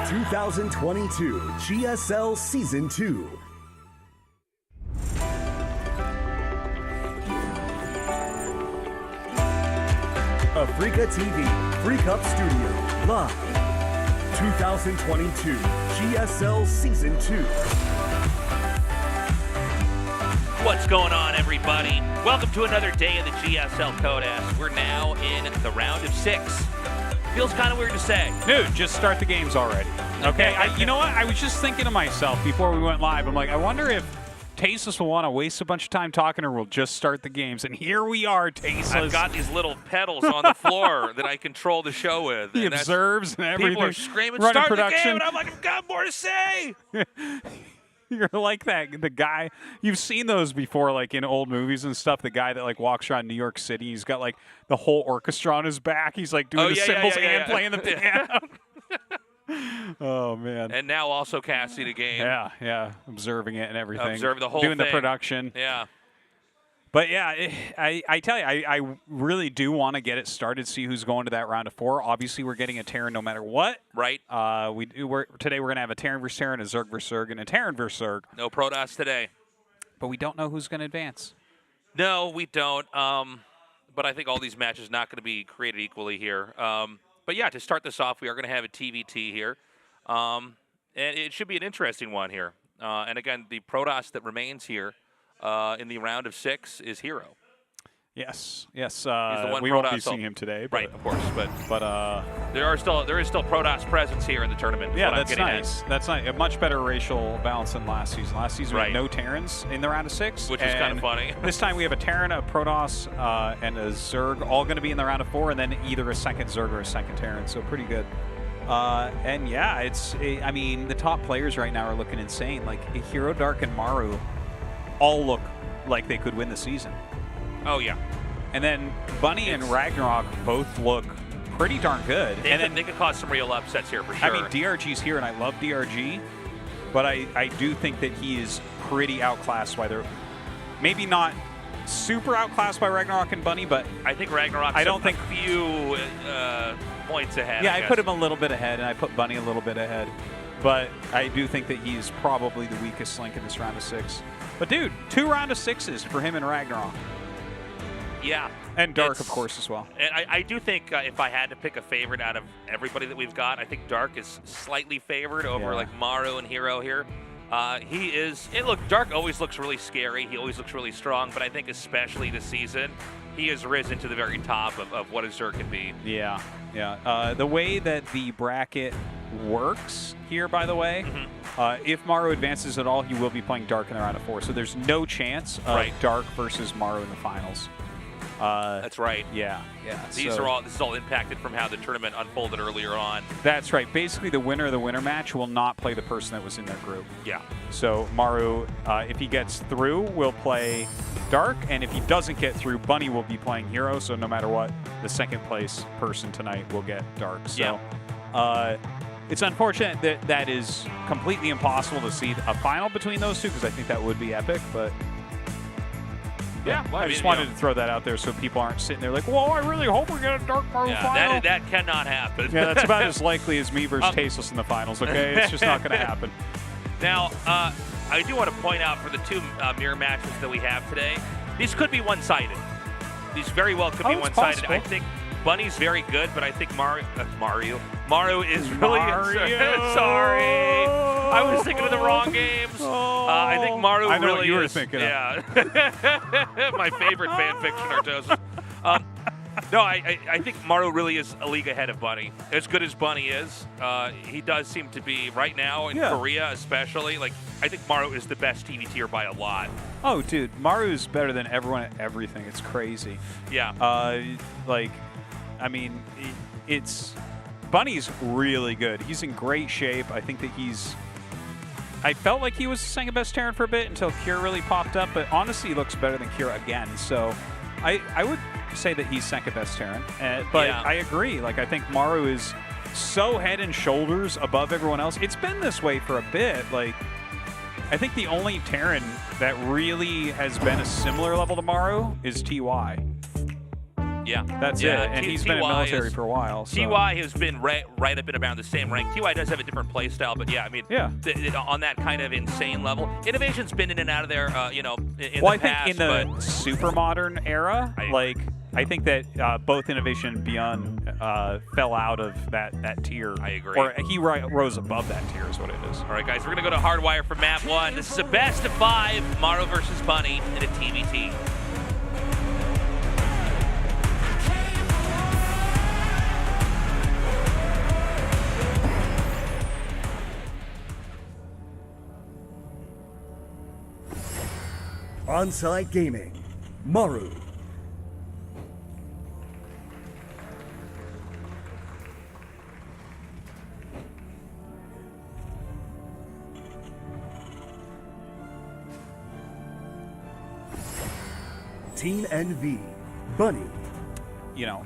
2022 GSL Season 2. Africa TV, Freak Up Studio, live. 2022 GSL Season 2. What's going on, everybody? Welcome to another day of the GSL Codas. We're now in the round of 6. Feels kind of weird to say. Dude, just start the games already. Okay? You know what? I was just thinking to myself before we went live, I'm like, I wonder if Tasteless will want to waste a bunch of time talking or we'll just start the games. And here we are, Tasteless. I've got these little pedals on the floor that I control the show with. He observes and everything. People are screaming, running start production. the game, and I'm like, I've got more to say. You're like the guy, you've seen those before, like in old movies and stuff, the guy that like walks around New York City, he's got like the whole orchestra on his back, he's like doing the cymbals and playing the piano. Oh, man. And now also casting the game. Yeah, observing it and everything. Observe the whole doing thing. The production. Yeah. But yeah, I tell you, I really do want to get it started, see who's going to that round of 4. Obviously, we're getting a Terran no matter what. Right. Today we're going to have a Terran versus Terran, a Zerg versus Zerg, and a Terran versus Zerg. No Protoss today. But we don't know who's going to advance. No, we don't. But I think all these matches not going to be created equally here. But yeah, to start this off, we are going to have a TVT here. And it should be an interesting one here. And again, the Protoss that remains here in the round of 6 is Hero. Yes. He's the one we won't be seeing him today. But, right, of course. But there is still Protoss presence here in the tournament. Yeah, that's nice. That's nice. A much better racial balance than last season. Last season we had no Terrans in the round of 6. Which is kind of funny. This time we have a Terran, a Protoss, and a Zerg all going to be in the round of 4, and then either a second Zerg or a second Terran. So pretty good. And yeah, I mean, the top players right now are looking insane. Like Hero, Dark, and Maru all look like they could win the season. Oh, yeah. And then Bunny and RagnaroK both look pretty darn good. They could cause some real upsets here for sure. I mean, DRG's here, and I love DRG, but I do think that he is pretty outclassed by maybe not super outclassed by RagnaroK and Bunny, but I think RagnaroK's a few points ahead. Yeah, I put him a little bit ahead, and I put Bunny a little bit ahead. But I do think that he's probably the weakest link in this round of 6. But dude, 2 round of 6s for him and RagnaroK. Yeah. And Dark, of course, as well. And I do think if I had to pick a favorite out of everybody that we've got, I think Dark is slightly favored over like Maru and Hero here. He is, and look, Dark always looks really scary. He always looks really strong, but I think especially this season, he has risen to the very top of what a Zerg can be. Yeah. The way that the bracket works here, by the way, if Maru advances at all, he will be playing Dark in the round of 4. So there's no chance of Dark versus Maru in the finals. That's right. Yeah. This is all impacted from how the tournament unfolded earlier on. That's right. Basically, the winner of the winner match will not play the person that was in their group. Yeah. So Maru, if he gets through, will play Dark, and if he doesn't get through, Bunny will be playing Hero. So no matter what, the second place person tonight will get Dark. So it's unfortunate that that is completely impossible to see a final between those two, because I think that would be epic, but. Yeah, well, I just wanted to throw that out there so people aren't sitting there like, whoa, I really hope we get a Dark Maru final. That cannot happen. Yeah, that's about as likely as me versus Tasteless in the finals, okay? It's just not going to happen. Now, I do want to point out for the 2 mirror matches that we have today, these could be one-sided. These very well could be one-sided. I think Bunny's very good, but I think Maru is really sorry. I was thinking of the wrong games. I think Maru I know really what you were is. Thinking of. My favorite fan fiction, Artosis. No, I think Maru really is a league ahead of Bunny. As good as Bunny is, he does seem to be right now in Korea, especially. Like, I think Maru is the best TV tier by a lot. Oh, dude, Maru's better than everyone at everything. It's crazy. Yeah. I mean, Bunny's really good. He's in great shape. I think that I felt like he was the second best Terran for a bit until Kira really popped up, but honestly, he looks better than Kira again. So I would say that he's second best Terran. But I agree. Like, I think Maru is so head and shoulders above everyone else. It's been this way for a bit. Like, I think the only Terran that really has been a similar level to Maru is TY. Yeah. That's it. And he's been in military for a while. So. TY has been right up and around the same rank. TY does have a different play style, but yeah, I mean, on that kind of insane level, Innovation's been in and out of there, in the past. I think in the super modern era, I think that both Innovation and Beyond fell out of that tier. I agree. Or he rose above that tier is what it is. All right, guys, we're going to go to Hardwire for map 1. This is a best of 5, Maru versus Bunny in a TVT. Onside Gaming, Maru. Team NV, Bunny. You know,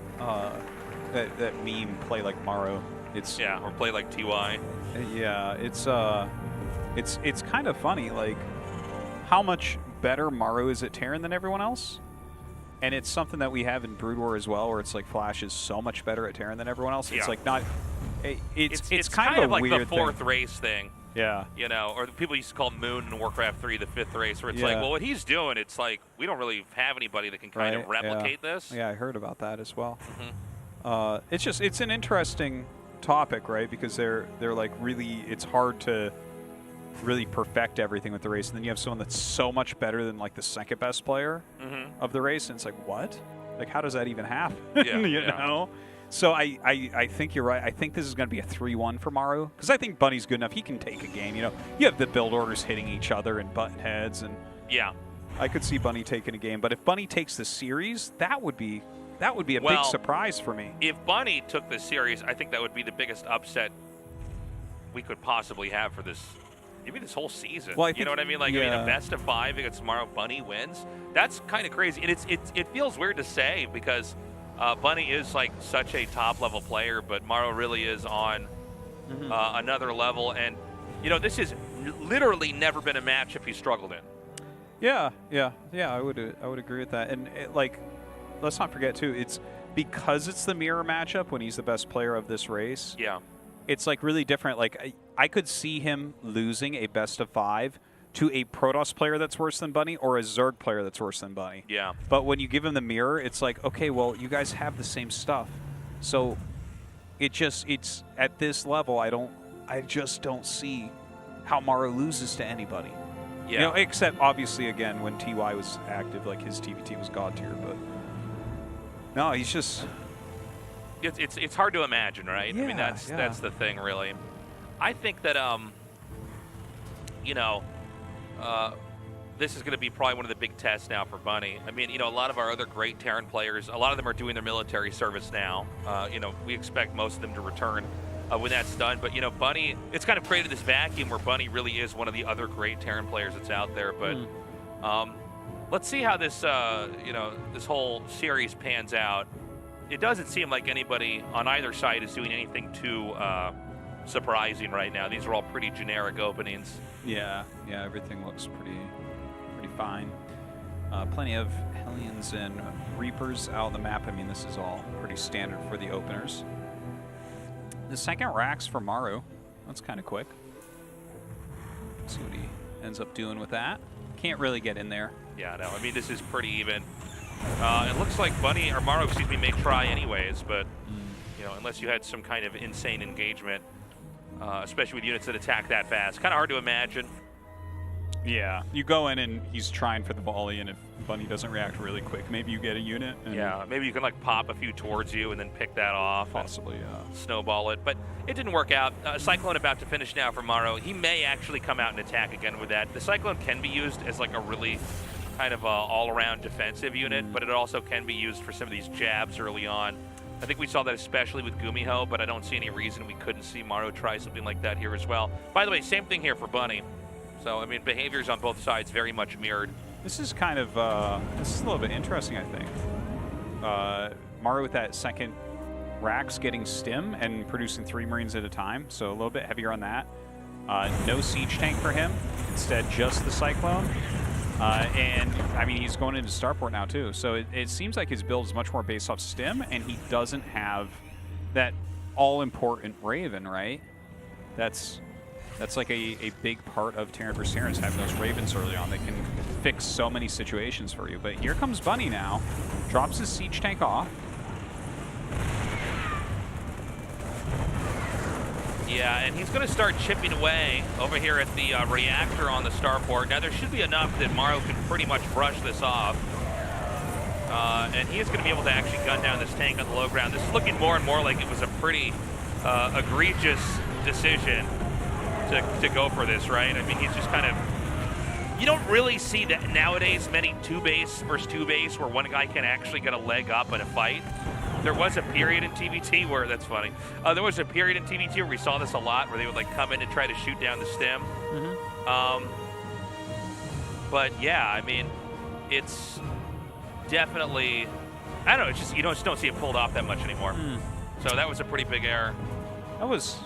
that meme, play like Maru. It's or play like TY. Yeah, it's kind of funny, like how much better Maru is at Terran than everyone else. And it's something that we have in Brood War as well, where it's like Flash is so much better at Terran than everyone else. It's like not. It's kind of a like weird the 4th race thing. Yeah. You know, or the people used to call Moon in Warcraft 3 the 5th race, where it's like, well, what he's doing, it's like we don't really have anybody that can kind of replicate this. Yeah, I heard about that as well. It's an interesting topic, right? Because they're like really, it's hard to really perfect everything with the race, and then you have someone that's so much better than like the second best player of the race, and it's like, what? Like, how does that even happen? You know? So I think you're right. I think this is going to be a 3-1 for Maru, because I think Bunny's good enough. He can take a game. You know, you have the build orders hitting each other and button heads, and I could see Bunny taking a game. But if Bunny takes the series, that would be a big surprise for me. If Bunny took the series, I think that would be the biggest upset we could possibly have for this. Maybe this whole season. Well, you know what I mean? Like, I mean, a best of 5 against Maru, Bunny wins. That's kind of crazy, and it feels weird to say because Bunny is like such a top-level player, but Maru really is on another level. And you know, this has literally never been a matchup he struggled in. Yeah. I would agree with that. And like, let's not forget too, it's because it's the mirror matchup when he's the best player of this race. Yeah. It's like really different. Like I could see him losing a best of 5 to a Protoss player that's worse than Bunny or a Zerg player that's worse than Bunny. Yeah. But when you give him the mirror, it's like, okay, well, you guys have the same stuff. So it's at this level, I just don't see how Maru loses to anybody. Yeah. You know, except obviously again when TY was active, like his TVT was god tier, but no, he's just It's hard to imagine, right? Yeah, I mean, that's the thing, really. I think that you know, this is going to be probably one of the big tests now for Bunny. I mean, you know, a lot of our other great Terran players, a lot of them are doing their military service now. You know, we expect most of them to return when that's done. But, you know, Bunny, it's kind of created this vacuum where Bunny really is one of the other great Terran players that's out there. But let's see how this, you know, this whole series pans out. It doesn't seem like anybody on either side is doing anything too surprising right now. These are all pretty generic openings. Yeah, everything looks pretty fine. Plenty of Hellions and Reapers out on the map. I mean, this is all pretty standard for the openers. The second racks for Maru. That's kind of quick. Let's see what he ends up doing with that. Can't really get in there. Yeah, no, I mean, this is pretty even. It looks like Bunny, or Maru, excuse me, may try anyways, but, you know, unless you had some kind of insane engagement, especially with units that attack that fast. Kind of hard to imagine. Yeah, you go in and he's trying for the volley, and if Bunny doesn't react really quick, maybe you get a unit. And yeah, maybe you can like pop a few towards you and then pick that off. Possibly, yeah. Snowball it, but it didn't work out. Cyclone about to finish now for Maru. He may actually come out and attack again with that. The Cyclone can be used as like a really kind of all-around defensive unit, but it also can be used for some of these jabs early on. I think we saw that especially with Gumiho, but I don't see any reason we couldn't see Maru try something like that here as well. By the way, same thing here for Bunny. So, I mean, behaviors on both sides very much mirrored. This is kind of, this is a little bit interesting, I think. Maru with that second racks getting stim and producing 3 Marines at a time, so a little bit heavier on that. No siege tank for him, instead just the Cyclone. And, I mean, he's going into Starport now, too. So it seems like his build is much more based off stim, and he doesn't have that all-important Raven, right? That's like a big part of Terran vs. Terrans, having those Ravens early on. They can fix so many situations for you. But here comes Bunny now. Drops his siege tank off. Yeah, and he's going to start chipping away over here at the reactor on the starport. Now, there should be enough that Maru can pretty much brush this off. And he is going to be able to actually gun down this tank on the low ground. This is looking more and more like it was a pretty egregious decision to go for this, right? I mean, he's just kind of... You don't really see that nowadays many 2-base versus 2-base where one guy can actually get a leg up in a fight. There was a period in TVT where, that's funny, there was a period in TVT where we saw this a lot, where they would like come in and try to shoot down the stem. But yeah, I mean, it's definitely, I don't know, it's just, you just don't see it pulled off that much anymore. So that was a pretty big error. It was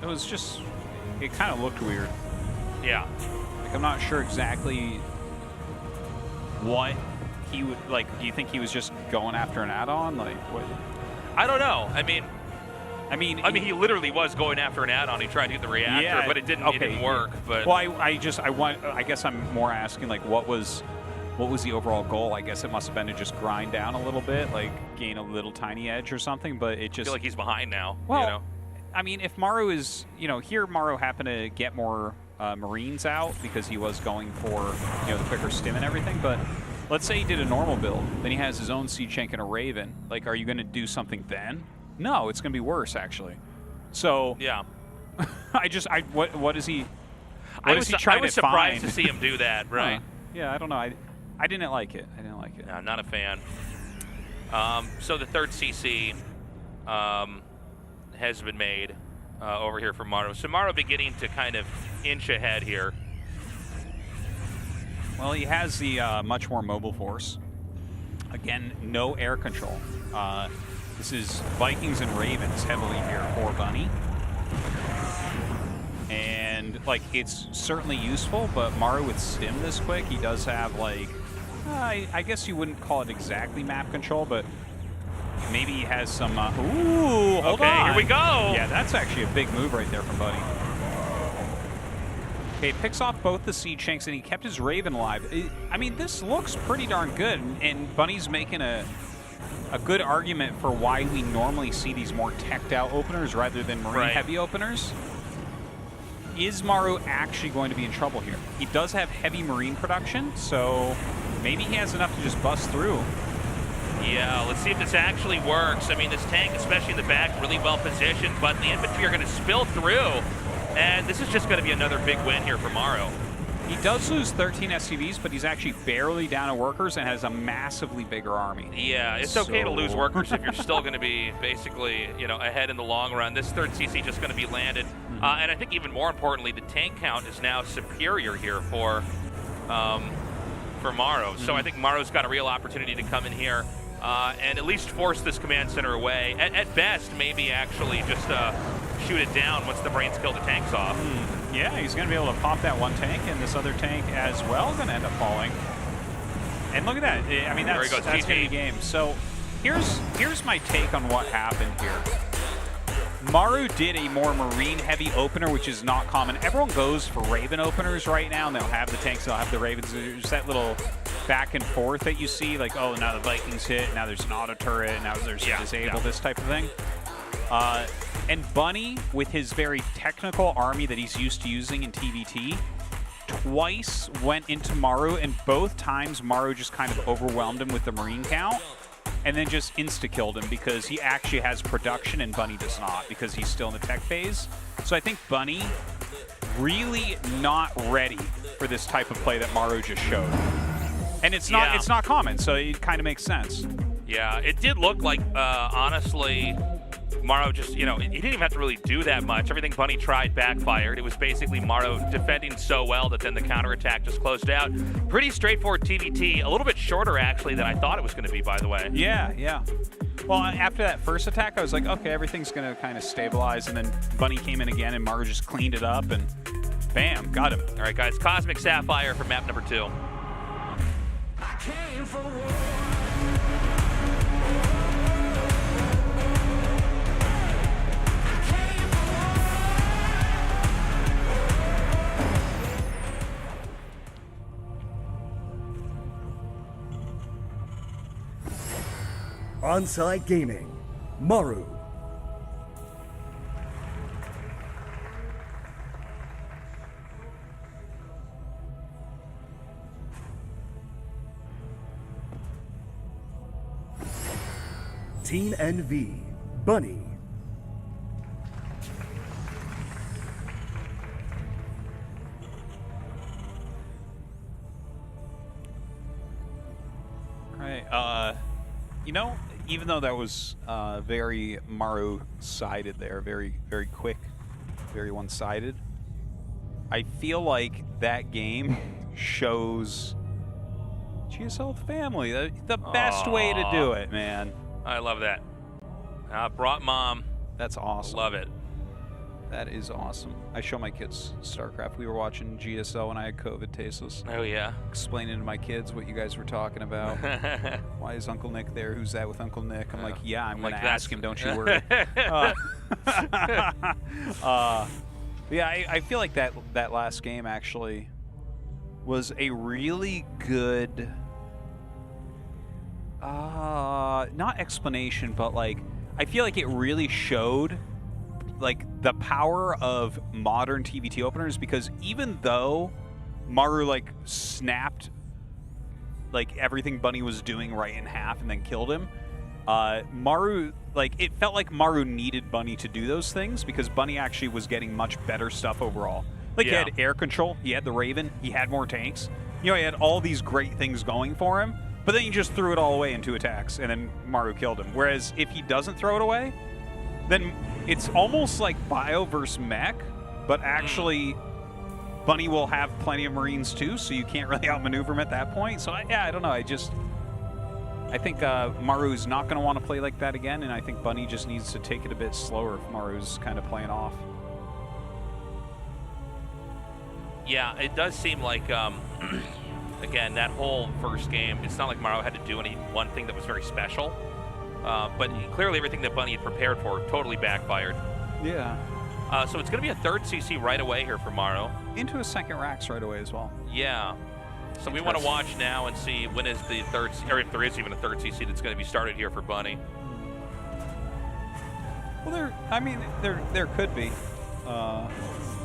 just, it kind of looked weird. Yeah. Like, I'm not sure exactly what he would, like, do you think he was just going after an add-on? Like, what? I don't know. I mean, he literally was going after an add-on. He tried to get the reactor, yeah, but it didn't work. But well, I guess I'm more asking, like, what was the overall goal? I guess it must have been to just grind down a little bit, like gain a little tiny edge or something. But it just, I feel like he's behind now. Well, you know? I mean, if Maru is, here Maru happened to get more Marines out because he was going for, the quicker stim and everything, but. Let's say he did a normal build, then he has his own siege tank and a Raven. Like, are you going to do something then? No, it's going to be worse, actually. So yeah, what is he? I was surprised to see him do that, right? Yeah, I don't know. I didn't like it. No, I'm not a fan. So the third CC has been made over here for Maru. So Maru beginning to kind of inch ahead here. Well, he has the much more mobile force. Again, no air control. This is Vikings and Ravens heavily here for Bunny. And, like, it's certainly useful, but Maru with stim this quick, he does have, like, I guess you wouldn't call it exactly map control, but maybe he has some, ooh, hold on. Here we go. Yeah, that's actually a big move right there from Bunny. Okay, picks off both the siege tanks, and he kept his Raven alive. I mean, this looks pretty darn good, and Bunny's making a good argument for why we normally see these more teched out openers rather than Marine-heavy openers. Is Maru actually going to be in trouble here? He does have heavy Marine production, so maybe he has enough to just bust through. Yeah, let's see if this actually works. I mean, this tank, especially in the back, really well positioned, but the infantry are going to spill through. And this is just going to be another big win here for Maru. He does lose 13 SCVs, but he's actually barely down to workers and has a massively bigger army. Yeah, it's okay to lose workers if you're still going to be basically, ahead in the long run. This third CC just going to be landed. And I think even more importantly, the tank count is now superior here for Maru. So I think Maru's got a real opportunity to come in here and at least force this command center away. At best, maybe actually just shoot it down once the Brains kill the tanks off. Yeah, he's going to be able to pop that one tank, and this other tank as well going to end up falling. And look at that. I mean, that's going to be the game. So here's my take on what happened here. Maru did a more Marine-heavy opener, which is not common. Everyone goes for Raven openers right now, and they'll have the tanks, they'll have the Ravens. There's that little back and forth that you see, like, oh, now the Vikings hit, now there's an auto turret, now there's a disable, this type of thing. And Bunny, with his very technical army that he's used to using in TVT, twice went into Maru, and both times Maru just kind of overwhelmed him with the Marine count, and then just insta-killed him because he actually has production and Bunny does not because he's still in the tech phase. So I think Bunny really not ready for this type of play that Maru just showed. And it's not common, so it kind of makes sense. Yeah, it did look like, honestly, Maru just, he didn't even have to really do that much. Everything Bunny tried backfired. It was basically Maru defending so well that then the counterattack just closed out. Pretty straightforward TVT. A little bit shorter, actually, than I thought it was going to be, by the way. Yeah. Well, after that first attack, I was like, okay, everything's going to kind of stabilize. And then Bunny came in again, and Maru just cleaned it up, and bam, got him. All right, guys, Cosmic Sapphire for map number 2. Onside Gaming, Maru. Team NV, Bunny. All right. You know, even though that was very Maru-sided there, very, very quick, very one-sided, I feel like that game shows GSL family the best way to do it, man. I love that. Brought mom. That's awesome. Love it. That is awesome. I show my kids StarCraft. We were watching GSL when I had COVID, tasteless. Oh, yeah. Explaining to my kids what you guys were talking about. Why is Uncle Nick there? Who's that with Uncle Nick? I'm like, yeah, I'm going to ask him, don't you worry. Yeah, I feel like that last game actually was a really good, not explanation, but like, I feel like it really showed like the power of modern TVT openers, because even though Maru like snapped like everything Bunny was doing right in half and then killed him, Maru, like, it felt like Maru needed Bunny to do those things because Bunny actually was getting much better stuff overall. Like, he had air control, he had the Raven, he had more tanks. You know, he had all these great things going for him, but then he just threw it all away in 2 attacks, and then Maru killed him. Whereas if he doesn't throw it away, then it's almost like Bio versus Mech, but actually Bunny will have plenty of Marines too, so you can't really outmaneuver him at that point. So, yeah, I don't know. I think Maru is not going to want to play like that again, and I think Bunny just needs to take it a bit slower if Maru's kind of playing off. Yeah, it does seem like, again, that whole first game, it's not like Maru had to do one thing that was very special. But clearly everything that Bunny had prepared for totally backfired. Yeah. So it's going to be a third CC right away here for Maru. Into a second Rax right away as well. Yeah. So we want to watch now and see when is the third, or if there is even a third CC that's going to be started here for Bunny. Well, there could be.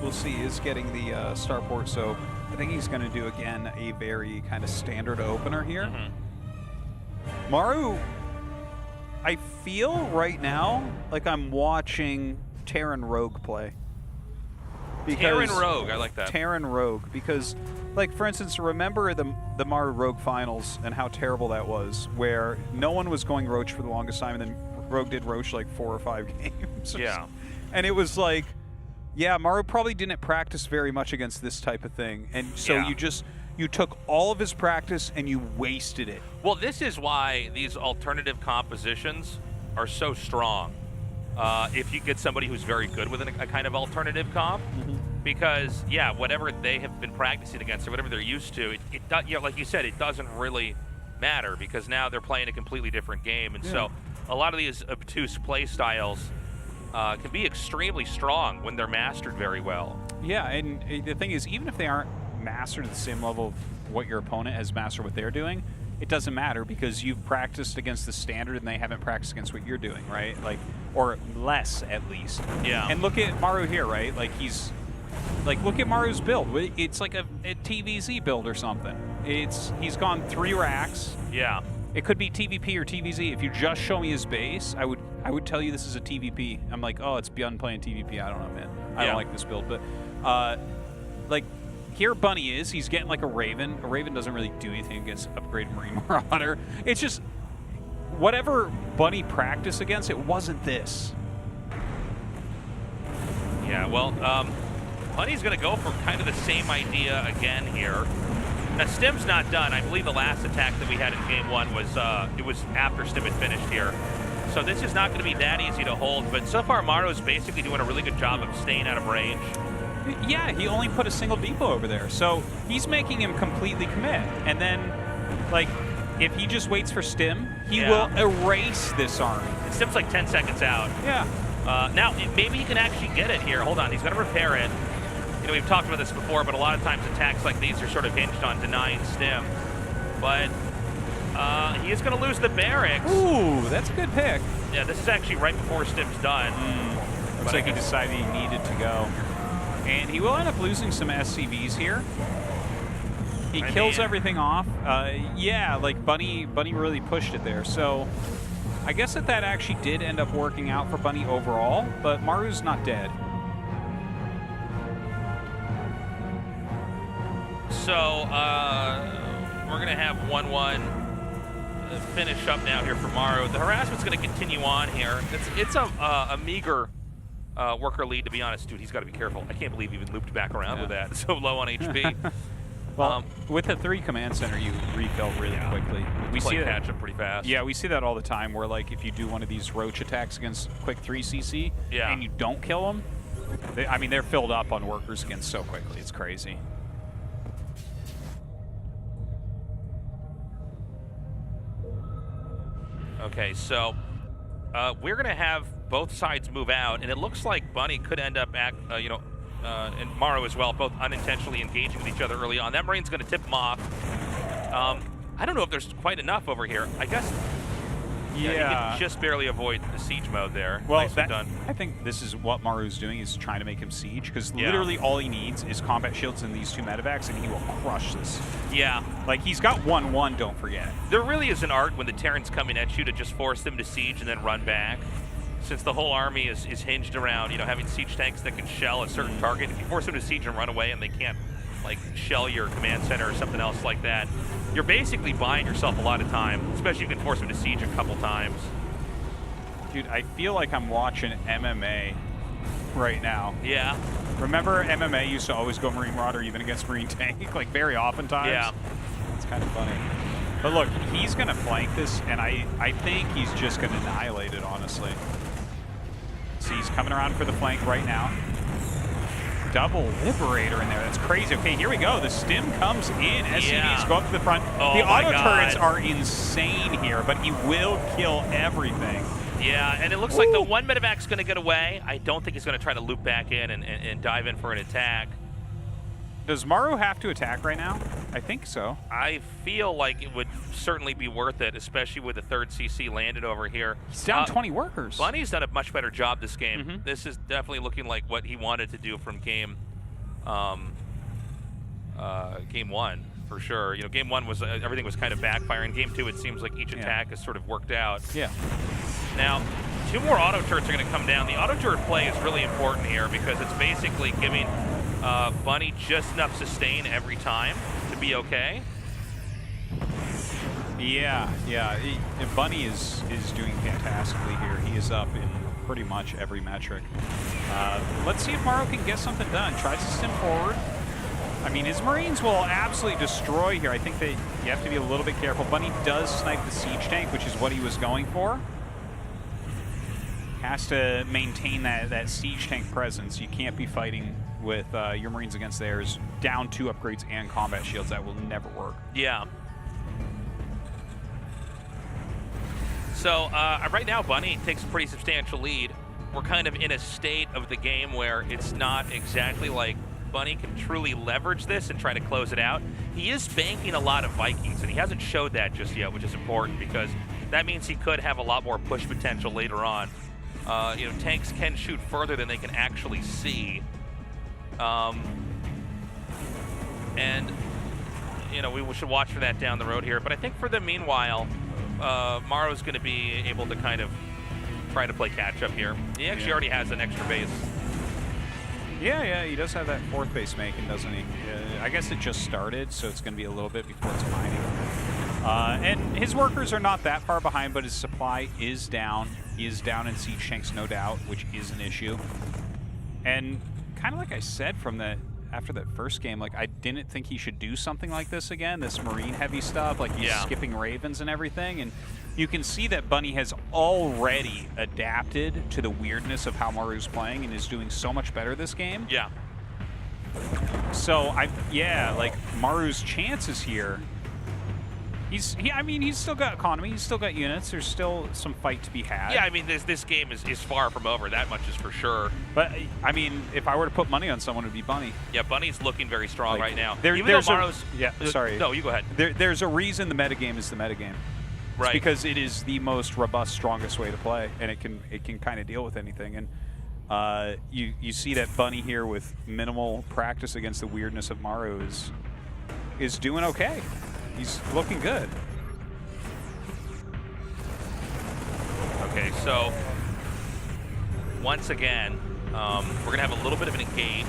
We'll see. He's getting the starport, so I think he's going to do, again, a very kind of standard opener here. Maru, I feel right now like I'm watching Terran Rogue play. Terran Rogue, I like that. Terran Rogue, because, like, for instance, remember the Maru Rogue finals and how terrible that was, where no one was going Roach for the longest time, and then Rogue did Roach like 4 or 5 games. Yeah. And it was like, yeah, Maru probably didn't practice very much against this type of thing, and so you took all of his practice and you wasted it. Well, this is why these alternative compositions are so strong. If you get somebody who's very good with a kind of alternative comp, because, yeah, whatever they have been practicing against or whatever they're used to, like you said, it doesn't really matter because now they're playing a completely different game. And so a lot of these obtuse play styles can be extremely strong when they're mastered very well. Yeah, and the thing is, even if they aren't mastered at the same level of what your opponent has mastered what they're doing, it doesn't matter because you've practiced against the standard and they haven't practiced against what you're doing, right? Like, or less at least. Yeah. And look at Maru here, right? Like, look at Maru's build. It's like a TVZ build or something. He's gone 3 racks. Yeah. It could be TVP or TVZ. If you just show me his base, I would tell you this is a TVP. I'm like, oh, it's Bjorn playing TVP. I don't know, man. I don't like this build, but like. Here Bunny is, he's getting like a Raven. A Raven doesn't really do anything against upgraded Marine Marauder. It's just, whatever Bunny practiced against, it wasn't this. Yeah, well, Bunny's going to go for kind of the same idea again here. Now, Stim's not done. I believe the last attack that we had in Game 1 was, it was after Stim had finished here. So this is not going to be that easy to hold, but so far Maru's basically doing a really good job of staying out of range. Yeah, he only put a single depot over there, so he's making him completely commit. And then, like, if he just waits for Stim, he will erase this army. Stim's like 10 seconds out. Yeah. Now, maybe he can actually get it here. Hold on, he's going to repair it. You know, we've talked about this before, but a lot of times attacks like these are sort of hinged on denying Stim. But he is going to lose the barracks. Ooh, that's a good pick. Yeah, this is actually right before Stim's done. Looks like he decided he needed to go. And he will end up losing some SCVs here. He kills everything off. Yeah, like Bunny really pushed it there. So I guess that actually did end up working out for Bunny overall, but Maru's not dead. So we're going to have 1-1 finish up now here for Maru. The harassment's going to continue on here. It's a meager worker lead, to be honest. Dude, he's got to be careful. I can't believe he even looped back around with that. So low on HP. Well, with a 3 command center, you refill really quickly. We see that catch up pretty fast. Yeah, we see that all the time where, like, if you do one of these roach attacks against quick 3 CC and you don't kill them, I mean, they're filled up on workers again so quickly. It's crazy. Okay, so we're going to have both sides move out, and it looks like Bunny could end up, and Maru as well, both unintentionally engaging with each other early on. That Marine's going to tip him off. I don't know if there's quite enough over here. I guess you can just barely avoid the siege mode there. Well, done. I think this is what Maru's doing, is trying to make him siege, because literally all he needs is combat shields and these 2 medevacs, and he will crush this. Yeah. Like, he's got 1-1, don't forget. There really is an art when the Terrans come in at you to just force them to siege and then run back. Since the whole army is hinged around, having siege tanks that can shell a certain target. If you force them to siege and run away and they can't, like, shell your command center or something else like that, you're basically buying yourself a lot of time, especially if you can force them to siege a couple times. Dude, I feel like I'm watching MMA right now. Yeah. Remember MMA used to always go Marine Marauder even against Marine Tank, like very oftentimes? Yeah. It's kind of funny. But look, he's going to flank this, and I think he's just going to annihilate it, honestly. See, he's coming around for the flank right now. Double Liberator in there. That's crazy. Okay, here we go. The Stim comes in. SCVs go up to the front. Oh, the auto turrets are insane here, but he will kill everything. Yeah, and it looks like the 1 medevac's going to get away. I don't think he's going to try to loop back in and dive in for an attack. Does Maru have to attack right now? I think so. I feel like it would certainly be worth it, especially with the 3rd CC landed over here. He's down 20 workers. Bunny's done a much better job this game. This is definitely looking like what he wanted to do from game 1, for sure. Game 1 was everything was kind of backfiring. Game 2, it seems like each attack has sort of worked out. Yeah. Now, 2 more auto turrets are going to come down. The auto turret play is really important here because it's basically giving Bunny just enough sustain every time to be okay. Yeah. Bunny is doing fantastically here. He is up in pretty much every metric. Let's see if Maru can get something done. Tries to stim forward. I mean, his Marines will absolutely destroy here. I think that you have to be a little bit careful. Bunny does snipe the siege tank, which is what he was going for. Has to maintain that siege tank presence. You can't be fighting with your Marines against theirs. Down 2 upgrades and combat shields. That will never work. Yeah. So right now, Bunny takes a pretty substantial lead. We're kind of in a state of the game where it's not exactly like Bunny can truly leverage this and try to close it out. He is banking a lot of Vikings, and he hasn't showed that just yet, which is important because that means he could have a lot more push potential later on. Tanks can shoot further than they can actually see. We should watch for that down the road here. But I think for the meanwhile, Maru's going to be able to kind of try to play catch-up here. He actually already has an extra base. Yeah, he does have that 4th base making, doesn't he? I guess it just started, so it's going to be a little bit before it's mining. And his workers are not that far behind, but his supply is down. He is down in siege tanks, no doubt, which is an issue. And kind of like I said after that first game, like I didn't think he should do something like this again, this Marine heavy stuff, like he's skipping Ravens and everything. And you can see that Bunny has already adapted to the weirdness of how Maru's playing and is doing so much better this game. Yeah. So like Maru's chances here, I mean, he's still got economy. He's still got units. There's still some fight to be had. Yeah, I mean, this game is far from over. That much is for sure. But, I mean, if I were to put money on someone, it would be Bunny. Yeah, Bunny's looking very strong right now. Even though Maru's... sorry. No, you go ahead. There's a reason the metagame is the metagame. Right. It's because it is the most robust, strongest way to play, and it can kind of deal with anything. And you see that Bunny here with minimal practice against the weirdness of Maru is doing okay. He's looking good. Okay, so once again, we're going to have a little bit of an engage.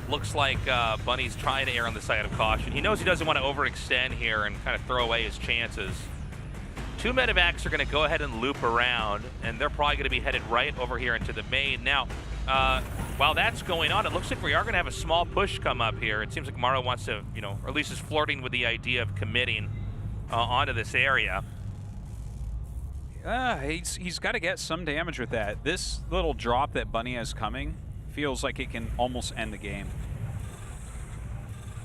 Looks like Bunny's trying to err on the side of caution. He knows he doesn't want to overextend here and kind of throw away his chances. Two medevacs are going to go ahead and loop around, and they're probably going to be headed right over here into the main. Now, while that's going on, it looks like we are going to have a small push come up here. It seems like Maru wants to, or at least is flirting with the idea of committing onto this area. He's got to get some damage with that. This little drop that Bunny has coming feels like it can almost end the game.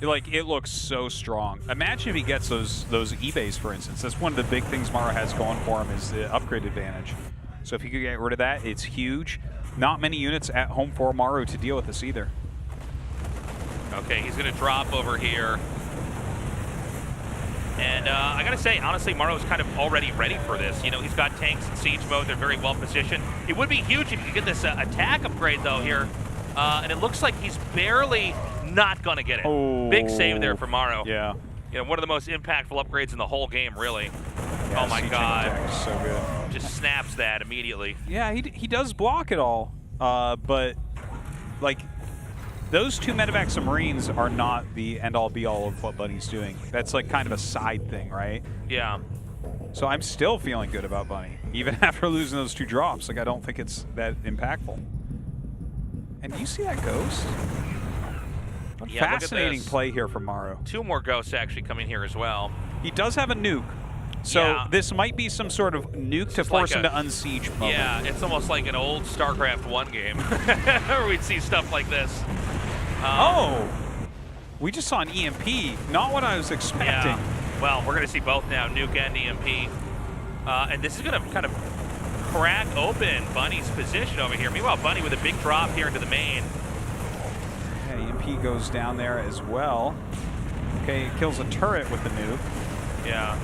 Like, it looks so strong. Imagine if he gets those eBays, for instance. That's one of the big things Maru has going for him is the upgrade advantage. So if he could get rid of that, it's huge. Not many units at home for Maru to deal with this either. Okay, he's going to drop over here. And I got to say, honestly, Maru's kind of already ready for this. He's got tanks in siege mode. They're very well positioned. It would be huge if you could get this attack upgrade, though, here. And it looks like he's barely not going to get it. Oh. Big save there for Maru. Yeah. One of the most impactful upgrades in the whole game, really. Yeah, oh, my God. Attack is so good. Just snaps that immediately. Yeah, he does block it all. But, like, those two medevacs of Marines are not the end-all, be-all of what Bunny's doing. That's, like, kind of a side thing, right? Yeah. So I'm still feeling good about Bunny, even after losing those two drops. Like, I don't think it's that impactful. And do you see that ghost? Yeah, fascinating play here from Maru. Two more ghosts actually coming here as well. He does have a nuke. So this might be some sort of nuke to force him to unsiege moment. Yeah, it's almost like an old StarCraft 1 game where we'd see stuff like this. We just saw an EMP. Not what I was expecting. Yeah. Well, we're going to see both now, nuke and EMP. And this is going to kind of crack open Bunny's position over here. Meanwhile, Bunny with a big drop here into the main. Yeah, EMP goes down there as well. Okay, it kills a turret with the nuke. Yeah.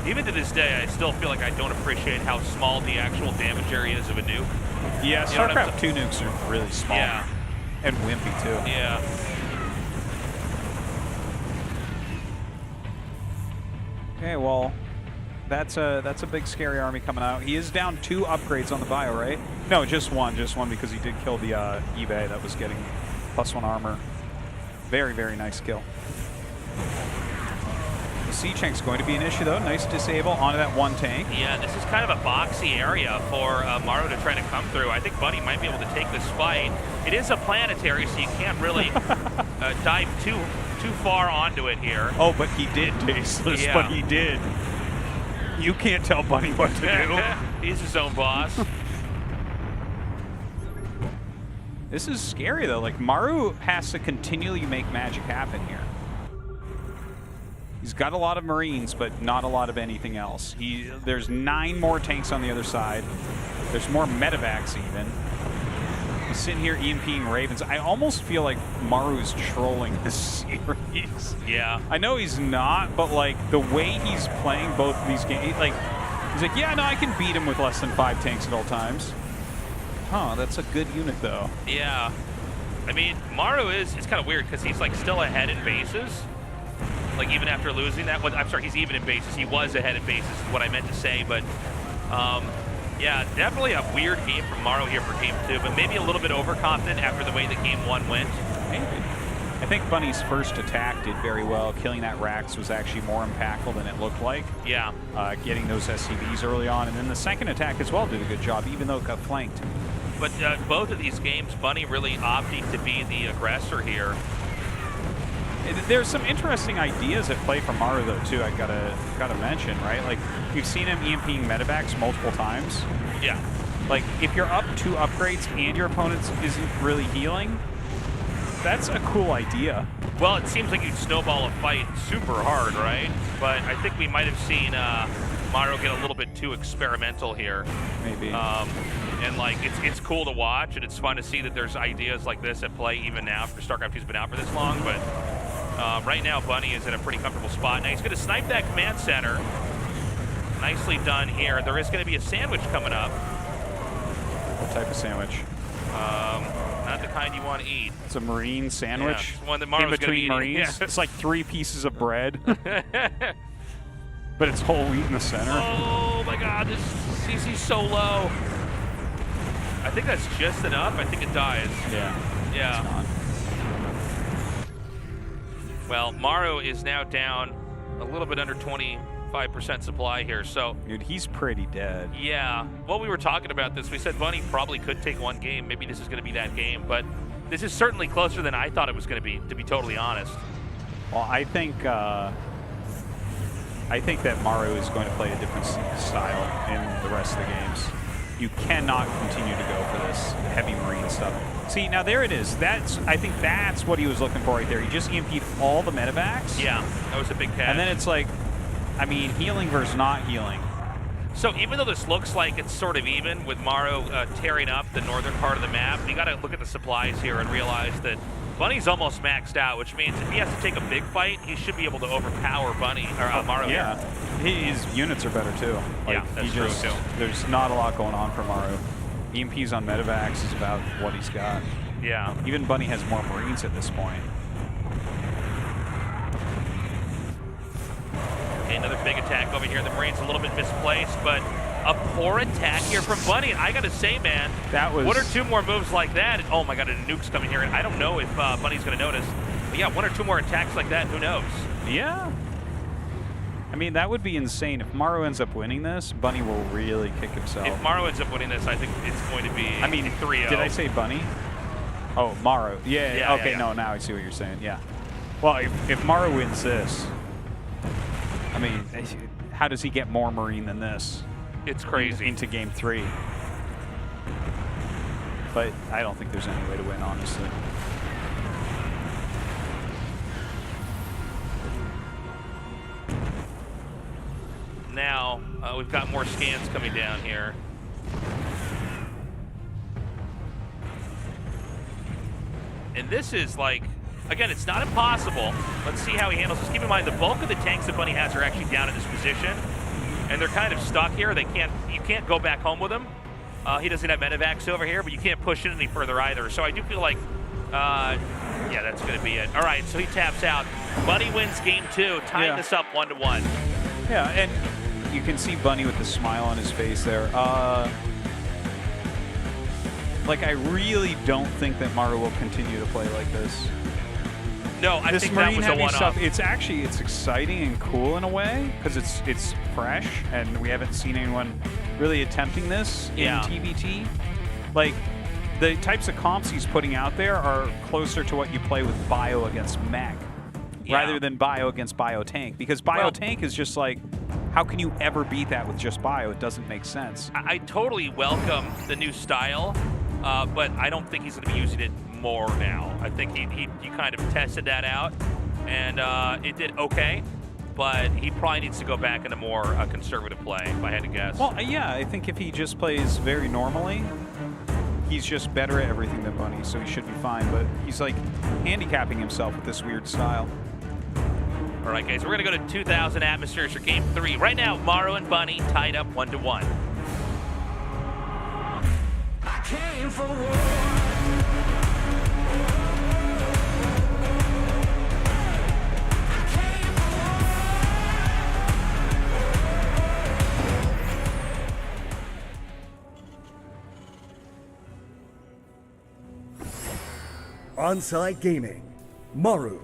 Even to this day, I still feel like I don't appreciate how small the actual damage area is of a nuke. Yeah, StarCraft 2 nukes are really small. Yeah. And wimpy, too. Yeah. Okay, well, that's a big scary army coming out. He is down 2 upgrades on the bio, right? No, just one because he did kill the eBay that was getting +1 armor. Very, very nice kill. The siege tank's going to be an issue, though. Nice disable onto that one tank. Yeah, this is kind of a boxy area for Maru to try to come through. I think Bunny might be able to take this fight. It is a planetary, so you can't really dive too far onto it here. Oh, but he did, Tasteless. Yeah. But he did. You can't tell Bunny what to do. He's his own boss. This is scary, though. Like, Maru has to continually make magic happen here. He's got a lot of Marines, but not a lot of anything else. There's 9 more tanks on the other side. There's more medevacs, even. He's sitting here EMPing Ravens. I almost feel like Maru's trolling this series. Yeah. I know he's not, but, like, the way he's playing both of these games, like, he's like, yeah, no, I can beat him with less than 5 tanks at all times. Huh, that's a good unit, though. Yeah. I mean, Maru it's kind of weird because he's, like, still ahead in bases. Like, even after losing that one, I'm sorry, he's even in bases. He was ahead in bases is what I meant to say, but yeah, definitely a weird game from Maru here for game 2, but maybe a little bit overconfident after the way that game 1 went. Maybe. I think Bunny's first attack did very well. Killing that Rax was actually more impactful than it looked like. Yeah. Getting those SCVs early on, and then the second attack as well did a good job, even though it got flanked. But both of these games, Bunny really opting to be the aggressor here. There's some interesting ideas at play from Maru, though, too. I gotta mention, right? Like, you've seen him EMPing medevacs multiple times. Yeah. Like, if you're up 2 upgrades and your opponent isn't really healing, That's a cool idea. Well, it seems like you'd snowball a fight super hard, right? But I think we might have seen Maru get a little bit too experimental here. Maybe. And like it's cool to watch, and it's fun to see that there's ideas like this at play even now after StarCraft 2's been out for this long. But right now, Bunny is in a pretty comfortable spot. Now he's going to snipe that command center. Nicely done here. There is going to be a sandwich coming up. What type of sandwich? Not the kind you want to eat. It's a marine sandwich. Yeah, one that Maru's in between gonna eat. marines. Yeah. It's like 3 pieces of bread, but it's whole wheat in the center. Oh my God, this CC's so low. I think that's just enough. I think it dies. Yeah. Yeah. Well, Maru is now down a little bit under 25% supply here, so. Dude, he's pretty dead. Yeah. Well, we were talking about this. We said Bunny probably could take one game. Maybe this is going to be that game, but this is certainly closer than I thought it was going to be totally honest. Well, I think that Maru is going to play a different style in the rest of the games. You cannot continue to go for this heavy marine stuff. See, now there it is. I think that's what he was looking for right there. He just EMP'd all the medevacs. Yeah, that was a big catch. And then it's like, I mean, healing versus not healing. So even though this looks like it's sort of even with Maru tearing up the northern part of the map, you got to look at the supplies here and realize that Bunny's almost maxed out, which means if he has to take a big fight, he should be able to overpower Bunny or Maru. Yeah, his units are better too. Like, yeah, that's true too. There's not a lot going on for Maru. EMPs on medevacs is about what he's got. Yeah. Even Bunny has more marines at this point. Okay, another big attack over here. The Marine's a little bit misplaced, but a poor attack here from Bunny. I got to say, man, that was 1 or 2 more moves like that. Oh my God, a nuke's coming here. And I don't know if Bunny's going to notice. But yeah, 1 or 2 more attacks like that, who knows? Yeah. I mean, that would be insane. If Maru ends up winning this, Bunny will really kick himself. If Maru ends up winning this, I think it's going to be 3-0. Did I say Bunny? Oh, Maru. Yeah, okay, yeah. No, now I see what you're saying. Yeah. Well, if Maru wins this, I mean, how does he get more marine than this? It's crazy. Into game 3. But I don't think there's any way to win, honestly. Now, we've got more scans coming down here. And this is like, again, it's not impossible. Let's see how he handles this. Keep in mind, the bulk of the tanks that Bunny has are actually down in this position. And they're kind of stuck here. You can't go back home with them. He doesn't have medevacs over here, but you can't push it any further either. So I do feel like, yeah, that's going to be it. All right, so he taps out. Bunny wins game 2, tying this up 1-1. Yeah, and you can see Bunny with the smile on his face there. Like, I really don't think that Maru will continue to play like this. No, I think that was a one-off. It's exciting and cool in a way because it's fresh and we haven't seen anyone really attempting this in TBT. Like, the types of comps he's putting out there are closer to what you play with Bio against Mech rather than Bio against Bio Tank, because Bio Tank is just like, how can you ever beat that with just Bio? It doesn't make sense. I totally welcome the new style, but I don't think he's going to be using it more now. I think he kind of tested that out, and it did okay, but he probably needs to go back into more conservative play, if I had to guess. Well, yeah, I think if he just plays very normally, he's just better at everything than Bunny, so he should be fine, but he's like handicapping himself with this weird style. All right, guys, we're going to go to 2,000 atmospheres for game 3. Right now, Maru and Bunny tied up 1-1. I came for war. Onside Gaming, Maru.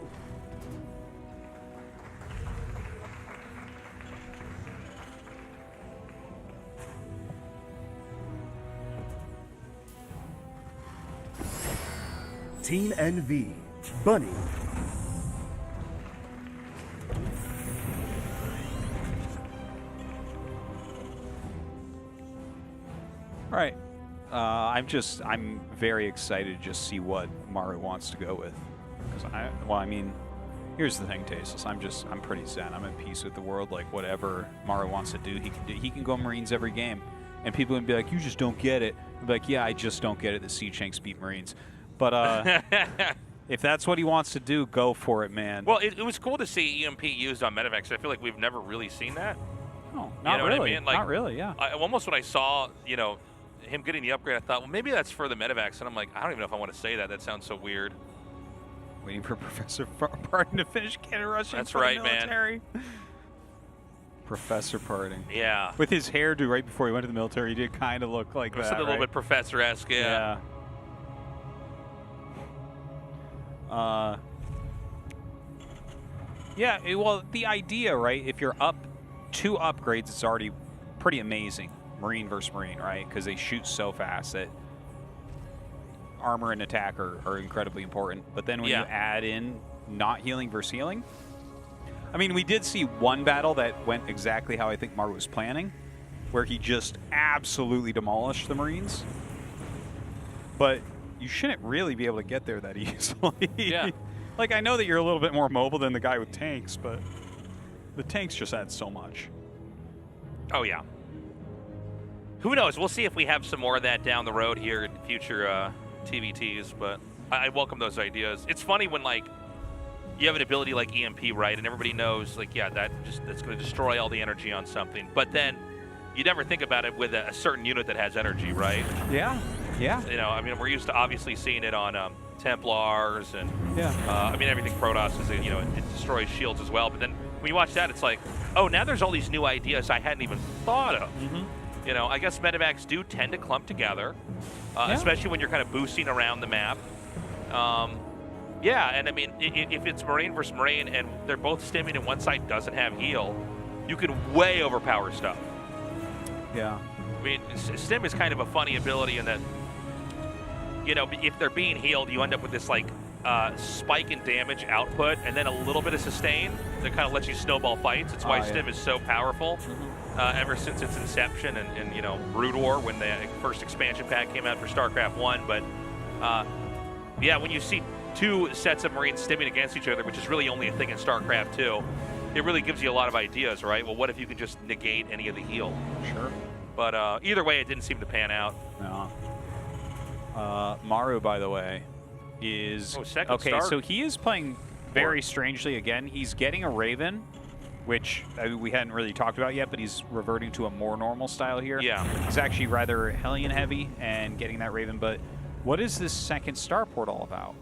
Team NV, Bunny. All right. I'm very excited to just see what Maru wants to go with. Because I mean, here's the thing, Tasteless. I'm pretty zen. I'm at peace with the world. Like, whatever Maru wants to do, he can do. He can go Marines every game. And people would be like, you just don't get it. I'd be like, yeah, I just don't get it that Siege Tanks beat Marines. But if that's what he wants to do, go for it, man. Well, it was cool to see EMP used on Medivacs. I feel like we've never really seen that. No, not you know really. What I mean? Like, not really, yeah. Almost when I saw, him getting the upgrade, I thought, well, maybe that's for the Medivacs. And I'm like, I don't even know if I want to say that. That sounds so weird. Waiting for Professor Pardon to finish cannon rushing. That's for right, the military. Man. Professor Pardon. Yeah. With his hairdo right before he went to the military, he did kind of look like that. A little bit Professor-esque, yeah. Well, the idea, right? If you're up 2 upgrades, it's already pretty amazing. Marine versus Marine, right? Because they shoot so fast that armor and attack are incredibly important. But then when you add in not healing versus healing, I mean, we did see one battle that went exactly how I think Maru was planning, where he just absolutely demolished the Marines. But you shouldn't really be able to get there that easily. Yeah. Like, I know that you're a little bit more mobile than the guy with tanks, but the tanks just add so much. Oh, yeah. Who knows? We'll see if we have some more of that down the road here in future TVTs, but I welcome those ideas. It's funny when, like, you have an ability like EMP, right, and everybody knows, like, yeah, that's going to destroy all the energy on something, but then you never think about it with a certain unit that has energy, right? Yeah, yeah. I mean, we're used to obviously seeing it on Templars and, I mean, everything Protoss is, it destroys shields as well, but then when you watch that, it's like, oh, now there's all these new ideas I hadn't even thought of. Mm-hmm. I guess Medivacs do tend to clump together, especially when you're kind of boosting around the map. Yeah, and I mean, if it's Marine versus Marine and they're both stimming and one side doesn't have heal, you can way overpower stuff. Yeah. I mean, stim is kind of a funny ability in that, if they're being healed, you end up with this, like, spike in damage output and then a little bit of sustain that kind of lets you snowball fights. It's why stim is so powerful. Ever since its inception and Brood War, when the first expansion pack came out for StarCraft 1. But yeah, when you see 2 sets of Marines stimming against each other, which is really only a thing in StarCraft 2, it really gives you a lot of ideas, right? Well, what if you can just negate any of the heal? Sure. But either way, it didn't seem to pan out. No. Maru, by the way, is second okay. start. So he is playing very strangely again. He's getting a Raven, which we hadn't really talked about yet, but he's reverting to a more normal style here. Yeah. He's actually rather Hellion heavy and getting that Raven, but what is this second starport all about?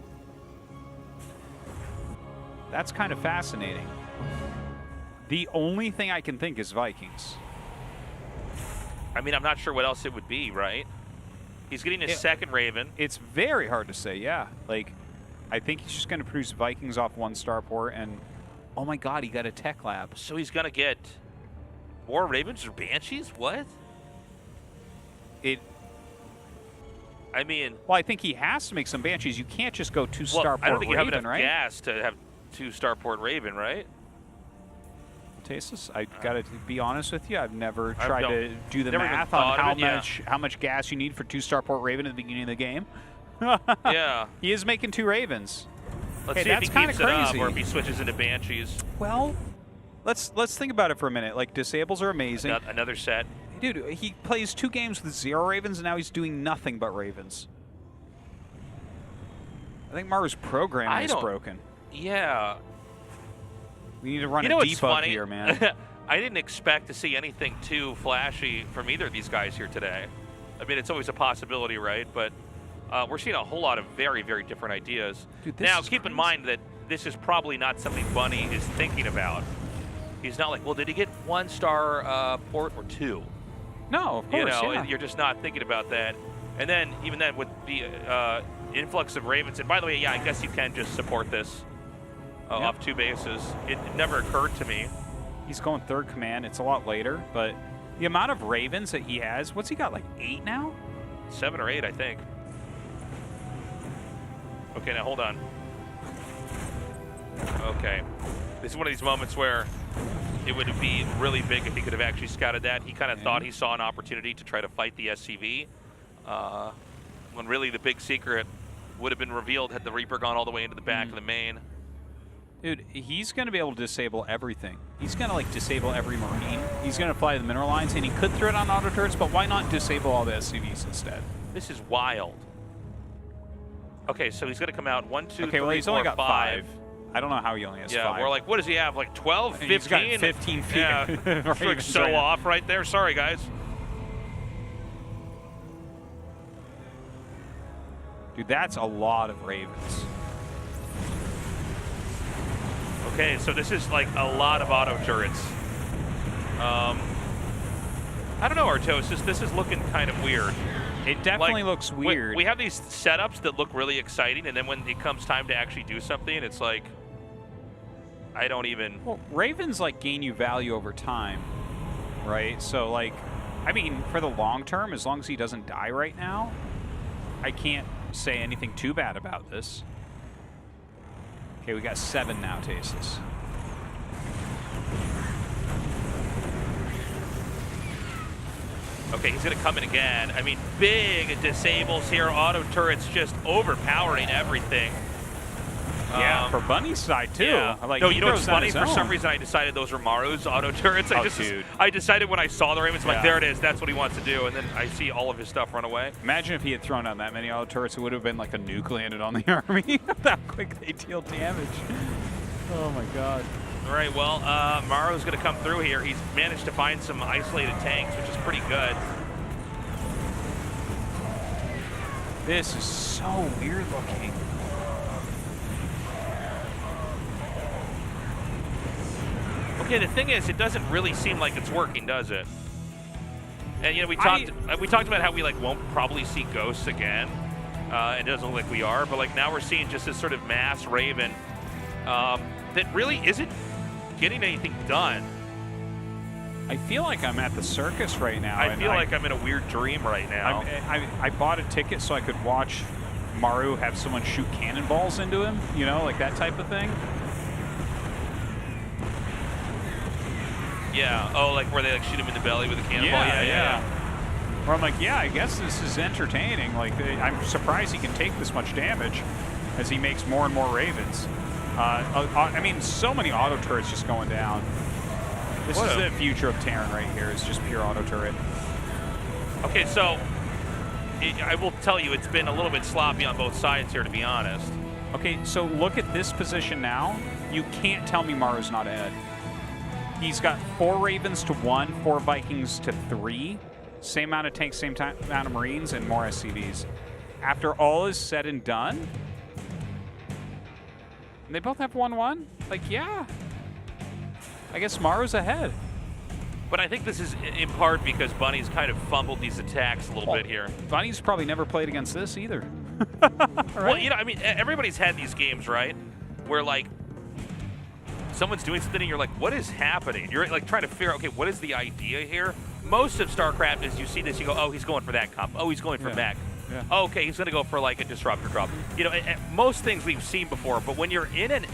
That's kind of fascinating. The only thing I can think is Vikings. I mean, I'm not sure what else it would be, right? He's getting his second Raven. It's very hard to say, yeah. Like, I think he's just going to produce Vikings off one starport, and oh my god, he got a tech lab. So he's going to get more Ravens or Banshees? What? I mean... Well, I think he has to make some Banshees. You can't just go 2 starport Raven, I don't think you have enough right? gas to have 2 starport Raven, right? Tasteless, I gotta be honest with you. I've never tried to do the never math even on thought of it, how much gas you need for 2 starport Raven at the beginning of the game. Yeah. He is making 2 Ravens. Let's see if he keeps it up or if he switches into Banshees. Well, let's think about it for a minute. Like, disables are amazing. Another set. Dude, he plays 2 games with 0 Ravens, and now he's doing nothing but Ravens. I think Maru's programming is broken. Yeah. We need to run a debug here, man. I didn't expect to see anything too flashy from either of these guys here today. I mean, it's always a possibility, right? But we're seeing a whole lot of very, very different ideas. Dude, now, keep in mind that this is probably not something Bunny is thinking about. He's not like, well, did he get 1 star port or 2? No, of course, yeah. You're just not thinking about that. And then, even then, with the influx of Ravens, and by the way, yeah, I guess you can just support this off 2 bases. It never occurred to me. He's going 3rd command. It's a lot later, but the amount of Ravens that he has, what's he got, like 8 now? 7 or 8, I think. Okay, now hold on. Okay. This is one of these moments where it would be really big if he could have actually scouted that. He kind of thought he saw an opportunity to try to fight the SCV, when really the big secret would have been revealed had the Reaper gone all the way into the back of the main. Dude, he's going to be able to disable everything. He's going to, like, disable every Marine. He's going to fly the mineral lines, and he could throw it on auto turrets, but why not disable all the SCVs instead? This is wild. Okay, so he's going to come out 1, 2, okay, 3, well, he's 4, only got 5. I don't know how he only has 5. Yeah, we're like, what does he have? Like 12, 15? He's got 15 feet. Yeah, Ravens like so right now. off right there. Sorry, guys. Dude, that's a lot of Ravens. Okay, so this is like a lot of auto turrets. I don't know, Artosis. This is looking kind of weird. It definitely Like, looks weird. We have these setups that look really exciting, and then when it comes time to actually do something, it's like, I don't even... Well, Ravens, like, gain you value over time, right? So, like, I mean, for the long term, as long as he doesn't die right now, I can't say anything too bad about this. Okay, we got 7 now, Tastes. Okay, he's going to come in again. I mean, big disables here. Auto turrets just overpowering everything. Yeah, for Bunny's side, too. Yeah. Like, no, he you know what's throws that funny? his For some own. reason, I decided those were Maru's auto turrets. Dude. I decided when I saw the Ravens, I'm like, Yeah. there it is. That's what he wants to do. And then I see all of his stuff run away. Imagine if he had thrown down that many auto turrets, it would have been like a nuke landed on the army. How quick they deal damage. Oh, my God. All right, well, Maru's going to come through here. He's managed to find some isolated tanks, which is pretty good. This is so weird looking. Okay, the thing is, it doesn't really seem like it's working, does it? And you know, we talked about how we like won't probably see ghosts again. It doesn't look like we are, but like now we're seeing just this sort of mass Raven that really isn't getting anything done. I feel like I'm at the circus right now. I feel like I'm in a weird dream right now. I bought a ticket so I could watch Maru have someone shoot cannonballs into him, you know, like that type of thing. Yeah. Oh, like where they like shoot him in the belly with a cannonball. Yeah. Where I'm like, yeah, I guess this is entertaining. Like, I'm surprised he can take this much damage as he makes more and more Ravens. I mean, so many auto turrets just going down. This is the future of Terran right here. It's just pure auto turret. Okay, so I will tell you, it's been a little bit sloppy on both sides here, to be honest. Okay, so look at this position now. You can't tell me Maru's not ahead. He's got 4 Ravens to 1, 4 Vikings to 3. Same amount of tanks, same amount of Marines, and more SCVs. After all is said and done, and they both have 1-1? Like, yeah. I guess Maru's ahead. But I think this is in part because Bunny's kind of fumbled these attacks a little bit here. Bunny's probably never played against this either. Right? Right? Well, you know, I mean, everybody's had these games, right? Where, like, someone's doing something and you're like, what is happening? You're, like, trying to figure out, okay, what is the idea here? Most of StarCraft is you see this, you go, oh, he's going for that comp. Oh, he's going for mech. Yeah. Oh, okay, he's going to go for, like, a disruptor drop. You know, most things we've seen before, but when you're in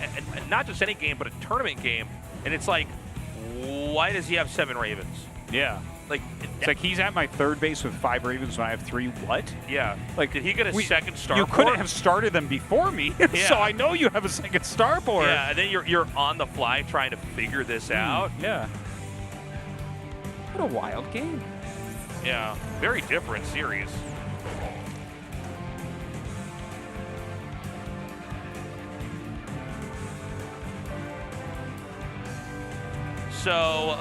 not just any game, but a tournament game, and it's like, why does he have 7 Ravens? Yeah. Like, It's like he's at my third base with 5 Ravens when I have 3. What? yeah. Like, Did he get a second starport? You couldn't have started them before me, so I know you have a second starport. Yeah, and then you're on the fly trying to figure this out. Yeah. What a wild game. Yeah, very different series. So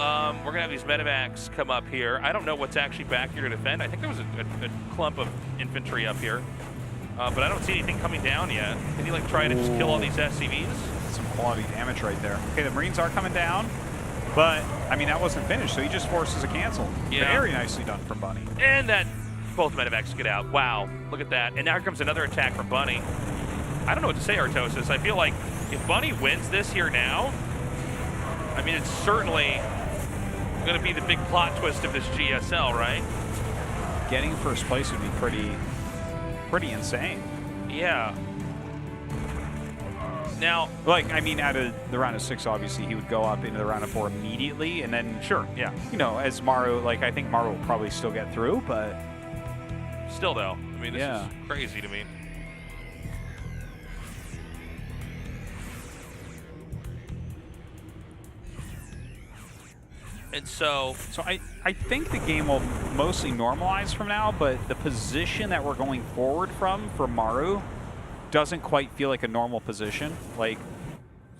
we're gonna have these medevacs come up here. I don't know what's actually back here to defend. I think there was a clump of infantry up here, but I don't see anything coming down yet. Can you like try to just kill all these SCVs? Some quality damage right there. Okay, the Marines are coming down, but I mean that wasn't finished, so he just forces a cancel. Yeah. Very nicely done from Bunny. And that both medevacs get out. Wow, look at that. And now here comes another attack from Bunny. I don't know what to say, Artosis. I feel like if Bunny wins this here now, I mean, it's certainly going to be the big plot twist of this GSL, right? Getting first place would be pretty insane. Yeah. Now, Like, I mean, out of the round of 6, obviously, he would go up into the round of 4 immediately, and then, sure, yeah. you know, as Maru, like, I think Maru will probably still get through, but Still, though, I mean, this Yeah. is crazy to me. And so I think the game will mostly normalize from now, but the position that we're going forward from for Maru doesn't quite feel like a normal position. Like,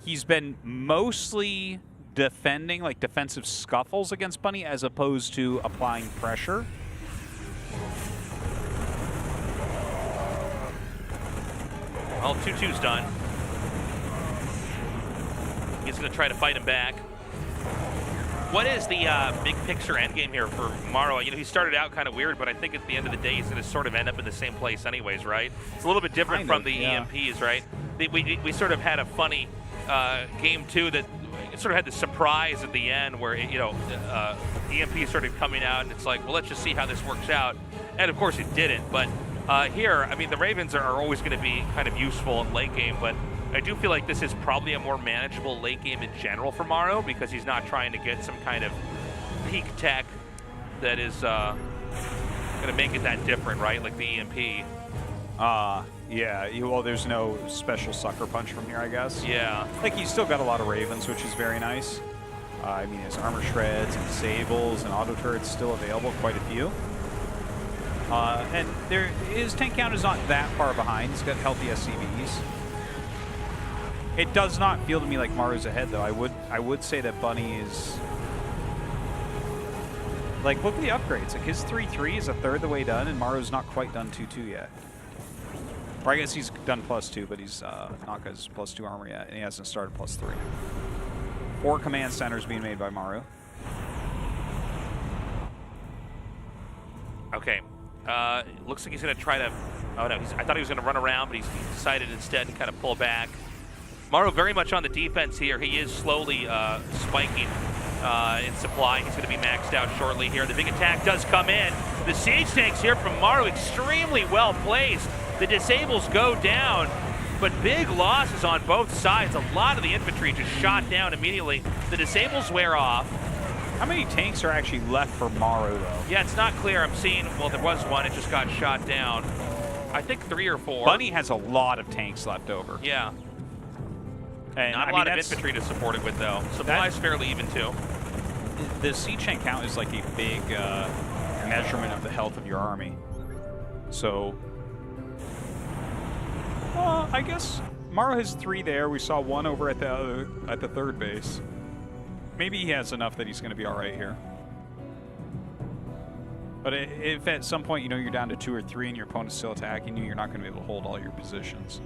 he's been mostly defending, like defensive scuffles against Bunny, as opposed to applying pressure. Well, 2-2's done. He's going to try to fight him back. What is the big picture endgame here for Maru? You know, he started out kind of weird, but I think at the end of the day, he's going to sort of end up in the same place anyways, right? It's a little bit different from the EMPs, right? We sort of had a funny game, too, that sort of had the surprise at the end where, you know, EMP started coming out, and it's like, well, let's just see how this works out. And, of course, it didn't. But here, I mean, the Ravens are always going to be kind of useful in late game, but I do feel like this is probably a more manageable late game in general for Maru because he's not trying to get some kind of peak tech that is going to make it that different, right? Like the EMP. Yeah, well, there's no special sucker punch from here, I guess. Yeah. Like, he's still got a lot of Ravens, which is very nice. I mean, his armor shreds and disables and auto turrets still available, quite a few. And his tank count is not that far behind. He's got healthy SCVs. It does not feel to me like Maru's ahead, though. I would say that Bunny is... Like, look at the upgrades. Like, his 3-3 is a third the way done, and Maru's not quite done 2-2 yet. Or I guess he's done +2, but he's not got his +2 armor yet, and he hasn't started +3. 4 command centers being made by Maru. Okay. Looks like he's going to try to... Oh, no. I thought he was going to run around, but he's decided instead to kind of pull back. Maru very much on the defense here. He is slowly spiking in supply. He's going to be maxed out shortly here. The big attack does come in. The siege tanks here from Maru extremely well placed. The disables go down, but big losses on both sides. A lot of the infantry just shot down immediately. The disables wear off. How many tanks are actually left for Maru, though? Yeah, it's not clear. I'm seeing, well, there was one. It just got shot down. I think 3 or 4. Bunny has a lot of tanks left over. Yeah. And Not a lot of infantry to support it with, though. Supply's fairly even, too. The siege tank count is like a big measurement of the health of your army. So, I guess Maru has 3 there. We saw 1 over at the third base. Maybe he has enough that he's going to be all right here. But if at some point, you know, you're down to 2 or 3 and your opponent's still attacking you, you're not going to be able to hold all your positions.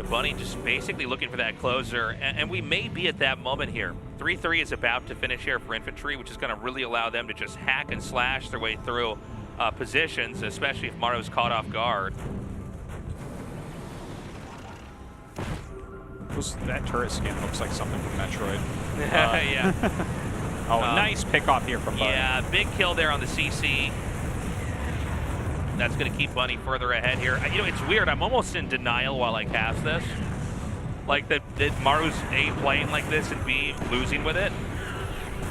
Bunny just basically looking for that closer, and we may be at that moment here. 3-3 is about to finish here for infantry, which is going to really allow them to just hack and slash their way through positions, especially if Maru's caught off guard. That turret skin looks like something from Metroid. Yeah. Nice pick off here from Bunny. Yeah, big kill there on the CC. That's going to keep Bunny further ahead here. You know, it's weird. I'm almost in denial while I cast this. Like, that Maru's A, playing like this, and B, losing with it.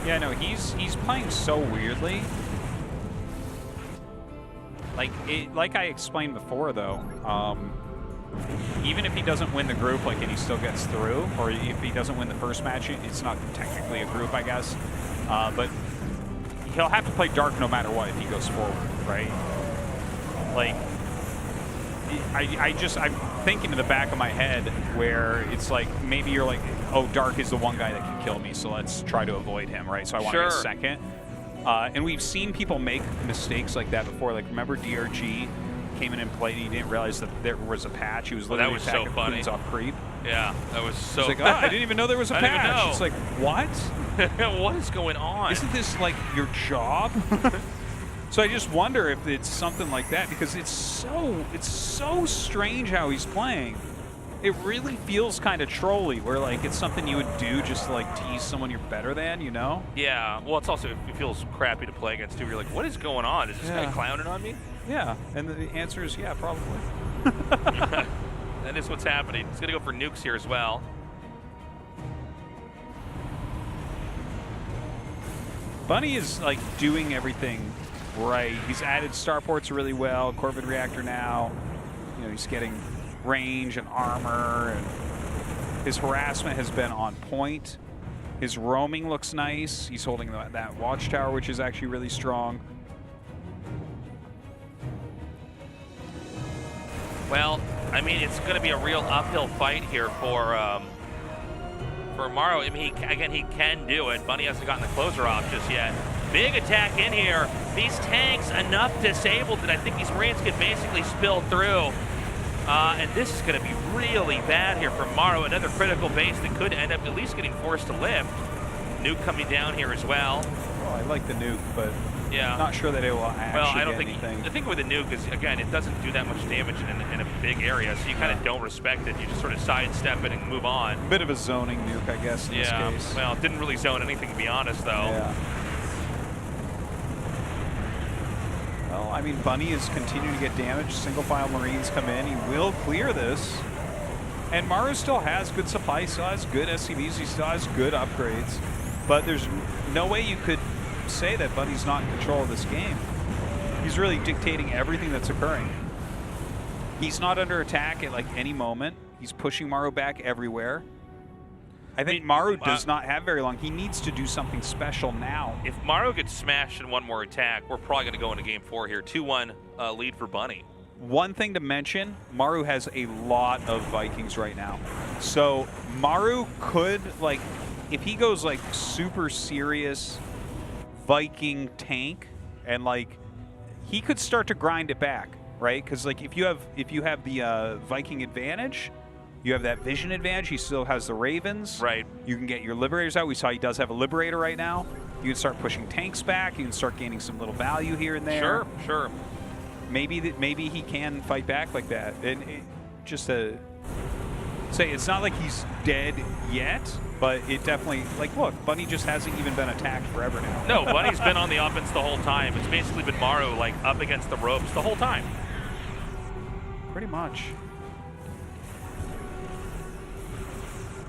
Yeah, no, he's playing so weirdly. Like I explained before, though, even if he doesn't win the group, like, and he still gets through, or if he doesn't win the first match, it's not technically a group, I guess. But he'll have to play Dark no matter what if he goes forward, right? Like, I'm thinking in the back of my head where it's like, maybe you're like, oh, Dark is the one guy that can kill me, so let's try to avoid him, right? So I want to get second. And we've seen people make mistakes like that before. Like, remember DRG came in and played, and he didn't realize that there was a patch. He was literally attacking Queens off creep. Yeah, that was so like, oh, I didn't even know there was a patch. It's like, what? What is going on? Isn't this like your job? So I just wonder if it's something like that, because it's so strange how he's playing. It really feels kind of trolly, where like it's something you would do just to like tease someone you're better than, you know? Yeah. Well, it's also, it feels crappy to play against too. You're like, what is going on? Is this guy clowning on me? Yeah. And the answer is yeah, probably. That is what's happening. He's gonna go for nukes here as well. Bunny is like doing everything right. He's added starports really well. Corvid reactor now. You know, he's getting range and armor, and his harassment has been on point. His roaming looks nice. He's holding that watchtower, which is actually really strong. Well, I mean, it's going to be a real uphill fight here for Maru. I mean, he can do it. Bunny hasn't gotten the closer off just yet. Big attack in here. These tanks, enough disabled that I think these Marines could basically spill through. And this is going to be really bad here for Maru. Another critical base that could end up at least getting forced to lift. Nuke coming down here as well. Oh, I like the nuke, but yeah, not sure that it will actually well, I don't get think anything. the thing with the nuke is, again, it doesn't do that much damage in a big area, so you kind of don't respect it. You just sort of sidestep it and move on. Bit of a zoning nuke, I guess, in this case. Well, it didn't really zone anything, to be honest, though. Yeah. Well, I mean, Bunny is continuing to get damage. Single file Marines come in. He will clear this. And Maru still has good supply, still has good SCVs, he still has good upgrades. But there's no way you could say that Bunny's not in control of this game. He's really dictating everything that's occurring. He's not under attack at like any moment. He's pushing Maru back everywhere. I think Maru does not have very long. He needs to do something special now. If Maru gets smashed in one more attack, we're probably going to go into game 4 here. 2-1 lead for Bunny. One thing to mention, Maru has a lot of Vikings right now. So Maru could, like, if he goes like super serious Viking tank and like he could start to grind it back, right? Because like if you have the Viking advantage, you have that vision advantage. He still has the Ravens. Right. You can get your Liberators out. We saw he does have a Liberator right now. You can start pushing tanks back. You can start gaining some little value here and there. Sure, sure. Maybe he can fight back like that. And just to say, it's not like he's dead yet, but it definitely, like, look, Bunny just hasn't even been attacked forever now. No, Bunny's been on the offense the whole time. It's basically been Maru, like, up against the ropes the whole time. Pretty much.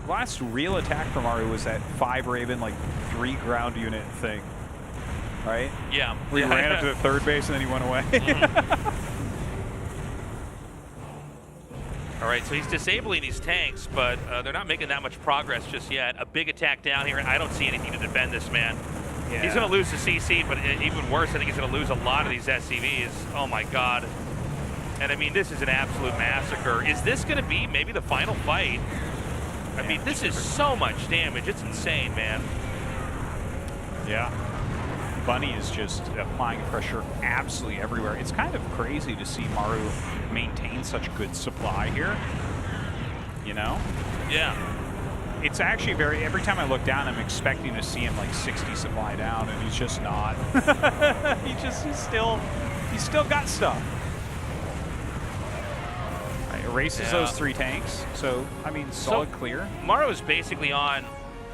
Last real attack from Maru was that 5 Raven, like 3 ground unit thing, right? Yeah. Where he ran up to the third base and then he went away. All right, so he's disabling these tanks, but they're not making that much progress just yet. A big attack down here, and I don't see anything to defend this man. Yeah. He's going to lose the CC, but even worse, I think he's going to lose a lot of these SCVs. Oh, my God. And, I mean, this is an absolute massacre. Is this going to be maybe the final fight? I mean, this is so much damage. It's insane, man. Yeah. Bunny is just applying pressure absolutely everywhere. It's kind of crazy to see Maru maintain such good supply here. You know? Yeah. It's actually every time I look down, I'm expecting to see him like 60 supply down, and he's just not. He's still got stuff. Erases those 3 tanks, so I mean, solid clear. Maru is basically on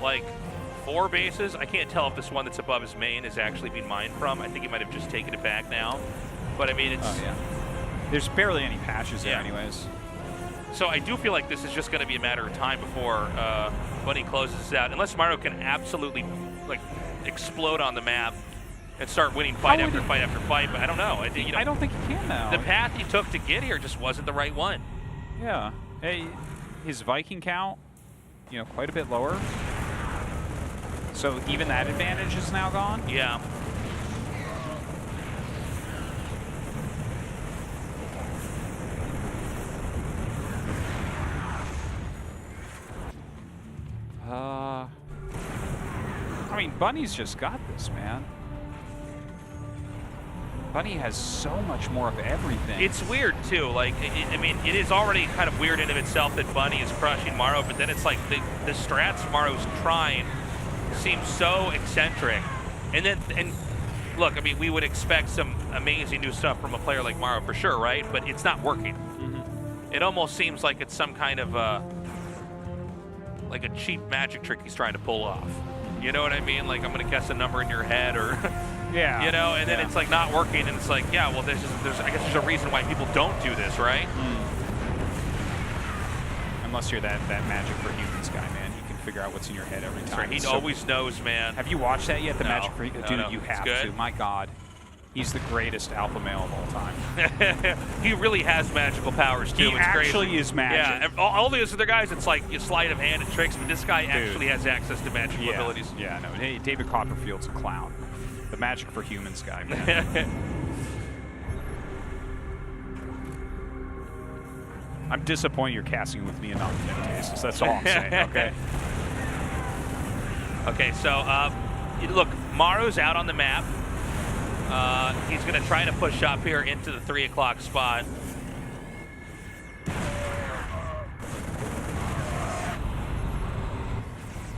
like 4 bases. I can't tell if this one that's above his main is actually being mined from. I think he might have just taken it back now. But I mean, it's there's barely any patches there, anyways. So I do feel like this is just going to be a matter of time before Bunny closes this out, unless Maru can absolutely like explode on the map and start winning fight after fight after fight. But I don't know. I don't think he can now. The path he took to get here just wasn't the right one. Yeah. Hey, his Viking count, you know, quite a bit lower. So even that advantage is now gone? Yeah. I mean, Bunny's just got this, man. Bunny has so much more of everything. It's weird, too. Like, I mean, it is already kind of weird in of itself that Bunny is crushing Maru, but then it's like the strats Maru's trying seem so eccentric. And look, I mean, we would expect some amazing new stuff from a player like Maru for sure, right? But it's not working. Mm-hmm. It almost seems like it's some kind of like a cheap magic trick he's trying to pull off. You know what I mean? Like, I'm going to guess a number in your head, or yeah, you know, and then it's like not working, and it's like, yeah, well, there's I guess there's a reason why people don't do this, right? Unless you're that Magic for Humans guy, man. You can figure out what's in your head every time. He always knows, man. Have you watched that yet? The Magic for no, dude, no. you have to. My God, He's the greatest alpha male of all time. He really has magical powers too. He it's actually crazy. is magic. Yeah, all those other guys, it's like you sleight of hand and tricks, but this guy actually has access to magical abilities. Yeah, no. Hey, David Copperfield's a clown. The magic for humans guy, man. I'm disappointed you're casting with me and not Temptations. That's all I'm saying, okay? Okay, so look, Maru's out on the map. He's going to try to push up here into the 3 o'clock spot.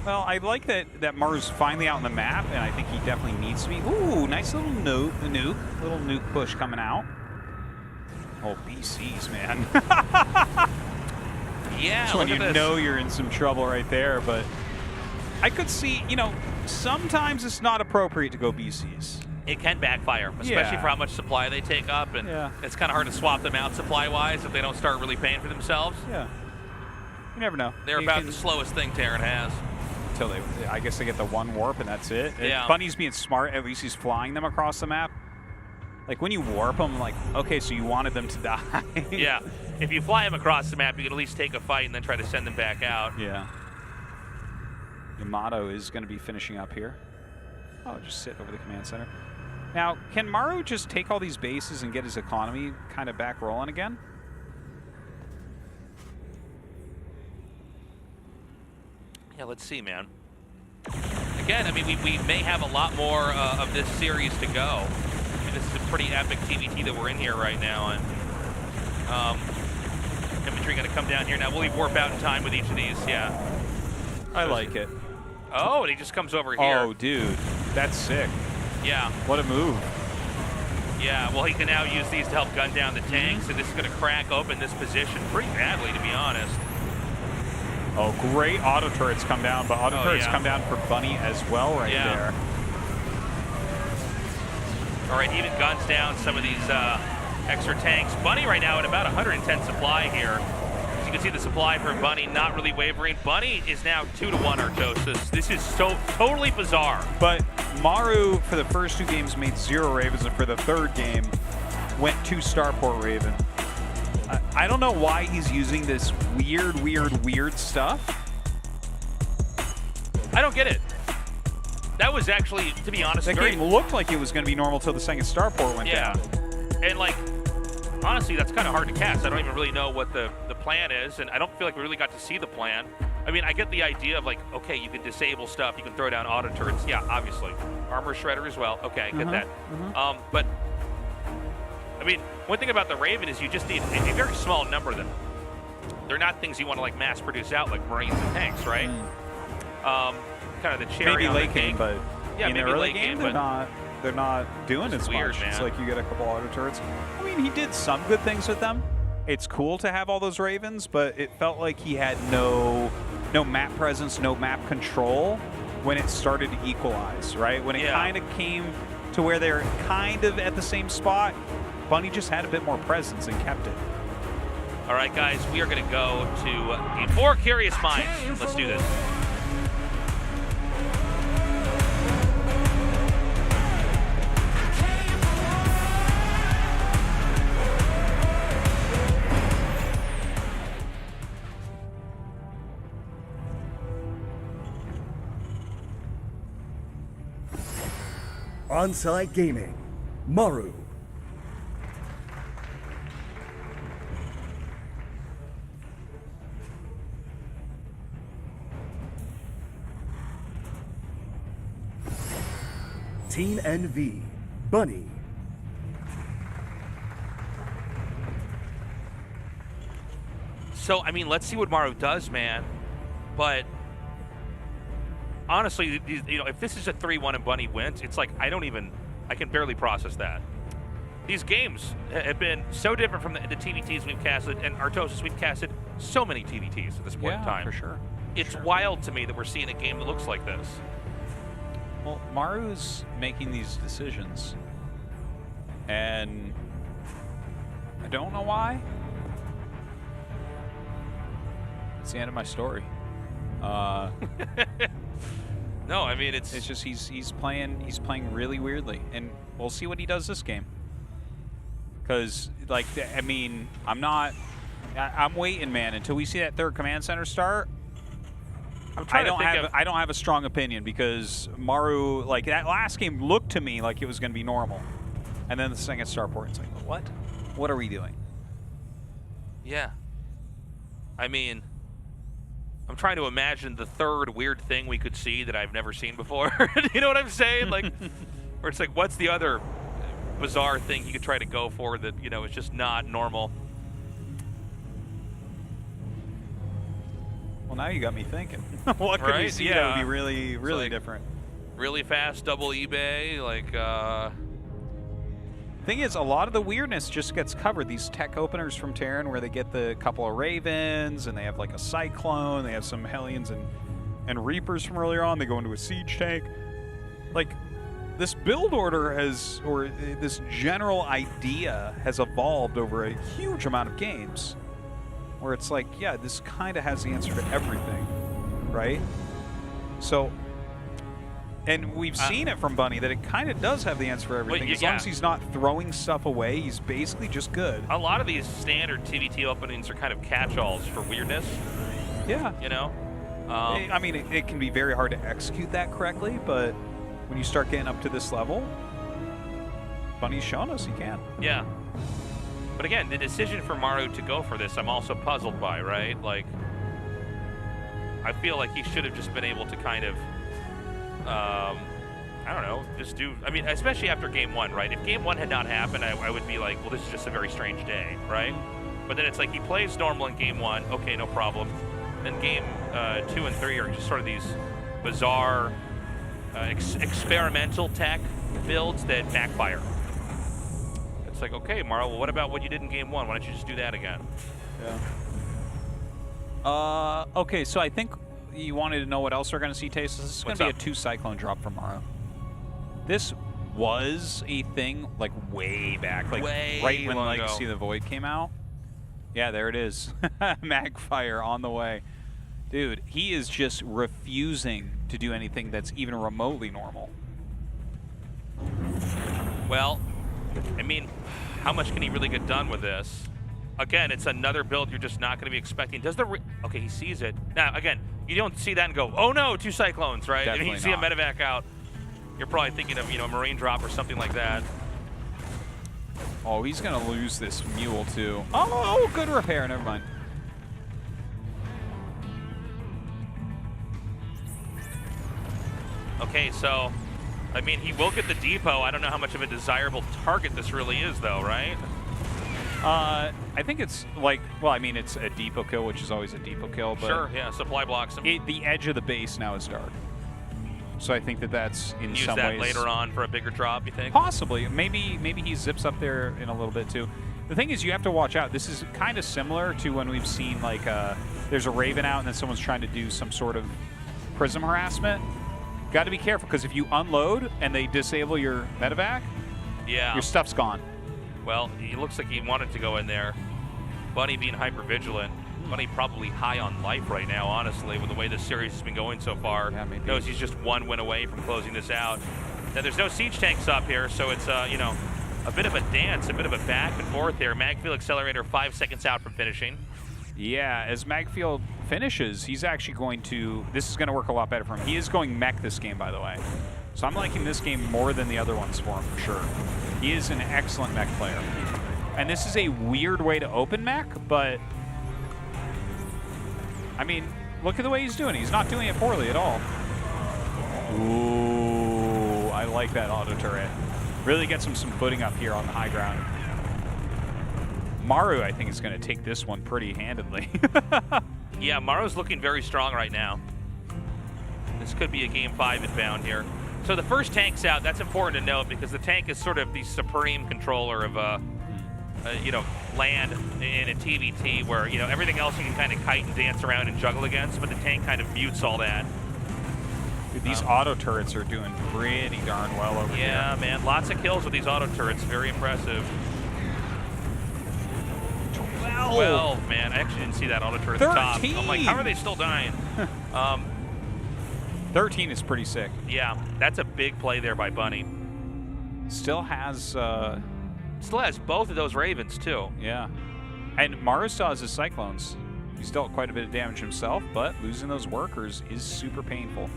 Well, I like that Maru's finally out on the map, and I think he definitely needs to be. Ooh, nice little nuke push coming out. Oh, BCs, man. Yeah, That's when you know you're in some trouble right there, but I could see, you know, sometimes it's not appropriate to go BCs. It can backfire, especially for how much supply they take up, and it's kind of hard to swap them out supply-wise if they don't start really paying for themselves. Yeah. You never know. They're about the slowest thing Terran has. Until I guess they get the one warp and that's it. Yeah. Bunny's being smart. At least he's flying them across the map. Like when you warp them, like, okay, so you wanted them to die. Yeah. If you fly them across the map, you can at least take a fight and then try to send them back out. Yeah. Yamato is going to be finishing up here. Oh, just sit over the command center. Now, can Maru just take all these bases and get his economy kind of back rolling again? Yeah, let's see, man. Again, I mean, we may have a lot more of this series to go. I mean, this is a pretty epic TVT that we're in here right now, and infantry going to come down here now. Will he warp out in time with each of these? Yeah. I like it. Oh, and he just comes over here. Oh, dude, that's sick. Yeah. What a move. Yeah, well, he can now use these to help gun down the tanks, and this is going to crack open this position pretty badly, to be honest. Oh, great auto turrets come down, but auto turrets come down for Bunny as well right there. All right, even guns down some of these extra tanks. Bunny right now at about 110 supply here. As you can see, the supply for Bunny not really wavering. Bunny is now 2-1 Artosis. This is so totally bizarre. But Maru, for the first 2 games, made 0 Ravens, and for the 3rd game, went 2 Starport Raven. I don't know why he's using this weird stuff. I don't get it. That was actually, to be honest, that game looked like it was going to be normal till the 2nd Starport went down. And like, honestly, that's kind of hard to cast. I don't even really know what the plan is, and I don't feel like we really got to see the plan. I mean, I get the idea of like, okay, you can disable stuff, you can throw down auto turrets. Yeah, obviously. Armor shredder as well. Okay, I get that. But I mean, one thing about the Raven is you just need a very small number of them. They're not things you want to like mass produce out like Marines and tanks, right? Kind of the cherry maybe on late the cake. game, but yeah, in the early game, they're not doing as weird, much. Man. It's like you get a couple auto turrets. I mean, he did some good things with them. It's cool to have all those Ravens, but it felt like he had no map presence, no map control when it started to equalize, right? When it kind of came to where they're kind of at the same spot, Bunny just had a bit more presence and kept it. All right, guys, we are going to go to the 4 Curious Minds. Let's do this. Onside Gaming, Maru. Team NV, Bunny. So, I mean, let's see what Maru does, man. But honestly, you know, if this is a 3-1 and Bunny wins, it's like I can barely process that. These games have been so different from the TVTs we've casted, and Artosis, we've casted so many TVTs at this point in time. For sure. It's wild to me that we're seeing a game that looks like this. Well, Maru's making these decisions, and I don't know why. It's the end of my story. No, I mean It's just he's playing really weirdly, and we'll see what he does this game. Because like I mean, I'm waiting, man, until we see that third command center start. I don't have a strong opinion because Maru, like that last game looked to me like it was going to be normal, and then the second starport, it's like what? What are we doing? Yeah. I mean, I'm trying to imagine the third weird thing we could see that I've never seen before. You know what I'm saying? Like, where it's like, what's the other bizarre thing you could try to go for that, you know, is just not normal? Well, now you got me thinking. What could we see that would be really, really like different? Really fast double eBay, like, Thing is, a lot of the weirdness just gets covered. These tech openers from Terran where they get the couple of Ravens, and they have like a Cyclone, they have some Hellions and Reapers from earlier on, they go into a Siege Tank. Like, this build order has, or this general idea has evolved over a huge amount of games. Where it's like, yeah, this kind of has the answer to everything, right? So, and we've seen it from Bunny that it kind of does have the answer for everything. As long as he's not throwing stuff away, he's basically just good. A lot of these standard TVT openings are kind of catch-alls for weirdness. Yeah. You know? I mean, it can be very hard to execute that correctly, but when you start getting up to this level, Bunny's shown us he can. Yeah. But again, the decision for Maru to go for this, I'm also puzzled by, right? Like, I feel like he should have just been able to kind of, I don't know, just do, I mean, especially after game one, right? If game one had not happened, I would be like, well, this is just a very strange day, right? But then it's like he plays normal in game one, okay, no problem. Then game 2 and 3 are just sort of these bizarre, experimental tech builds that backfire. It's like, okay, Maru, well, what about what you did in game one? Why don't you just do that again? Yeah. Okay, so I think you wanted to know what else we're going to see, Taste. This is going to be a 2 Cyclone drop from Maru. This was a thing, like, way back. Like, right when Legacy of the Void came out. Yeah, there it is. Magfire on the way. Dude, he is just refusing to do anything that's even remotely normal. Well, I mean, how much can he really get done with this? Again, it's another build you're just not going to be expecting. Does the okay? He sees it now. Again, you don't see that and go, "Oh no, 2 Cyclones!" Right? Definitely and you see not. a medevac out. You're probably thinking of, you know, a Marine drop or something like that. Oh, he's going to lose this mule too. Oh, good repair. Never mind. Okay, so, I mean, he will get the depot. I don't know how much of a desirable target this really is, though, right? I think it's like, well, I mean, it's a depot kill, which is always a depot kill. But sure, yeah, supply blocks him. The edge of the base now is dark. So I think that's in Use some that ways later on for a bigger drop, you think? Possibly. Maybe he zips up there in a little bit too. The thing is, you have to watch out. This is kind of similar to when we've seen like there's a Raven out and then someone's trying to do some sort of prism harassment. Got to be careful because if you unload and they disable your medevac, yeah, your stuff's gone. Well, he looks like he wanted to go in there. Bunny being hyper vigilant. Bunny probably high on life right now, honestly, with the way this series has been going so far. Yeah, maybe. Knows he's just one win away from closing this out. Now, there's no siege tanks up here, so it's, you know, a bit of a dance, a bit of a back and forth here. Magfield Accelerator 5 seconds out from finishing. Yeah, as Magfield finishes, he's actually going to, this is going to work a lot better for him. He is going mech this game, by the way. So I'm liking this game more than the other ones for him, for sure. He is an excellent mech player. And this is a weird way to open mech, but I mean, look at the way he's doing it. He's not doing it poorly at all. Ooh, I like that auto turret. Really gets him some footing up here on the high ground. Maru, I think, is going to take this one pretty handedly. Yeah, Maru's looking very strong right now. This could be a game 5 inbound here. So the first tank's out. That's important to note because the tank is sort of the supreme controller of you know, land in a TVT where, you know, everything else you can kind of kite and dance around and juggle against, but the tank kind of mutes all that. Dude, these auto turrets are doing pretty darn well over here. Yeah, man. Lots of kills with these auto turrets. Very impressive. 12, man. I actually didn't see that auto turret at the top. I'm like, how are they still dying? 13 is pretty sick. Yeah, that's a big play there by Bunny. Still has... Still has both of those Ravens, too. Yeah. And Maru still has his Cyclones. He's dealt quite a bit of damage himself, but losing those workers is super painful.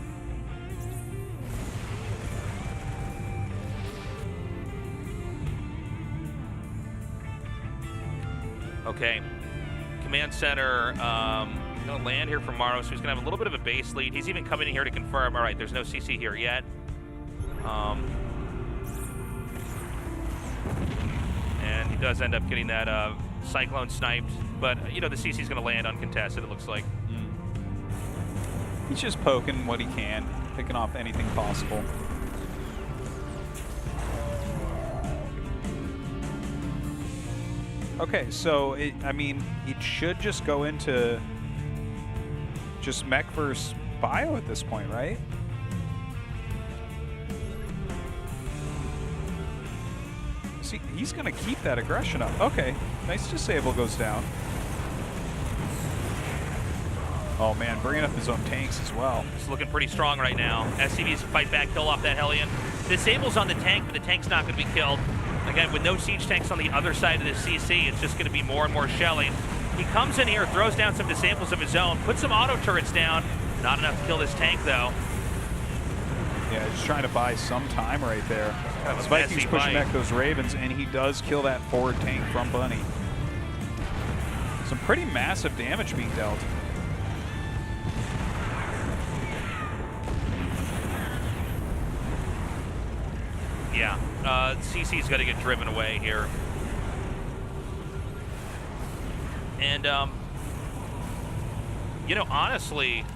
Okay. Command center going to land here from Maru, so he's going to have a little bit of a base lead. He's even coming in here to confirm. All right, there's no CC here yet. And he does end up getting that Cyclone sniped. But, you know, the CC's going to land uncontested, it looks like. He's just poking what he can, picking off anything possible. Okay, so, I mean, it should just go into just mech versus bio at this point, right? See, he's going to keep that aggression up. Okay, nice disable goes down. Oh man, bringing up his own tanks as well. It's looking pretty strong right now. SCVs fight back, kill off that Hellion. Disable's on the tank, but the tank's not going to be killed. Again, with no siege tanks on the other side of the CC, it's just going to be more and more shelling. He comes in here, throws down some disables of his own, puts some auto turrets down. Not enough to kill this tank, though. Yeah, just trying to buy some time right there. Kind of Vikings pushing back those Ravens, and he does kill that forward tank from Bunny. Some pretty massive damage being dealt. Yeah, CC's got to get driven away here. And, you know, honestly,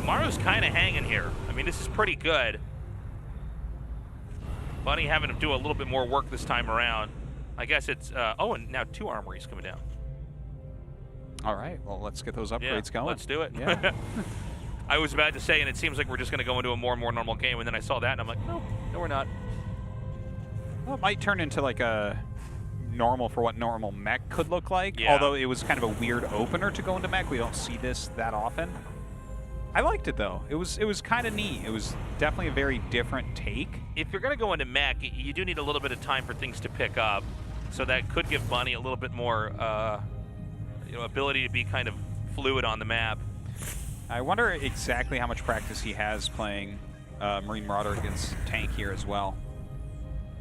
Maru's kind of hanging here. I mean, this is pretty good. Bunny having to do a little bit more work this time around. I guess it's, oh, and now 2 armories coming down. All right, well, let's get those upgrades going. Let's do it. Yeah. I was about to say, and it seems like we're just going to go into a more and more normal game, and then I saw that, and I'm like, no, we're not. Well, it might turn into like a normal for what normal mech could look like, Yeah. although it was kind of a weird opener to go into mech. We don't see this that often. I liked it, though. It was kind of neat. It was definitely a very different take. If you're going to go into mech, you do need a little bit of time for things to pick up, so that could give Bunny a little bit more you know, ability to be kind of fluid on the map. I wonder exactly how much practice he has playing Marine Marauder against tank here as well.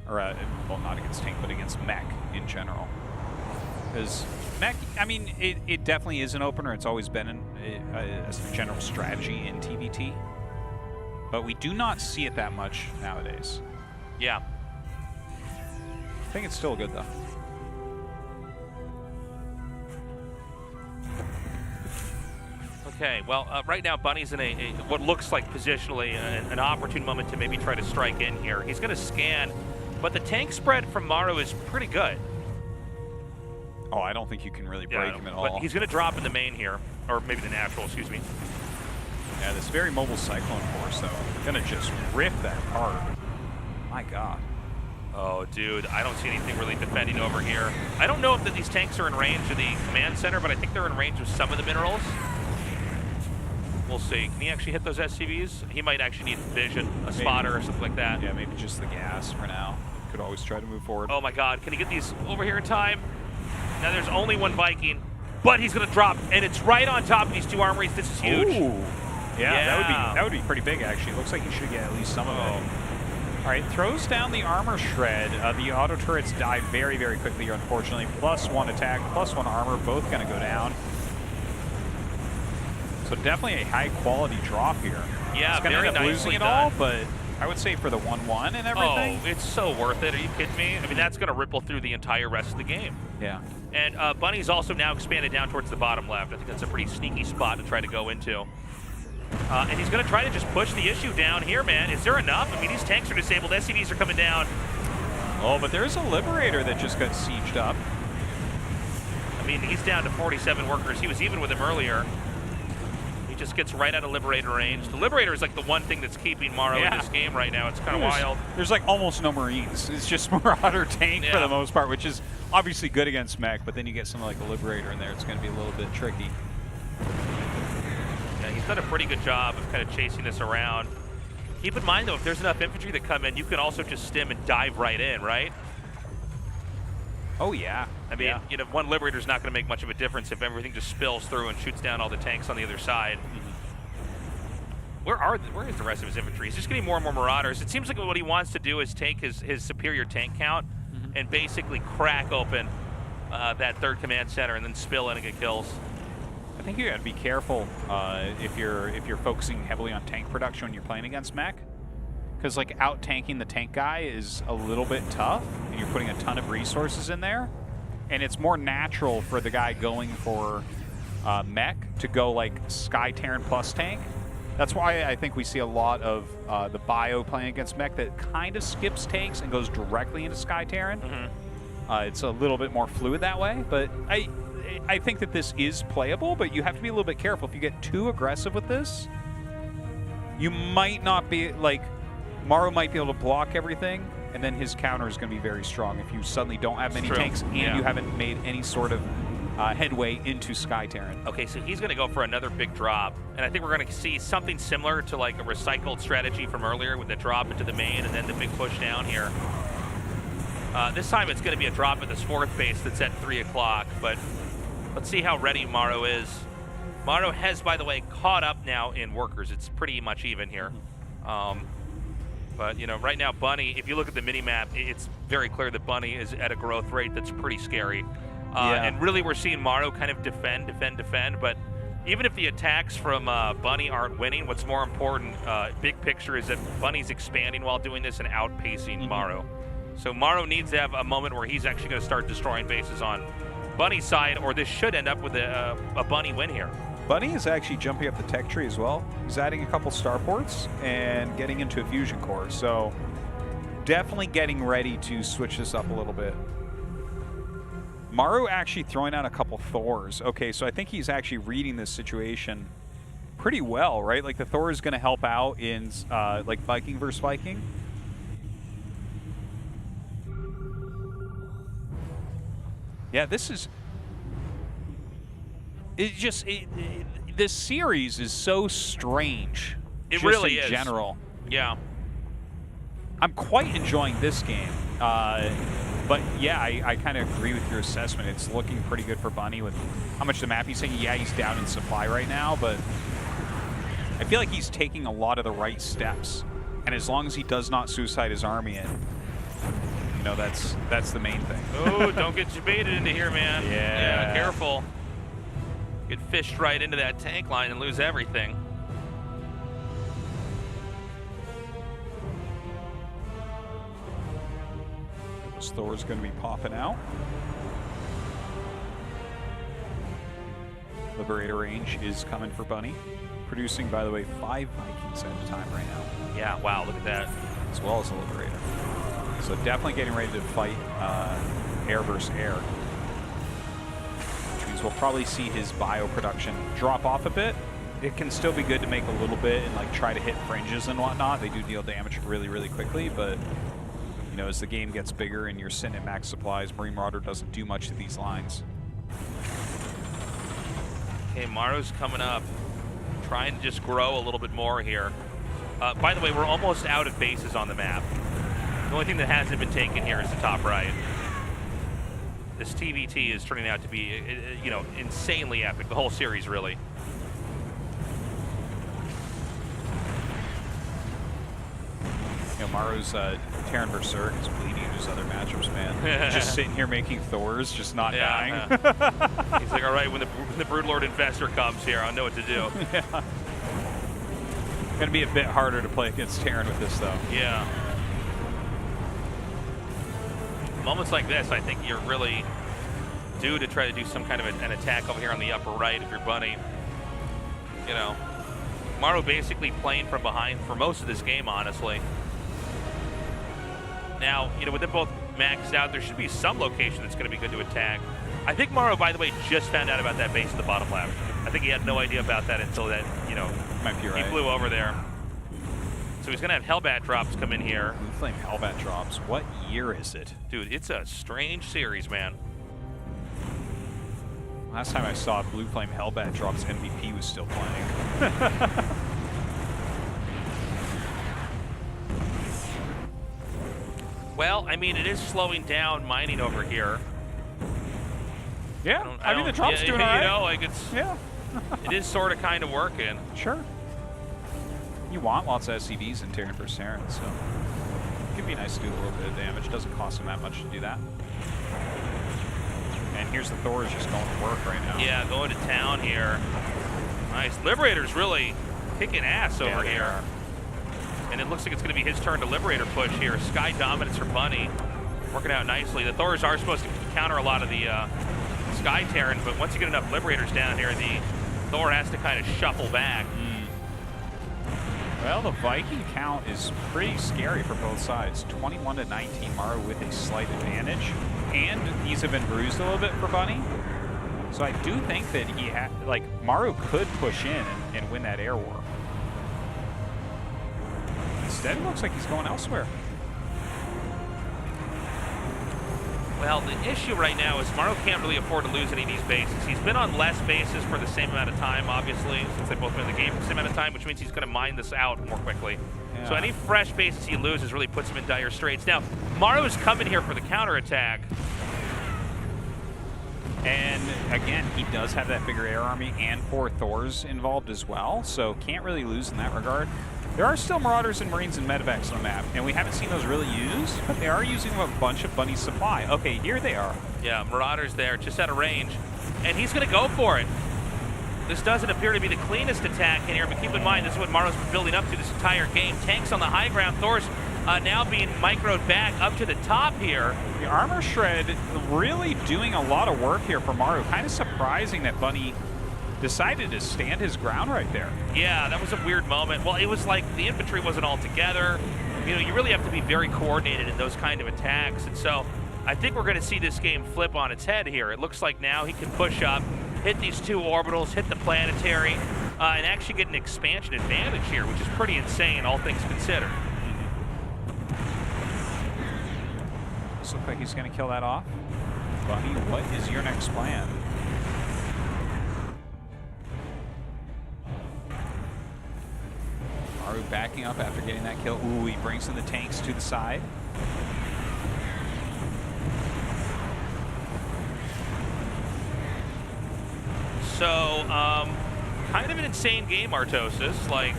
Or, well, not against tank, but against mech in general. Because mech, I mean, it definitely is an opener. It's always been a general strategy in TVT. But we do not see it that much nowadays. Yeah. I think it's still good, though. Okay, well, right now Bunny's in what looks like positionally an opportune moment to maybe try to strike in here. He's going to scan, but the tank spread from Maru is pretty good. Oh, I don't think you can really break him at all. But he's going to drop in the main here, or maybe the natural, excuse me. Yeah, this very mobile Cyclone Force, though, going to just rip that apart. My God. Oh, dude, I don't see anything really defending over here. I don't know if these tanks are in range of the command center, but I think they're in range of some of the minerals. We'll see. Can he actually hit those SCVs? He might actually need vision, a spotter or something like that. Yeah, maybe just the gas for now. Could always try to move forward. Oh my God, can he get these over here in time? Now there's only one Viking, but he's gonna drop, and it's right on top of these 2 armories. This is huge. Ooh. Yeah, Yeah. that would be pretty big actually. Looks like he should get at least some of it. All right, throws down the armor shred. The auto turrets die very, very quickly here, unfortunately. +1 attack, +1 armor, both gonna go down. So definitely a high quality drop here. Yeah, it's gonna very end up losing nicely it all, done. but I would say for the 1-1 and everything. Oh, it's so worth it. Are you kidding me? I mean, that's gonna ripple through the entire rest of the game. Yeah. And Bunny's also now expanded down towards the bottom left. I think that's a pretty sneaky spot to try to go into. And he's going to try to just push the issue down here, man. Is there enough? I mean, these tanks are disabled. SCVs are coming down. Oh, but there's a Liberator that just got sieged up. I mean, he's down to 47 workers. He was even with him earlier. He just gets right out of Liberator range. The Liberator is like the one thing that's keeping Maru in this game right now. It's kind of wild. There's like almost no Marines. It's just Marauder tank for the most part, which is obviously good against mech, but then you get something like a Liberator in there. It's going to be a little bit tricky. Yeah, he's done a pretty good job of kind of chasing this around. Keep in mind, though, if there's enough infantry that come in, you can also just stim and dive right in, right? Oh, yeah. I mean, you know, one Liberator's not going to make much of a difference if everything just spills through and shoots down all the tanks on the other side. Where is the rest of his infantry? He's just getting more and more Marauders. It seems like what he wants to do is take his superior tank count and basically crack open that third command center and then spill in and get kills. I think you got to be careful if you're focusing heavily on tank production when you're playing against mech, because like out tanking the tank guy is a little bit tough, and you're putting a ton of resources in there, and it's more natural for the guy going for mech to go like Sky Terran plus tank. That's why I think we see a lot of the bio playing against mech that kind of skips tanks and goes directly into Sky Terran. It's a little bit more fluid that way, but I think that this is playable, but you have to be a little bit careful. If you get too aggressive with this, you might not be, like, Maru might be able to block everything, and then his counter is going to be very strong if you suddenly don't have many tanks and you haven't made any sort of headway into Sky Terran. Okay, so he's going to go for another big drop, and I think we're going to see something similar to like a recycled strategy from earlier with the drop into the main and then the big push down here. This time it's going to be a drop at this fourth base that's at 3 o'clock, but let's see how ready Maru is. Maru has, by the way, caught up now in workers. It's pretty much even here. But, you know, right now, Bunny, if you look at the mini-map, it's very clear that Bunny is at a growth rate that's pretty scary. And really, we're seeing Maru kind of defend, but even if the attacks from Bunny aren't winning, what's more important, big picture, is that Bunny's expanding while doing this and outpacing Maru. So Maru needs to have a moment where he's actually going to start destroying bases on Bunny's side, or this should end up with a Bunny win here. Bunny is actually jumping up the tech tree as well. He's adding a couple starports and getting into a fusion core. So definitely getting ready to switch this up a little bit. Maru actually throwing out a couple Thors. Okay, so I think he's actually reading this situation pretty well, right? Like the Thor is going to help out in like Viking versus Viking. Yeah, this is... this series is so strange. It really is. In general. Yeah. I'm quite enjoying this game. But yeah, I kind of agree with your assessment. It's looking pretty good for Bunny with how much the map he's taking. Yeah, he's down in supply right now, but I feel like he's taking a lot of the right steps. And as long as he does not suicide his army in, you know, that's the main thing. Oh, don't get baited into here, man. Yeah. Yeah, careful. Get fished right into that tank line and lose everything. This Thor's going to be popping out. Liberator range is coming for Bunny. Producing, by the way, 5 Vikings at a time right now. Yeah, wow, look at that. As well as a Liberator. So definitely getting ready to fight air versus air. Which means we'll probably see his bio production drop off a bit. It can still be good to make a little bit and like try to hit fringes and whatnot. They do deal damage really, really quickly, but you know, as the game gets bigger and you're sitting at max supplies, Marine Marauder doesn't do much to these lines. Okay, Maru's coming up, trying to just grow a little bit more here. By the way, we're almost out of bases on the map. The only thing that hasn't been taken here is the top right. This TVT is turning out to be, you know, insanely epic. The whole series, really. You know, Maru's Terran Berserk is bleeding into his other matchups, man. Just sitting here making Thors, just not dying. He's like, all right, when the Broodlord Infestor comes here, I'll know what to do. Yeah. Gonna be a bit harder to play against Terran with this, though. Yeah. Moments like this, I think you're really due to try to do some kind of an attack over here on the upper right if you're Bunny. You know, Maru basically playing from behind for most of this game, honestly. Now, you know, with them both maxed out, there should be some location that's going to be good to attack. I think Maru, by the way, just found out about that base in the bottom left. I think he had no idea about that until that, you know, might be right. He flew over there. So he's going to have Hellbat drops come in here. Flame Hellbat drops. What year is it? Dude, it's a strange series, man. Last time I saw Blue Flame Hellbat Drops MVP was still playing. Well, I mean, it is slowing down mining over here. Yeah, I mean, the drop's doing all right. You know, like it's, yeah. it is sort of kind of working. Sure. You want lots of SCVs in Terran vs. Terran, so it could be nice to do a little bit of damage. Doesn't cost them that much to do that. And here's the Thor is just going to work right now. Yeah, going to town here. Nice. Liberator's really kicking ass over here. And it looks like it's going to be his turn to Liberator push here. Sky dominance for Bunny. Working out nicely. The Thors are supposed to counter a lot of the Sky Terran, but once you get enough Liberators down here, the Thor has to kind of shuffle back. Well, the Viking count is pretty scary for both sides. 21 to 19, Maru with a slight advantage. And these have been bruised a little bit for Bunny. So I do think that he had, like, Maru could push in and win that air war. Instead, it looks like he's going elsewhere. Well, the issue right now is Maru can't really afford to lose any of these bases. He's been on less bases for the same amount of time, obviously, since they've both been in the game for the same amount of time, which means he's going to mine this out more quickly. Yeah. So any fresh bases he loses really puts him in dire straits. Now, Maru is coming here for the counterattack. And again, he does have that bigger air army and 4 Thors involved as well, so can't really lose in that regard. There are still Marauders and Marines and Medevacs on the map, and we haven't seen those really used, but they are using a bunch of Bunny's supply. Okay, here they are. Yeah, Marauders there, just out of range. And he's going to go for it. This doesn't appear to be the cleanest attack in here, but keep in mind, this is what Maru's been building up to this entire game. Tanks on the high ground, Thors now being microed back up to the top here. The Armor Shred really doing a lot of work here for Maru. Kind of surprising that Bunny decided to stand his ground right there. Yeah, that was a weird moment. Well, it was like the infantry wasn't all together. You know, you really have to be very coordinated in those kind of attacks. And so I think we're going to see this game flip on its head here. It looks like now he can push up, hit these 2 orbitals, hit the planetary, and actually get an expansion advantage here, which is pretty insane, all things considered. Looks like he's going to kill that off. Bunny, what is your next plan? Maru backing up after getting that kill. Ooh, he brings in the tanks to the side. So, kind of an insane game, Artosis. Like,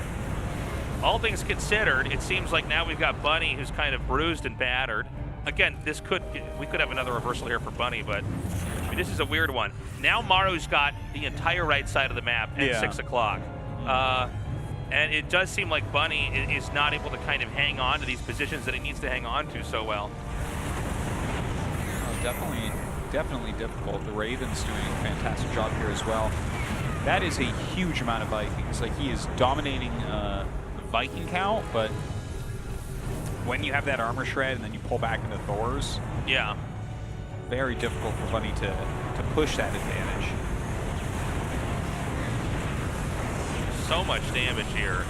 all things considered, it seems like now we've got Bunny who's kind of bruised and battered. Again, we could have another reversal here for Bunny, but I mean, this is a weird one. Now Maru's got the entire right side of the map at 6 o'clock. And it does seem like Bunny is not able to kind of hang on to these positions that he needs to hang on to so well. Definitely difficult. The Raven's doing a fantastic job here as well. That is a huge amount of Vikings. Like, he is dominating the Viking count, but when you have that Armor Shred and then you pull back into Thors, yeah, very difficult for Bunny to push that advantage. So much damage here.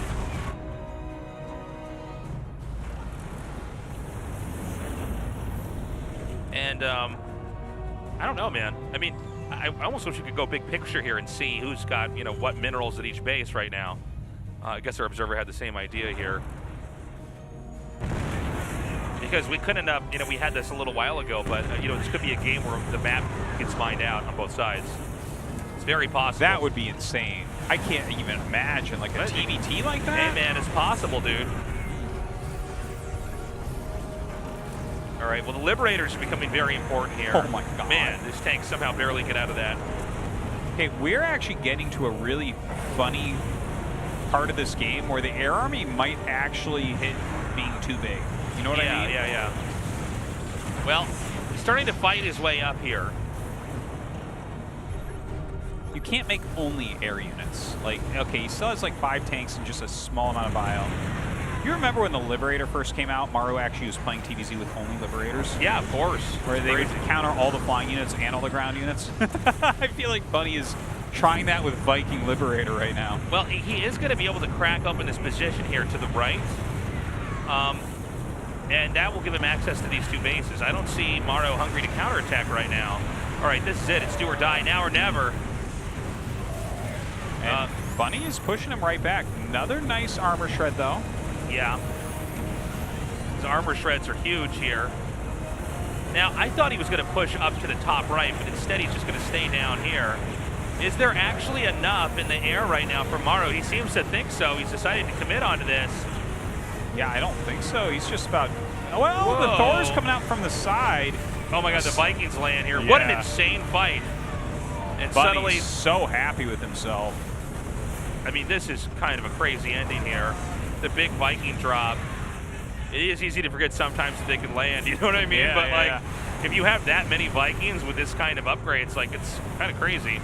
And I don't know, man. I mean, I almost wish we could go big picture here and see who's got, you know, what minerals at each base right now. I guess our observer had the same idea here. Because we couldn't have, you know, we had this a little while ago, but, you know, this could be a game where the map gets mined out on both sides. It's very possible. That would be insane. I can't even imagine, like, a TVT like that. Hey, man, it's possible, dude. All right, well, the Liberators are becoming very important here. Oh, my God. Man, this tank somehow barely get out of that. Okay, we're actually getting to a really funny part of this game where the air army might actually hit being too big. You know what I mean? Yeah. Well, he's starting to fight his way up here. You can't make only air units. Like, okay, he still has like 5 tanks and just a small amount of bio. You remember when the Liberator first came out, Maru actually was playing TVZ with only Liberators? Yeah, of course. Where they would counter all the flying units and all the ground units. I feel like Bunny is trying that with Viking Liberator right now. Well, he is going to be able to crack open this position here to the right. And that will give him access to these 2 bases. I don't see Maru hungry to counterattack right now. All right, this is it. It's do or die, now or never. And Bunny is pushing him right back. Another nice armor shred, though. Yeah. His armor shreds are huge here. Now, I thought he was going to push up to the top right, but instead he's just going to stay down here. Is there actually enough in the air right now for Maru? He seems to think so. He's decided to commit onto this. Yeah, I don't think so. He's just about... Well, Whoa. the Thor's coming out from the side. Oh my God, the Vikings land here. Yeah. What an insane fight. And Bunny's suddenly, so happy with himself. I mean, this is kind of a crazy ending here. The big Viking drop. It is easy to forget sometimes that they can land, you know what I mean? Yeah, but yeah. if you have that many Vikings with this kind of upgrades, like, it's kind of crazy.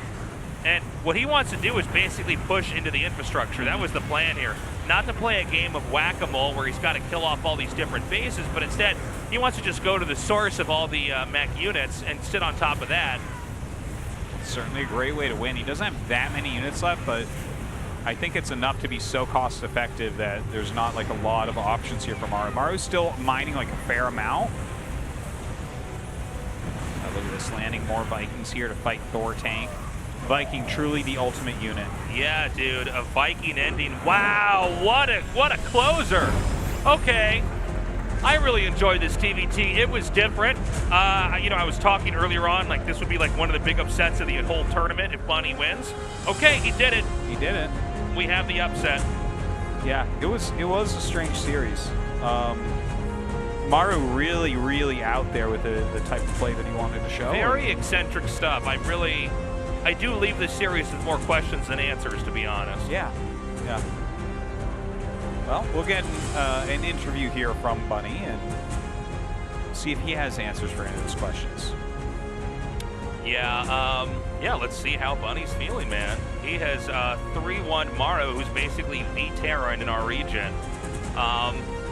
And what he wants to do is basically push into the infrastructure. That was the plan here. Not to play a game of whack-a-mole where he's got to kill off all these different bases, but instead he wants to just go to the source of all the mech units and sit on top of that. Certainly a great way to win. He doesn't have that many units left, but I think it's enough to be so cost-effective that there's not like a lot of options here for Maru. Maru's still mining like a fair amount. Look at this, landing more Vikings here to fight Thor tank. Viking, truly the ultimate unit. Yeah, dude, a Viking ending. Wow, what a closer. Okay, I really enjoyed this TVT. It was different. You know, I was talking earlier on, like this would be like one of the big upsets of the whole tournament if Bunny wins. Okay, he did it. He did it. We have the upset. Yeah, it was a strange series. Maru really out there with the type of play that he wanted to show. Very eccentric stuff. I do leave this series with more questions than answers, to be honest. Yeah. Well, we'll get an interview here from Bunny and see if he has answers for any of those questions. Yeah, let's see how Bunny's feeling, man. He has 3-1 Maru, who's basically the Terran in our region,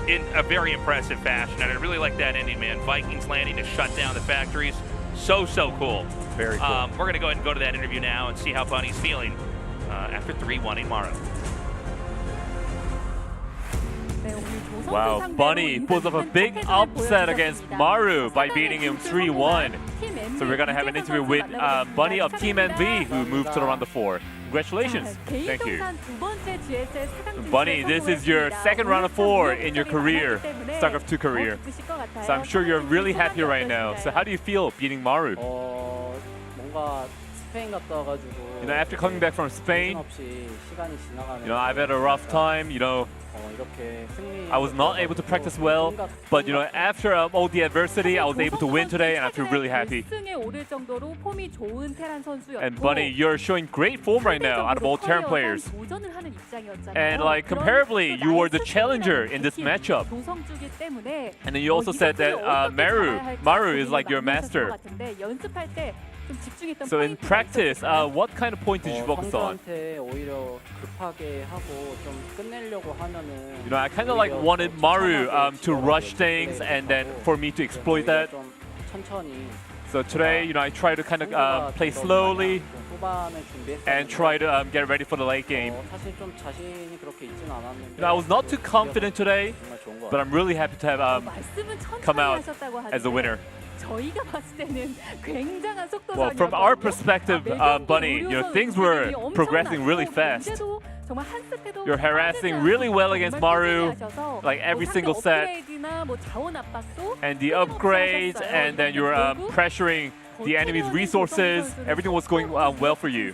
in a very impressive fashion. And I really like that ending, man. Vikings landing to shut down the factories. So cool. Very cool. We're going to go ahead and go to that interview now and see how Bunny's feeling after 3-1 Maru. Wow, Bunny pulls off a big upset against Maru by beating him 3-1. So we're going to have an interview with Bunny of Team NV, who moved to the round of 4. Congratulations. Thank you. Bunny, this is your second round of 4 in your career, StarCraft 2 career. So I'm sure you're really happy right now. So how do you feel beating Maru? You know, after coming back from Spain, I've had a rough time, I was not able to practice well, but after all the adversity, I was able to win today, and I feel really happy. And Bunny, you're showing great form right now out of all Terran players. And like comparably, you were the challenger in this matchup. And then you also said that Maru is like your master. So in practice, what kind of point did you focus on? I kind of like wanted Maru to rush things and then for me to exploit that. So today, I try to kind of play slowly and try to get ready for the late game. I was not too confident today, but I'm really happy to have come out as a winner. Well, from our perspective, Bunny, things were progressing really fast. You're harassing really well against Maru, like every single set. And the upgrades, and then you're pressuring the enemy's resources. Everything was going well for you.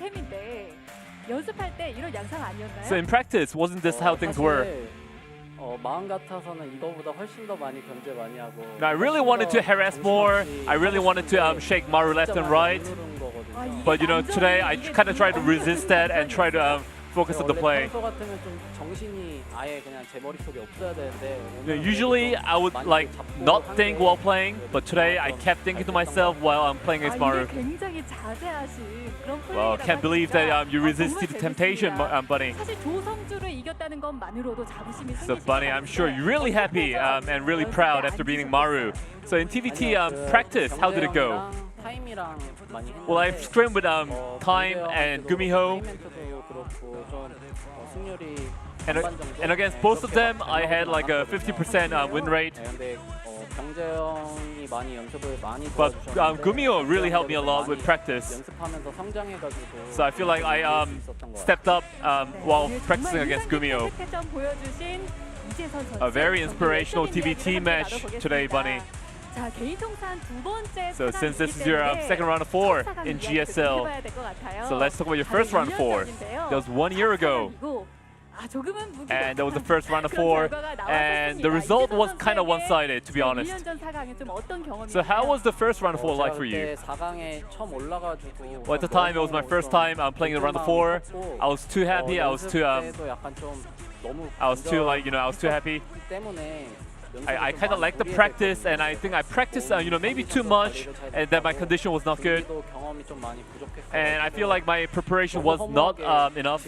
So in practice, wasn't this how things were? I really wanted to harass more. I really wanted to shake Maru left and right. But today I kind of tried to resist that and try to focus on the play. Usually I would like not think while playing, but today I kept thinking to myself while I'm playing against Maru. Well, can't believe that you resisted the temptation, Bunny. So Bunny, I'm sure you're really happy and really proud after beating Maru. So in TVT practice, how did it go? Well, I scrimmed with Time and Gumiho. And against both of them, I had like a 50% win rate. 경재형이 많이 연습을 많이 But 도와주셨는데 Gumio really helped me a lot 많이 with practice. 연습하면서 성장해가지고 So I feel like I 있었던 것 같아요. stepped up while practicing against Gumio. A very inspirational TBT match today, Bunny. 자, 개인 통산 두 번째 So since this is your second round of 4 in GSL, so let's talk about your first round of 4. That was 1 year ago. And that was the first round of 4, and the result was kind of one-sided, to be honest. So how was the first round of 4 like for you? Well, at the time, it was my first time playing the round of 4. I was too happy. I was too happy. I kind of liked the practice, and I think I practiced, maybe too much, and that my condition was not good. And I feel like my preparation was not enough.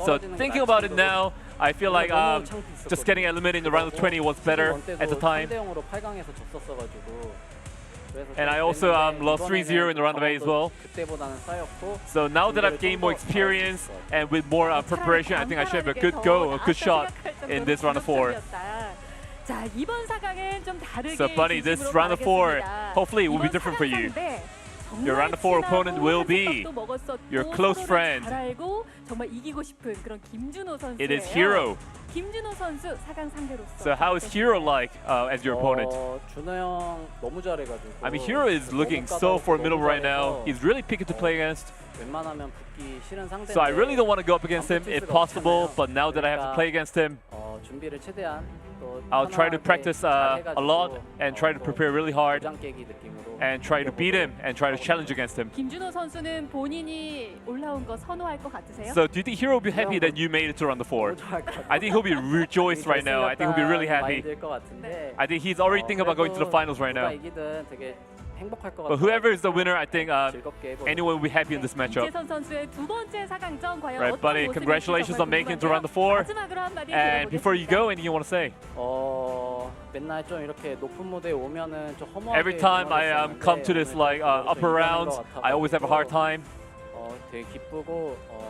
So thinking about it now, I feel like just getting eliminated in the round of 20 was better at the time. And I also lost 3-0 in the round of 8 as well. So now that I've gained more experience and with more preparation, I think I should have a good go, a good shot in this round of 4. So Bunny, this round of 4, hopefully it will be different for you. Your round of 4 opponent will be your close friend. It is Hero. So how is Hero like as your opponent? I mean, Hero is looking so formidable right now. He's really picky to play against. So I really don't want to go up against him if possible, but now that I have to play against him, I'll try to practice a lot and try to prepare really hard and try to beat him and try to challenge against him. So do you think Hero will be happy that you made it to round 4? I think he'll be rejoiced right now. I think he'll be really happy. I think he's already thinking about going to the finals right now. But whoever is the winner, I think anyone will be happy in this matchup. Right, Bunny, congratulations on making it to round 4. And before you go, anything you want to say? Every time I come to this upper rounds, I always have a hard time.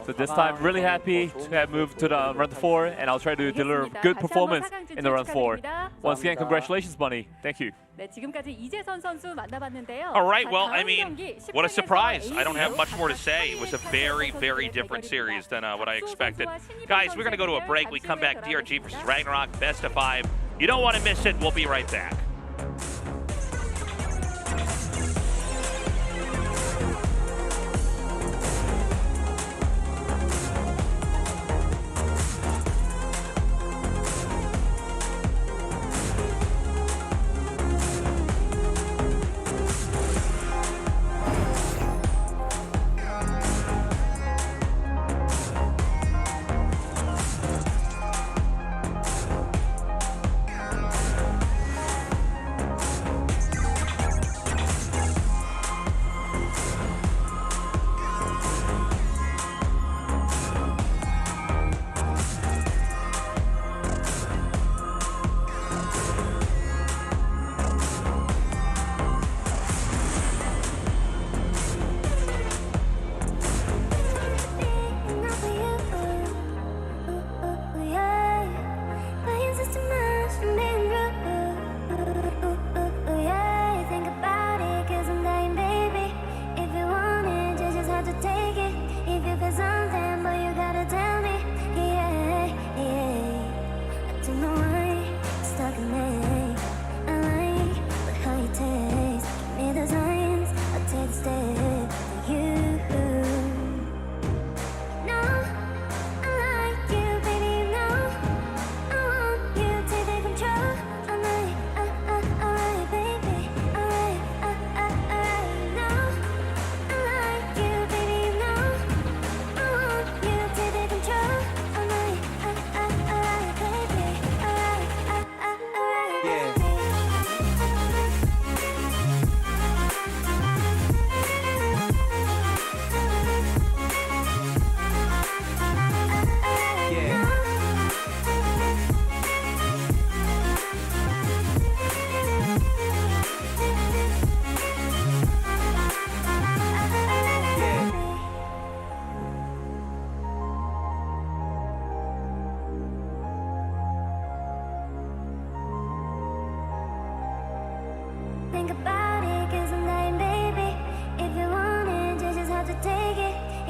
So this time, really happy to have moved to the round 4, and I'll try to deliver good performance in the round 4. Once again, congratulations, Bunny. Thank you. All right, well, I mean, what a surprise. I don't have much more to say. It was a very, very different series than what I expected. Guys, we're going to go to a break. We come back, DRG versus RagnaroK, best of 5. You don't want to miss it. We'll be right back.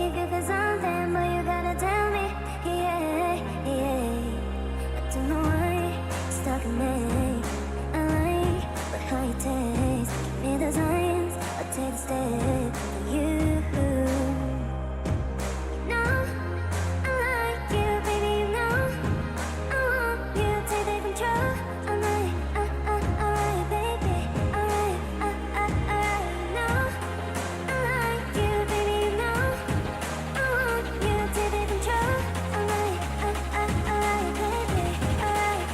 If you feel something, but you gotta tell me. Yeah, yeah. I don't know why it's stuck in me. I like but how you taste. Give me the signs. I take the step for you. You know I like you, baby. You know I want you to take the control. Alright, baby. Alright, you know I like you, baby. You know I want you to take the control. Alright, baby. Alright,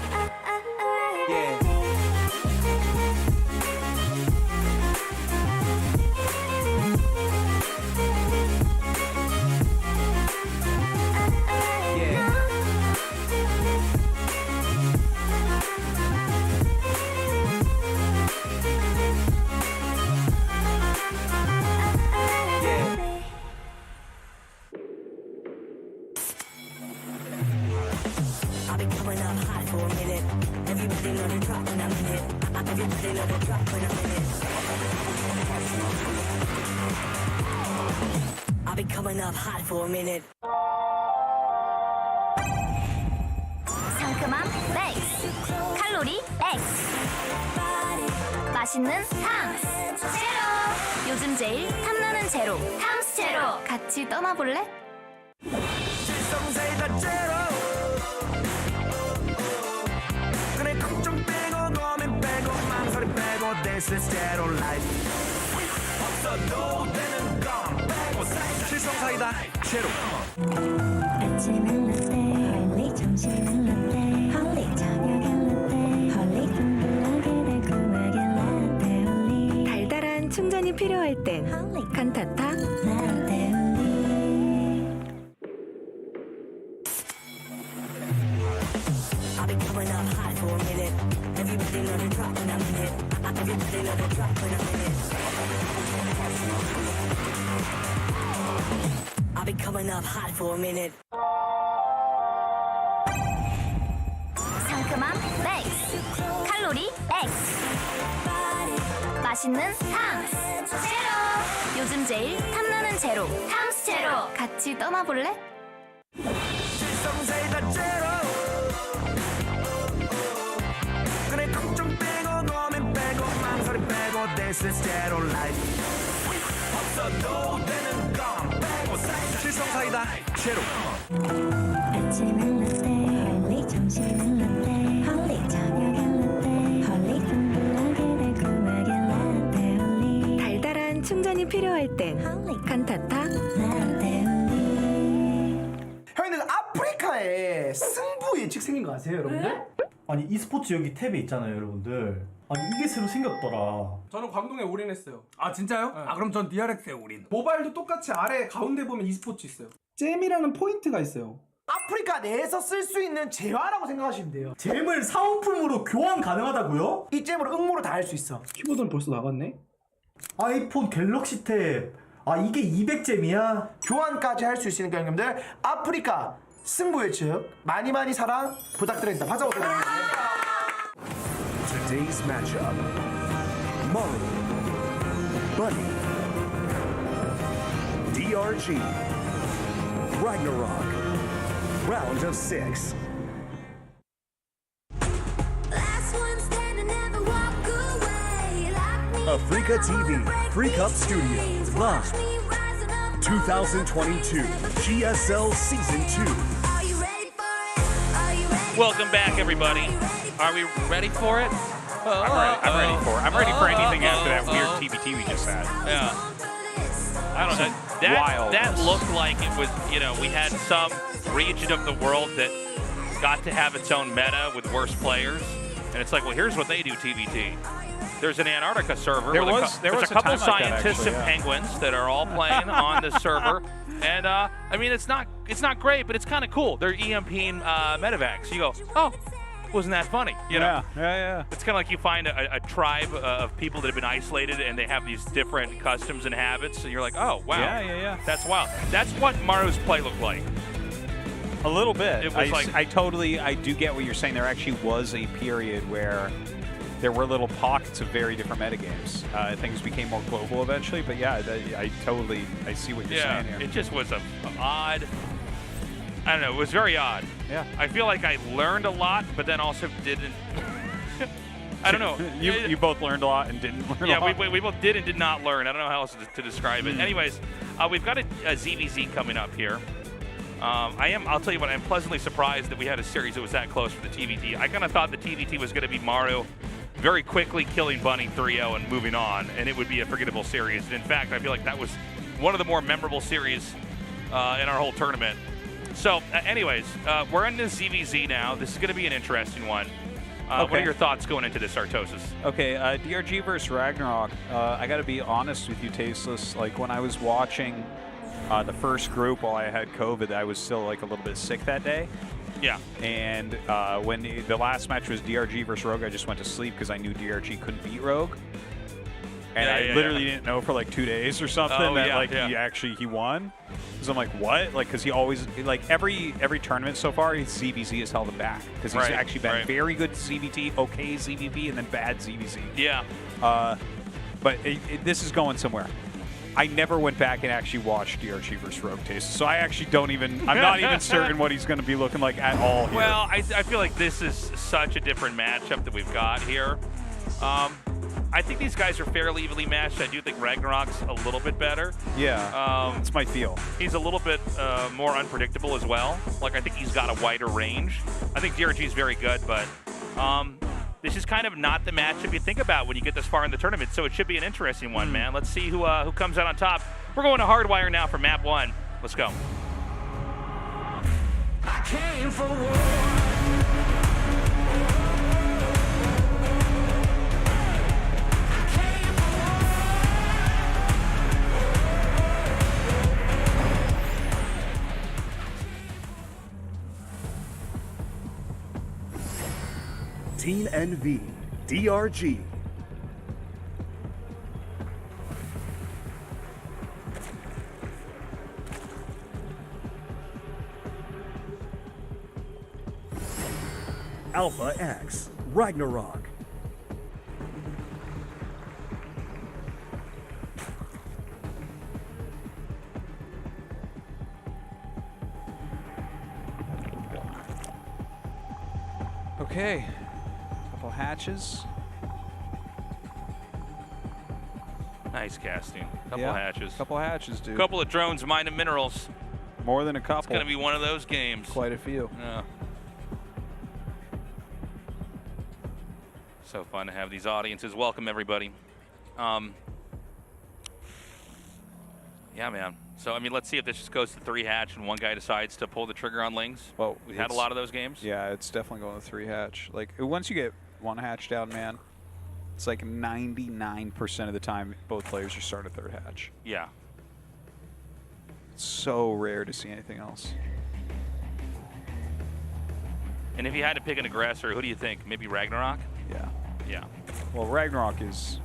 Yeah. I'll be coming up hot for a minute. Everybody know the drop when I'm in it. Everybody know the drop when I'm in it. I'll be coming up hot for a minute. 상큼함 맥스 칼로리 X 맛있는 탐스 제로 요즘 제일 탐나는 제로 탐스 제로 같이 떠나볼래? 질성세다 제로 그래 걱정 빼고 고민 빼고 망설임 빼고 This is zero life 없어도 되는 건 빼고 실성사이다 제로. 아침은 라떼 헐리 점심은 라떼 헐리 저녁엔 라떼 헐리 둥글하게 달콤하게 라떼 헐리 달달한 충전이 필요할 땐 칸타타 라떼 헐리 I'll be coming up hot for a minute. Everybody know the drop when I'm in it. Everybody know the drop when I'm in it. I'll be coming up hot for a minute. 상큼함 맥스 칼로리 X 맛있는 탐스 제로 요즘 제일 탐나는 제로 탐스 제로 같이 떠나볼래? 질성세다 제로 그래 걱정 빼고 고민 빼고 망설임 빼고 This is zero life 없어도 되는 건 빼고 실성사이다 제로. 아침은 라떼 헐리 점심은 라떼 헐리 저녁엔 라떼 헐리 둥글하게 달콤하게 라떼 헐리 달달한 충전이 필요할 땐 칸타타 라떼 헐리 형님들 아프리카에 승부 예측 생긴 거 아세요, 여러분들? 아니 e스포츠 여기 탭에 있잖아요, 여러분들. 아니 이게 새로 생겼더라. 저는 광동에 올인했어요. 아 진짜요? 네. 아 그럼 전 DRX에 올인. 모바일도 똑같이 아래 가운데 보면 e스포츠 있어요. 잼이라는 포인트가 있어요. 아프리카 내에서 쓸 수 있는 재화라고 생각하시면 돼요. 잼을 사은품으로 교환 가능하다고요? 이 잼으로 응모를 다 할 수 있어. 키보드는 벌써 나갔네. 아이폰 갤럭시 탭. 아 이게 200잼이야? 교환까지 할 수 있으니까 형님들 아프리카 승부 예측 많이 사랑 부탁드립니다. 박수 한번 드려주세요. Today's matchup: Maru, Bunny, DRG, RagnaroK. Round of 6. Africa TV, Freak Up Studio, live. 2022 GSL Season 2. Welcome back, everybody. Are we ready for it? I'm ready for anything after that weird TBT we just had. Yeah. I don't know. That looked like it was, you know, we had some region of the world that got to have its own meta with worse players. And it's like, well, here's what they do, TBT. There's an Antarctica server. There with was a couple time like that, scientists actually, and penguins that are all playing on this server. And, I mean, it's not great, but it's kind of cool. They're EMPing medevacs. You go, oh, wasn't that funny? You know? Yeah. It's kind of like you find a tribe of people that have been isolated and they have these different customs and habits, and you're like, oh, wow. Yeah. That's wild. That's what Maru's play looked like. A little bit. It was I do get what you're saying. There actually was a period where there were little pockets of very different metagames. Things became more global eventually, but yeah, I see what you're saying here. It just was a odd. I don't know. It was very odd. Yeah. I feel like I learned a lot, but then also didn't. I don't know. You both learned a lot and didn't learn a lot. Yeah, we both did and did not learn. I don't know how else to describe it. Anyways, we've got a ZVZ coming up here. I'll tell you what, I'm pleasantly surprised that we had a series that was that close for the TVT. I kind of thought the TVT was going to be Maru very quickly killing Bunny 3-0 and moving on, and it would be a forgettable series. And in fact, I feel like that was one of the more memorable series in our whole tournament. So, anyways, we're in this ZVZ now. This is going to be an interesting one. What are your thoughts going into this, Artosis? Okay, DRG versus RagnaroK. I got to be honest with you, Tasteless. Like, when I was watching the first group while I had COVID, I was still like a little bit sick that day. Yeah. And when the last match was DRG versus Rogue, I just went to sleep because I knew DRG couldn't beat Rogue. And I literally didn't know for like 2 days or something that he won. Because I'm like, what? Like, because he always, like, every tournament so far, his ZVZ has held him back. Because he's actually been very good CVT, okay ZVP, and then bad ZVZ. Yeah. But this is going somewhere. I never went back and actually watched DRG versus Rogue Taste. So I actually I'm not even certain what he's going to be looking like at all here. Well, I feel like this is such a different matchup that we've got here. I think these guys are fairly evenly matched. I do think RagnaroK's a little bit better. Yeah, that's my feel. He's a little bit more unpredictable as well. Like, I think he's got a wider range. I think DRG is very good, but this is kind of not the matchup you think about when you get this far in the tournament, so it should be an interesting one, man. Let's see who comes out on top. We're going to Hardwire now for map 1. Let's go. I came for war. Team NV, DRG. Alpha X, RagnaroK. Okay. Couple hatches. Nice casting. Couple hatches. Couple hatches, dude. Couple of drones mining minerals. More than a couple. It's going to be one of those games. Quite a few. Yeah. So fun to have these audiences. Welcome, everybody. Yeah, man. So, I mean, let's see if this just goes to 3 hatch and one guy decides to pull the trigger on Lings. Well, we had a lot of those games. Yeah, it's definitely going to 3 hatch. Like, once you get 1 hatch down, man, it's like 99% of the time both players are start at 3rd hatch. Yeah. It's so rare to see anything else. And if you had to pick an aggressor, who do you think? Maybe RagnaroK? Yeah. Yeah. Well, RagnaroK is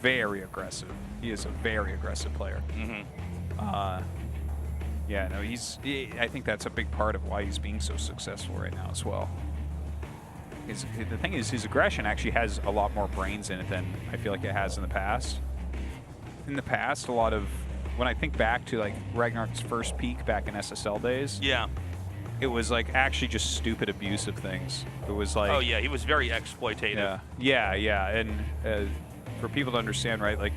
very aggressive. He is a very aggressive player. Mm-hmm. Yeah, no, I think that's a big part of why he's being so successful right now as well. The thing is, his aggression actually has a lot more brains in it than I feel like it has in the past. In the past, a lot of, when I think back to like RagnaroK's first peak back in SSL days, yeah, it was like actually just stupid abusive things. It was like, oh yeah, he was very exploitative. Yeah, and for people to understand, right, like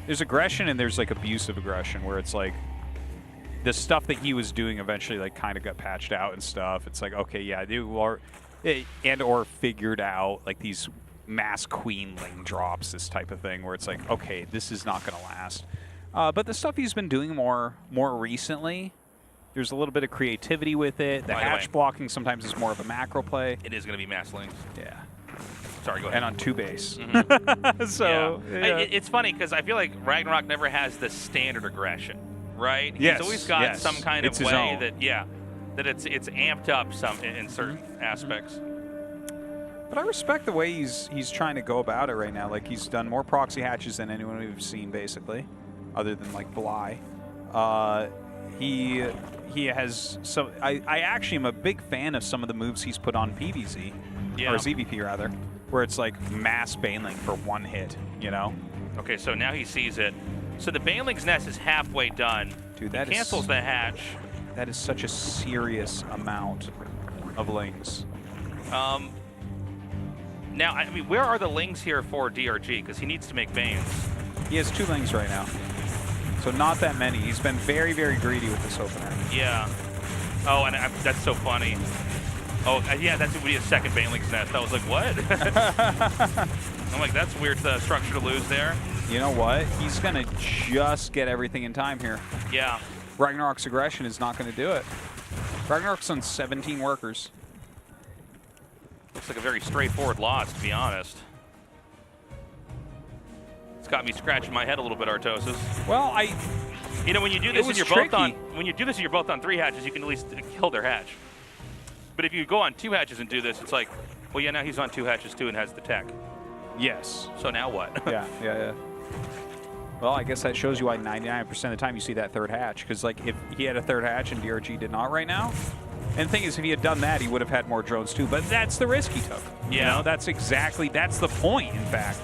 there's aggression and there's like abusive aggression where it's like the stuff that he was doing eventually like kind of got patched out and stuff. It's like, okay, yeah, or figured out like these mass queenling drops, this type of thing where it's like, okay, this is not going to last. But the stuff he's been doing more recently, there's a little bit of creativity with it. The hatch blocking sometimes is more of a macro play. It is going to be mass Lings. Yeah. Sorry, go ahead. And on 2 base. Mm-hmm. So yeah. It's funny because I feel like RagnaroK never has the standard aggression, right? Yes. He's always got some kind of his way own. that it's amped up some in certain aspects. But I respect the way he's trying to go about it right now. Like he's done more proxy hatches than anyone we've seen, basically, other than like Bly. He has I actually am a big fan of some of the moves he's put on PVZ, or ZVP rather. where it's like mass baneling for one hit, you know? Okay, so now he sees it. So the baneling's nest is halfway done. Dude, that he cancels the hatch. That is such a serious amount of lings. Now, I mean, where are the lings here for DRG? Because he needs to make banes. He has 2 lings right now. So not that many. He's been very, very greedy with this opener. Yeah. Oh, and that's so funny. Oh, yeah, that's would be a second baneling's nest. I was like, what? I'm like, that's a weird structure to lose there. You know what? He's going to just get everything in time here. Yeah. RagnaroK's aggression is not going to do it. RagnaroK's on 17 workers. Looks like a very straightforward loss, to be honest. It's got me scratching my head a little bit, Artosis. Well, you know, when you do this and you're both on, when you do this and you're both on 3 hatches, you can at least kill their hatch. But if you go on 2 hatches and do this, it's like, well, yeah, now he's on 2 hatches too and has the tech. Yes. So now what? Yeah. Well, I guess that shows you why 99% of the time you see that 3rd hatch. Because, like, if he had a 3rd hatch and DRG did not right now, and the thing is, if he had done that, he would have had more drones too. But that's the risk he took. Yeah. You know, that's the point, in fact.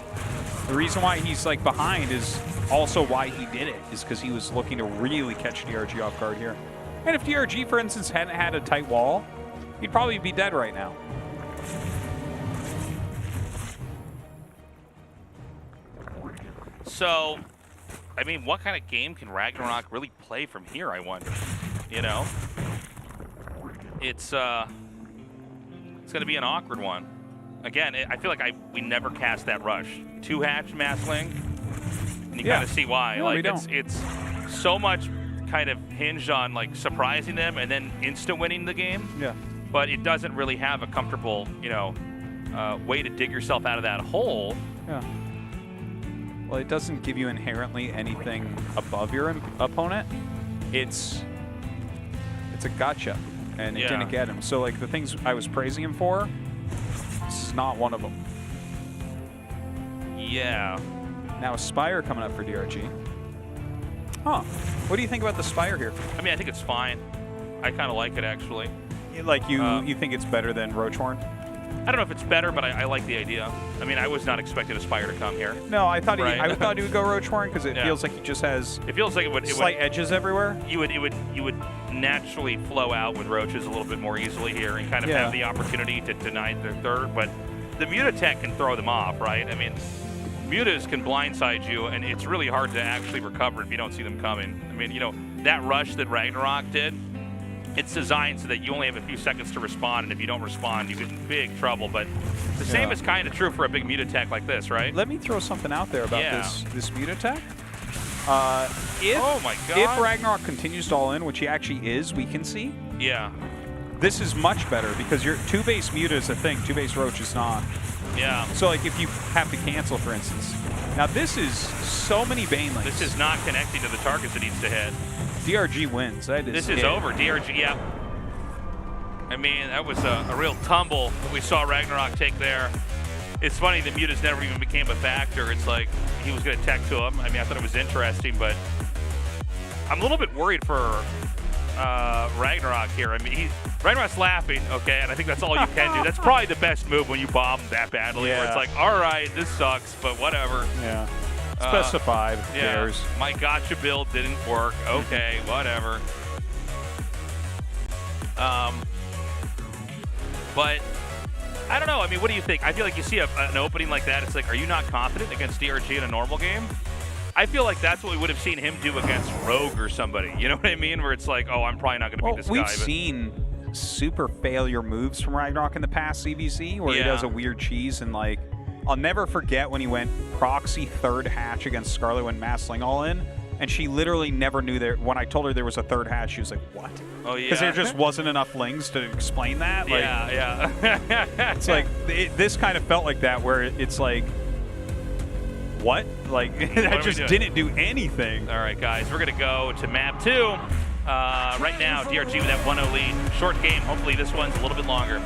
The reason why he's, like, behind is also why he did it, is because he was looking to really catch DRG off guard here. And if DRG, for instance, hadn't had a tight wall, he'd probably be dead right now. So, I mean, what kind of game can RagnaroK really play from here, I wonder? You know? It's going to be an awkward one. Again, I feel like we never cast that rush. 2 hatch Massling, and you kind of see why. No, like it's so much kind of hinged on like surprising them and then insta winning the game. Yeah. But it doesn't really have a comfortable, you know, way to dig yourself out of that hole. Yeah. Well, it doesn't give you inherently anything above your opponent. It's a gotcha, and it didn't get him. So, like, the things I was praising him for, this is not one of them. Yeah. Now a Spire coming up for DRG. Huh. What do you think about the Spire here? I mean, I think it's fine. I kind of like it, actually. Like, you think it's better than Roachhorn? I don't know if it's better, but I like the idea. I mean, I was not expecting a Spire to come here. No, I thought I thought he would go Roachhorn because it feels like he just has. It feels like it would slight edges everywhere. You would naturally flow out with Roaches a little bit more easily here and kind of have the opportunity to deny their 3rd. But the Mutatech can throw them off, right? I mean, Mutas can blindside you, and it's really hard to actually recover if you don't see them coming. I mean, you know, that rush that RagnaroK did. It's designed so that you only have a few seconds to respond, and if you don't respond, you get in big trouble. But the same is kind of true for a big Mutatech like this, right? Let me throw something out there about this Mutatech. Oh my God! If RagnaroK continues to all in, which he actually is, we can see. Yeah. This is much better because your 2-base Muta is a thing, 2-base Roach is not. Yeah. So like if you have to cancel, for instance. Now this is so many Banelings. This is not connecting to the targets it needs to hit. DRG wins. This is over. DRG, yeah. I mean, that was a real tumble that we saw RagnaroK take there. It's funny that Mutas never even became a factor. It's like he was going to tech to him. I mean, I thought it was interesting, but I'm a little bit worried for RagnaroK here. I mean, RagnaroK's laughing, okay, and I think that's all you can do. That's probably the best move when you bomb that badly, where it's like, all right, this sucks, but whatever. Yeah. Specified. Who cares? My gotcha build didn't work. Okay, whatever. But I don't know. I mean, what do you think? I feel like you see an opening like that. It's like, are you not confident against DRG in a normal game? I feel like that's what we would have seen him do against Rogue or somebody. You know what I mean? Where it's like, oh, I'm probably not going to beat this guy. We've seen super failure moves from RagnaroK in the past CBC, where he does a weird cheese and like. I'll never forget when he went proxy 3rd hatch against Scarlet when Massling all in, and she literally never knew there. When I told her there was a 3rd hatch, she was like, "What?" Oh yeah, because there just wasn't enough lings to explain that. Like, yeah. It's like this kind of felt like that, where it's like, what? Like that just didn't do anything. All right, guys, we're gonna go to map 2. Right now, DRG with that 1-0 lead. Short game. Hopefully, this one's a little bit longer.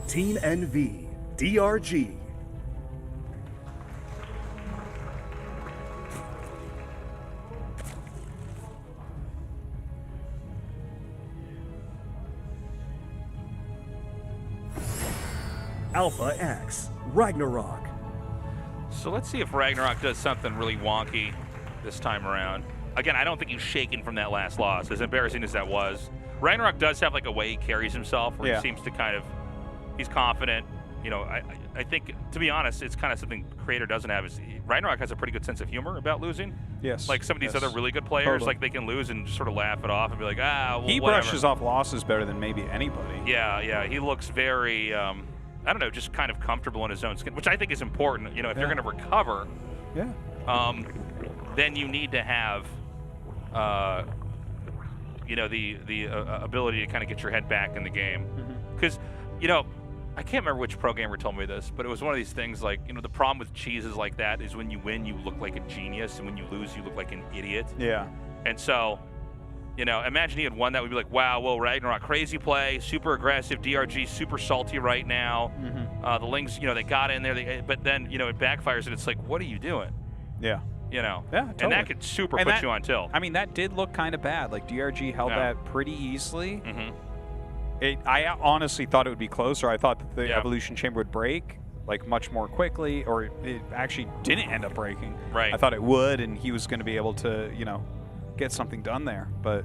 Team NV, DRG, Alpha X, RagnaroK. So let's see if RagnaroK does something really wonky this time around. Again, I don't think he's shaken from that last loss, as embarrassing as that was. RagnaroK does have like a way he carries himself where he seems to kind of, he's confident. You know, I think, to be honest, it's kind of something Creator doesn't have. Is RagnaroK has a pretty good sense of humor about losing. Yes. Like some of these other really good players, like they can lose and just sort of laugh it off and be like, well, he whatever. brushes off losses better than maybe anybody. Yeah. He looks very, I don't know, just kind of comfortable in his own skin, which I think is important. You know, if you're going to recover, then you need to have, you know, the ability to kind of get your head back in the game. Because, you know, I can't remember which pro gamer told me this, but it was one of these things like, you know, the problem with cheeses like that is when you win, you look like a genius, and when you lose, you look like an idiot. Yeah. And so, you know, imagine he had won that. We'd be like, wow, whoa, RagnaroK, crazy play, super aggressive, DRG, super salty right now. The Lings, you know, they got in there, but then, you know, it backfires, and it's like, what are you doing? Yeah. You know? Yeah, totally. And that could super put you on tilt. I mean, that did look kind of bad. Like, DRG held that pretty easily. I honestly thought it would be closer. I thought that the Evolution Chamber would break like much more quickly, or it actually didn't end up breaking. Right. I thought it would, and he was going to be able to, you know, get something done there. But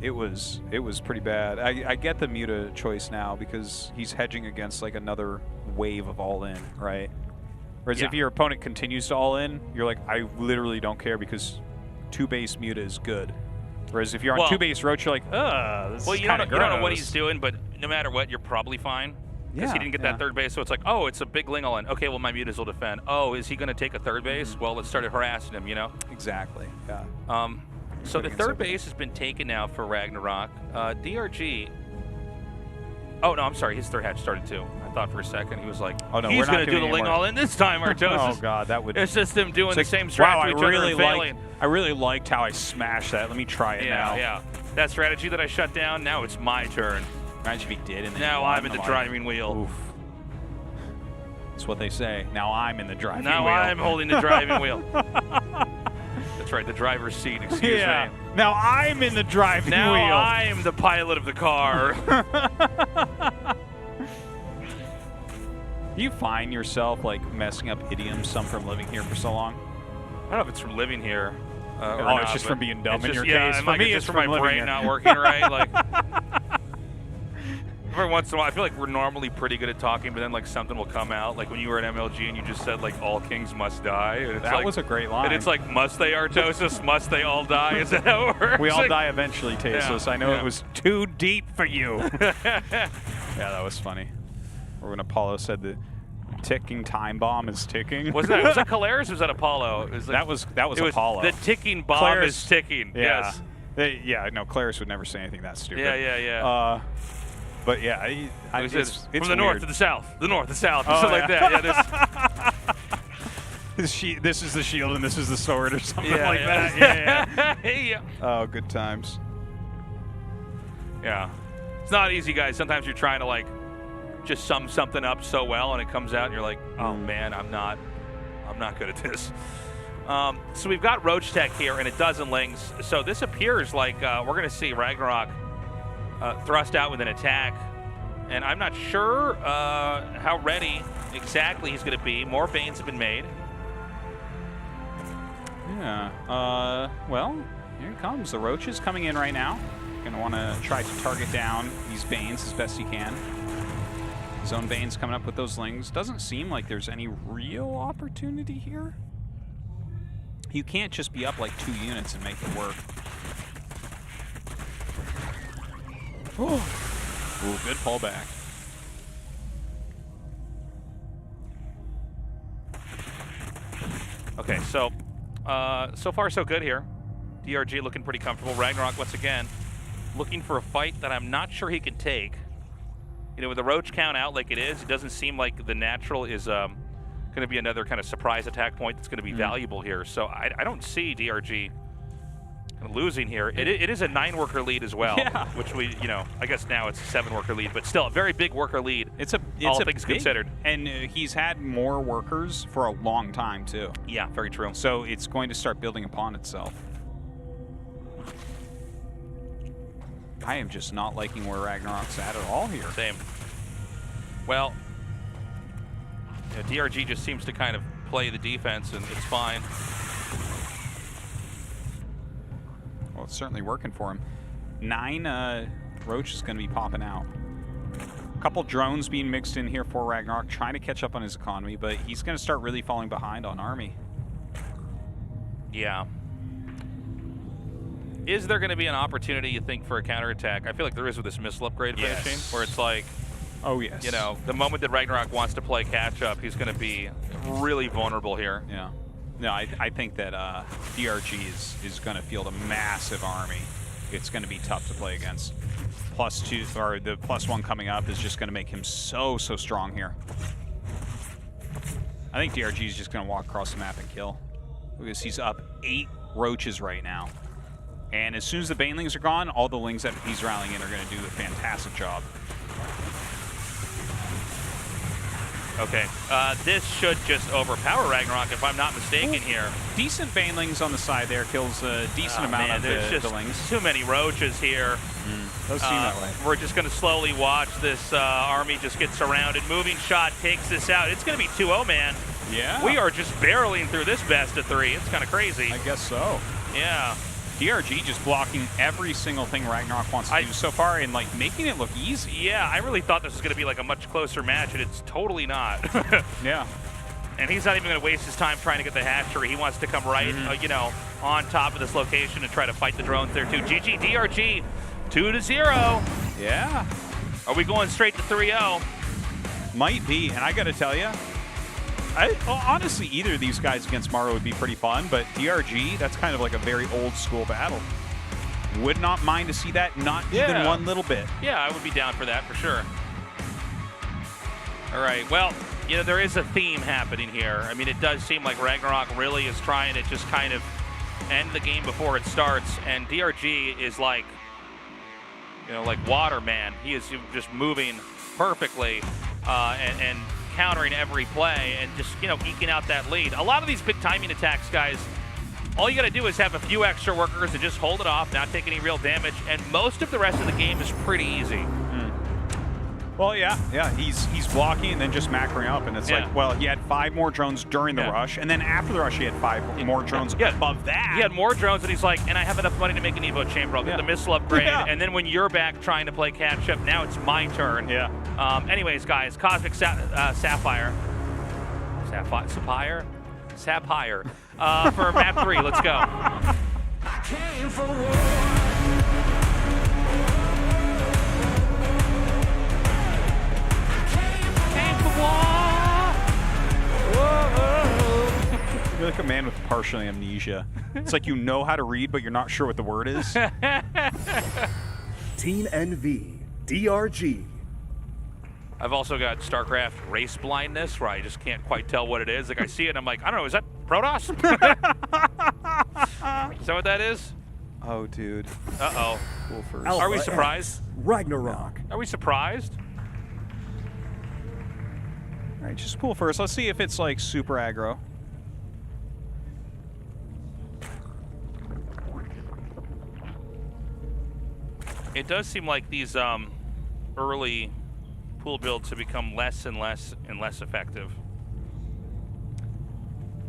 it was pretty bad. I get the Muta choice now because he's hedging against like another wave of all in, right? Whereas if your opponent continues to all in, you're like, I literally don't care because 2-base Muta is good. Whereas if you're on 2-base Roach, you're like, this is kind of gross. You don't know what he's doing, but no matter what, you're probably fine. Because he didn't get that third base, so it's like, oh, it's a big ling all in. Okay, well, my Mutas will defend. Oh, is he going to take a third base? Well, let's start harassing him, you know? Exactly, yeah. So the third base has been taken now for RagnaroK. DRG... Oh, no, I'm sorry. His third hatch started too. I thought for a second he was like, oh, no, he's going to do the ling all in this time, Artosis. Oh, God, that would... It's just them doing the same strategy to each other and failing. I really liked how I smashed that. Let me try it now. Yeah. That strategy that I shut down, now it's my turn. Imagine if he did. And then now I'm in the driving wheel. Oof. That's what they say. Now I'm in the driving wheel. Now I'm holding the driving wheel. That's right, the driver's seat, excuse me. Now I'm in the driving wheel. Now I'm the pilot of the car. Do you find yourself like messing up idioms, some from living here for so long? I don't know if it's from living here. It's just from being dumb in your case. For me, it's from my brain not working right. Like, every once in a while, I feel like we're normally pretty good at talking, but then like something will come out. Like when you were at MLG and you just said like all kings must die. And it's that was a great line. And it's like, must they, Artosis? Must they all die? Is that how it works? We all die eventually, Tasos. I know it was too deep for you. Yeah, that was funny. Or when Apollo said the ticking time bomb is ticking. Was that Calaris or was that Apollo? It was like, that was Apollo. The ticking bomb is ticking. Yeah. Yes. No, Claris would never say anything that stupid. Yeah. But yeah, it's from the north to the south, something like that. Yeah, this is the shield and this is the sword or something like that. Yeah. Oh, good times. Yeah, it's not easy, guys. Sometimes you're trying to like just sum something up so well, and it comes out, and you're like, oh man, I'm not good at this. So we've got Roach Tech here, and it doesn't Lings. So this appears like we're going to see RagnaroK thrust out with an attack, and I'm not sure how ready exactly he's going to be. More Banes have been made. Yeah. Well, here it comes. The Roach is coming in right now. Going to want to try to target down these Banes as best he can. His own Bane's coming up with those Lings. Doesn't seem like there's any real opportunity here. You can't just be up like 2 units and make it work. Ooh, good fallback. Okay, so so far so good here. DRG looking pretty comfortable. RagnaroK once again looking for a fight that I'm not sure he can take. You know, with the Roach count out like it is, it doesn't seem like the natural is going to be another kind of surprise attack point that's going to be valuable here. So I don't see DRG losing here. It is a 9-worker lead as well, which we, you know, I guess now it's a 7-worker lead, but still a very big worker lead. It's all things considered. And he's had more workers for a long time too. Yeah, very true. So it's going to start building upon itself. I am just not liking where RagnaroK's at all here. Same. Well, Yeah, DRG just seems to kind of play the defense, and it's fine. Well, it's certainly working for him. 9 Roach is going to be popping out. A couple drones being mixed in here for RagnaroK, trying to catch up on his economy, but he's going to start really falling behind on Army. Yeah. Is there going to be an opportunity, you think, for a counterattack? I feel like there is with this missile upgrade finishing, where it's like, oh yes, you know, the moment that RagnaroK wants to play catch-up, he's going to be really vulnerable here. Yeah. No, I think that DRG is going to field a massive army. It's going to be tough to play against. +2, or the +1 coming up is just going to make him so strong here. I think DRG is just going to walk across the map and kill, because he's up 8 Roaches right now. And as soon as the Banelings are gone, all the Lings that he's rallying in are going to do a fantastic job. Okay, this should just overpower RagnaroK if I'm not mistaken here. Decent Banelings on the side there, kills a decent amount of the Lings. Too many Roaches here. Does seem that way. We're just going to slowly watch this army just get surrounded. Moving shot takes this out. It's going to be 2-0, man. Yeah. We are just barreling through this best of 3. It's kind of crazy. I guess so. Yeah. DRG just blocking every single thing RagnaroK wants to do so far and like making it look easy. Yeah, I really thought this was going to be like a much closer match, and it's totally not. Yeah. And he's not even going to waste his time trying to get the hatchery. He wants to come right, you know, on top of this location and try to fight the drones there too. GG DRG, 2-0. Yeah. Are we going straight to 3-0? Might be, and I got to tell you, honestly, either of these guys against Maru would be pretty fun, but DRG, that's kind of like a very old school battle. Would not mind to see that, not even one little bit. Yeah, I would be down for that for sure. All right, well, you know, there is a theme happening here. I mean, it does seem like RagnaroK really is trying to just kind of end the game before it starts, and DRG is like, you know, like water, man. He is just moving perfectly and countering every play and just, you know, eking out that lead. A lot of these big timing attacks, guys, all you got to do is have a few extra workers and just hold it off, not take any real damage, and most of the rest of the game is pretty easy. Well, yeah, he's blocking and then just macroing up, and it's like, well, he had 5 more drones during the rush, and then after the rush he had 5 more drones above that. He had more drones, and he's like, and I have enough money to make an Evo chamber. I'll get the missile upgrade, and then when you're back trying to play catch up, now it's my turn. Yeah. Anyways, guys, Cosmic Sapphire. Sapphire? Sapphire. For map 3, let's go. Came for war. You're like a man with partial amnesia. It's like you know how to read, but you're not sure what the word is. Team NV, DRG. I've also got StarCraft race blindness, where I just can't quite tell what it is. Like, I see it, and I'm like, I don't know, is that Protoss? Is that what that is? Oh, dude. Uh-oh. Cool first. Are we surprised? RagnaroK. Are we surprised? All right, just pull first. Let's see if it's like super aggro. It does seem like these early pool builds have become less and less and less effective.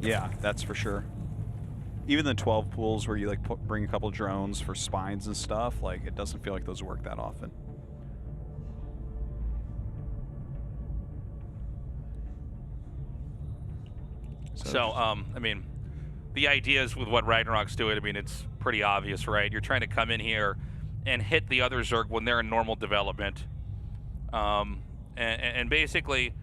Yeah, that's for sure. Even the 12 pools where you like bring a couple drones for spines and stuff, like it doesn't feel like those work that often. So, I mean, the ideas with what RagnaroK's doing, I mean, it's pretty obvious, right? You're trying to come in here and hit the other Zerg when they're in normal development. And basically,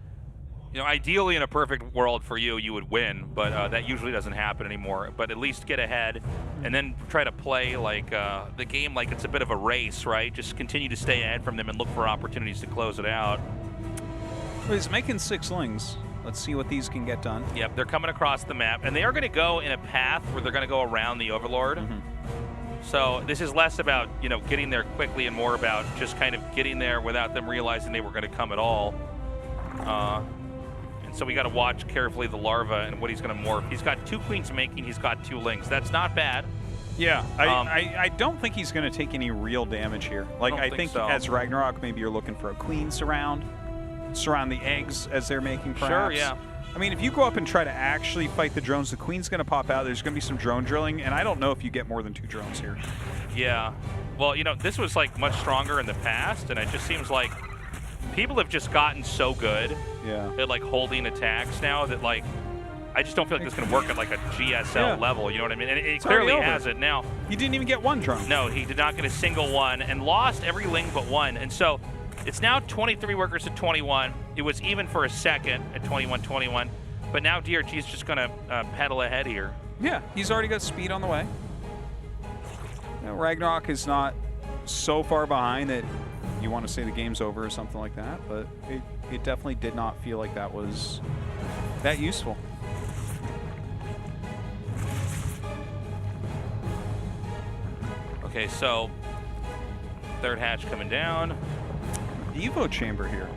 you know, ideally in a perfect world for you, you would win, but that usually doesn't happen anymore. But at least get ahead and then try to play like the game like it's a bit of a race, right? Just continue to stay ahead from them and look for opportunities to close it out. Well, he's making 6 Lings. Let's see what these can get done. Yep, they're coming across the map, and they are going to go in a path where they're going to go around the Overlord. So this is less about, you know, getting there quickly and more about just kind of getting there without them realizing they were going to come at all. And so we got to watch carefully the larva and what he's going to morph. He's got 2 Queens making, he's got 2 Lings. That's not bad. Yeah, I don't think he's going to take any real damage here. Like, I think so. As RagnaroK, maybe you're looking for a Queen surround. surround the eggs as they're making, perhaps. Sure, yeah. I mean, if you go up and try to actually fight the drones, the queen's going to pop out. There's going to be some drone drilling, and I don't know if you get more than 2 drones here. Yeah. Well, you know, this was like much stronger in the past, and it just seems like people have just gotten so good at like holding attacks now that like I just don't feel like this is going to work at like a GSL level. You know what I mean? And it clearly hasn't. Now, he didn't even get 1 drone. No, he did not get a single one, and lost every ling but 1. And so it's now 23 workers to 21. It was even for a second at 21-21. But now DRG is just going to pedal ahead here. Yeah, he's already got speed on the way. You know, RagnaroK is not so far behind that you want to say the game's over or something like that, but it definitely did not feel like that was that useful. Okay, so 3rd hatch coming down. Evo chamber here.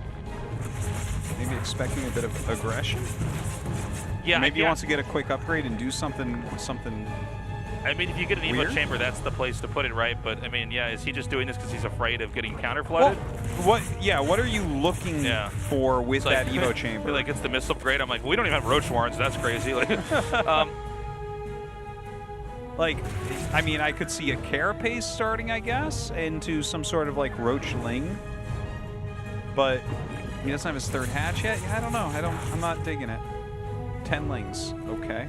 Maybe expecting a bit of aggression. Yeah, maybe he wants to get a quick upgrade and do something. I mean, if you get an weird? Evo chamber, that's the place to put it, right? But I mean, yeah, is he just doing this because he's afraid of getting counter flooded? Well, what are you looking for with that Evo chamber? Like, it's the missile upgrade. I'm like, well, we don't even have roach warrants. That's crazy. Like, like, I mean, I could see a carapace starting, I guess, into some sort of like roach ling, but he doesn't have his 3rd hatch yet. Yeah, I don't know. I'm not digging it. 10 lings. Okay.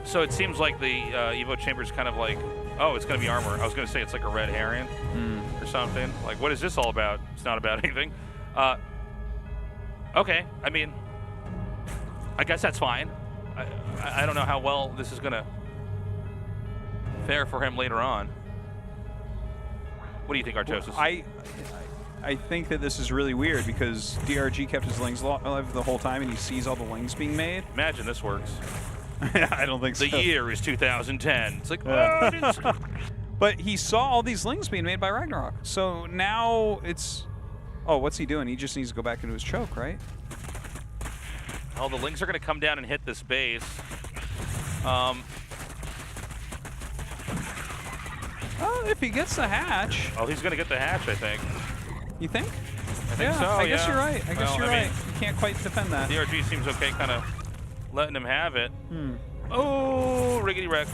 So it seems like the Evo chamber is kind of like, oh, it's going to be armor. I was going to say it's like a red herring or something. Like, what is this all about? It's not about anything. Okay, I mean, I guess that's fine. I don't know how well this is going to fare for him later on. What do you think, Artosis? I think that this is really weird because DRG kept his lings alive the whole time and he sees all the lings being made. Imagine this works. I don't think so. The year is 2010. It's like, oh, but he saw all these lings being made by RagnaroK. So now it's, oh, what's he doing? He just needs to go back into his choke, right? Oh, the lings are going to come down and hit this base. Well, if he gets the hatch. Oh, he's going to get the hatch, I think. You think? I think so, I guess you're right. I guess you're right. Mean, you can't quite defend that. DRG seems okay kind of letting him have it. Oh, riggedy wreck.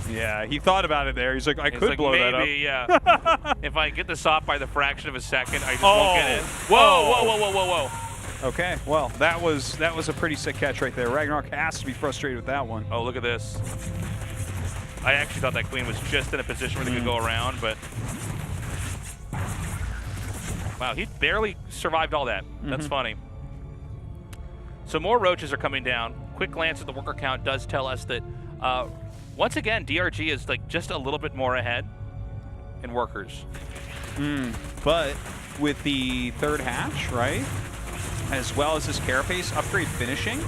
Yeah, he thought about it there. He's like, I could blow that up. Maybe, yeah. If I get this off by the fraction of a second, I just won't get it. Whoa. Okay, well, that was a pretty sick catch right there. RagnaroK has to be frustrated with that one. Oh, look at this. I actually thought that queen was just in a position where they could go around, but wow, he barely survived all that. That's funny. So more roaches are coming down. Quick glance at the worker count does tell us that once again, DRG is like just a little bit more ahead in workers. But with the 3rd hatch, right, as well as this carapace upgrade finishing,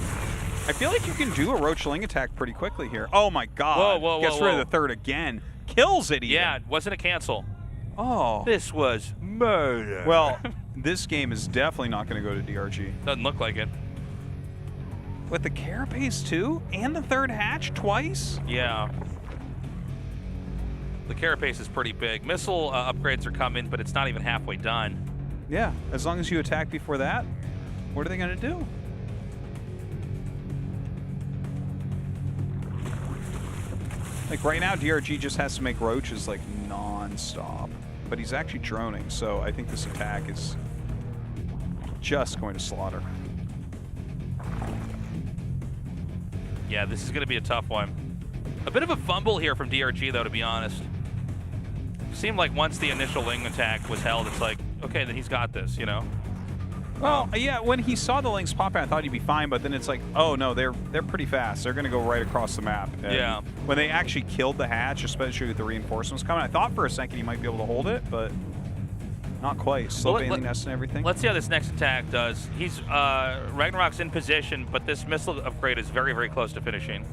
I feel like you can do a roach ling attack pretty quickly here. Oh my god. Whoa. Gets rid of the 3rd again. Kills it even. Yeah, it wasn't a cancel. Oh. This was murder. Well, this game is definitely not going to go to DRG. Doesn't look like it. With the carapace too? And the 3rd hatch twice? Yeah. The carapace is pretty big. Missile upgrades are coming, but it's not even halfway done. Yeah, as long as you attack before that, what are they going to do? Like right now, DRG just has to make roaches like non-stop. But he's actually droning, so I think this attack is just going to slaughter. Yeah, this is going to be a tough one. A bit of a fumble here from DRG, though, to be honest. Seemed like once the initial ling attack was held, it's like, okay, then he's got this, you know? Well, yeah, when he saw the lings pop out, I thought he'd be fine, but then it's like, oh no, they're pretty fast. They're going to go right across the map. And yeah. When they actually killed the hatch, especially with the reinforcements coming, I thought for a second he might be able to hold it, but not quite. Slow bailing nest and everything. Let's see how this next attack does. He's RagnaroK's in position, but this missile upgrade is very, very close to finishing.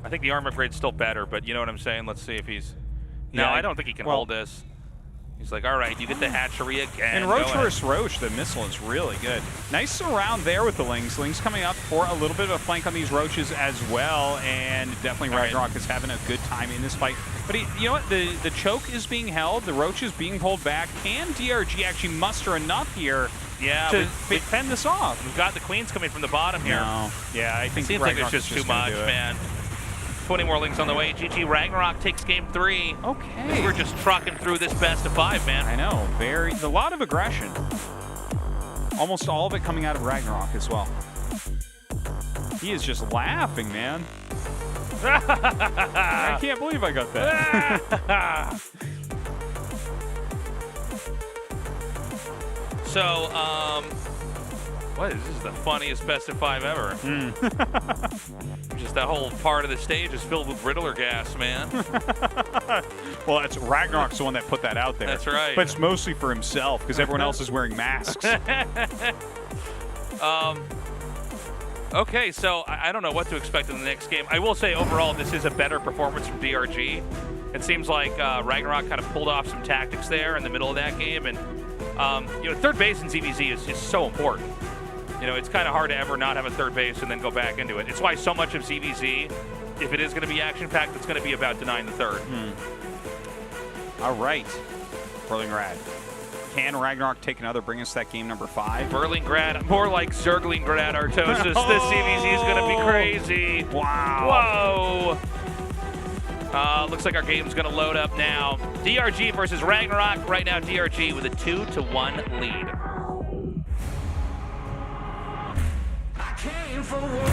I think the armor upgrade's still better, but you know what I'm saying? Let's see if he's... No, I don't think he can hold this. He's like, all right, you get the hatchery again. And Roach versus Roach, the missile is really good. Nice surround there with the Lings. Lings coming up for a little bit of a flank on these Roaches as well, and definitely RagnaroK is having a good time in this fight. But you know what? The choke is being held. The Roach is being pulled back. Can DRG actually muster enough here to fend this off? We've got the Queens coming from the bottom here. No. Yeah, I think it seems like it's just too much, man. 20 more Lings on the way. GG RagnaroK takes game 3. Okay. We're just trucking through this best of 5, man. I know. A lot of aggression. Almost all of it coming out of RagnaroK as well. He is just laughing, man. I can't believe I got that. So, what is this? Is the funniest best of 5 ever. Just that whole part of the stage is filled with Riddler gas, man. Well, it's RagnaroK's the one that put that out there. That's right. But it's mostly for himself because everyone else is wearing masks. Okay, so I don't know what to expect in the next game. I will say overall this is a better performance from DRG. It seems like RagnaroK kind of pulled off some tactics there in the middle of that game, and you know, third base in ZVZ is so important. You know, it's kind of hard to ever not have a third base and then go back into it. It's why so much of ZVZ, if it is going to be action-packed, it's going to be about denying the third. All right, Berlingrad. Can RagnaroK take another, bring us that game number 5? Berlingrad, more like Zerglingrad Artosis. This ZVZ is going to be crazy. Wow. Whoa. Looks like our game's going to load up now. DRG versus RagnaroK. Right now, DRG with a 2-1 lead. Came for war.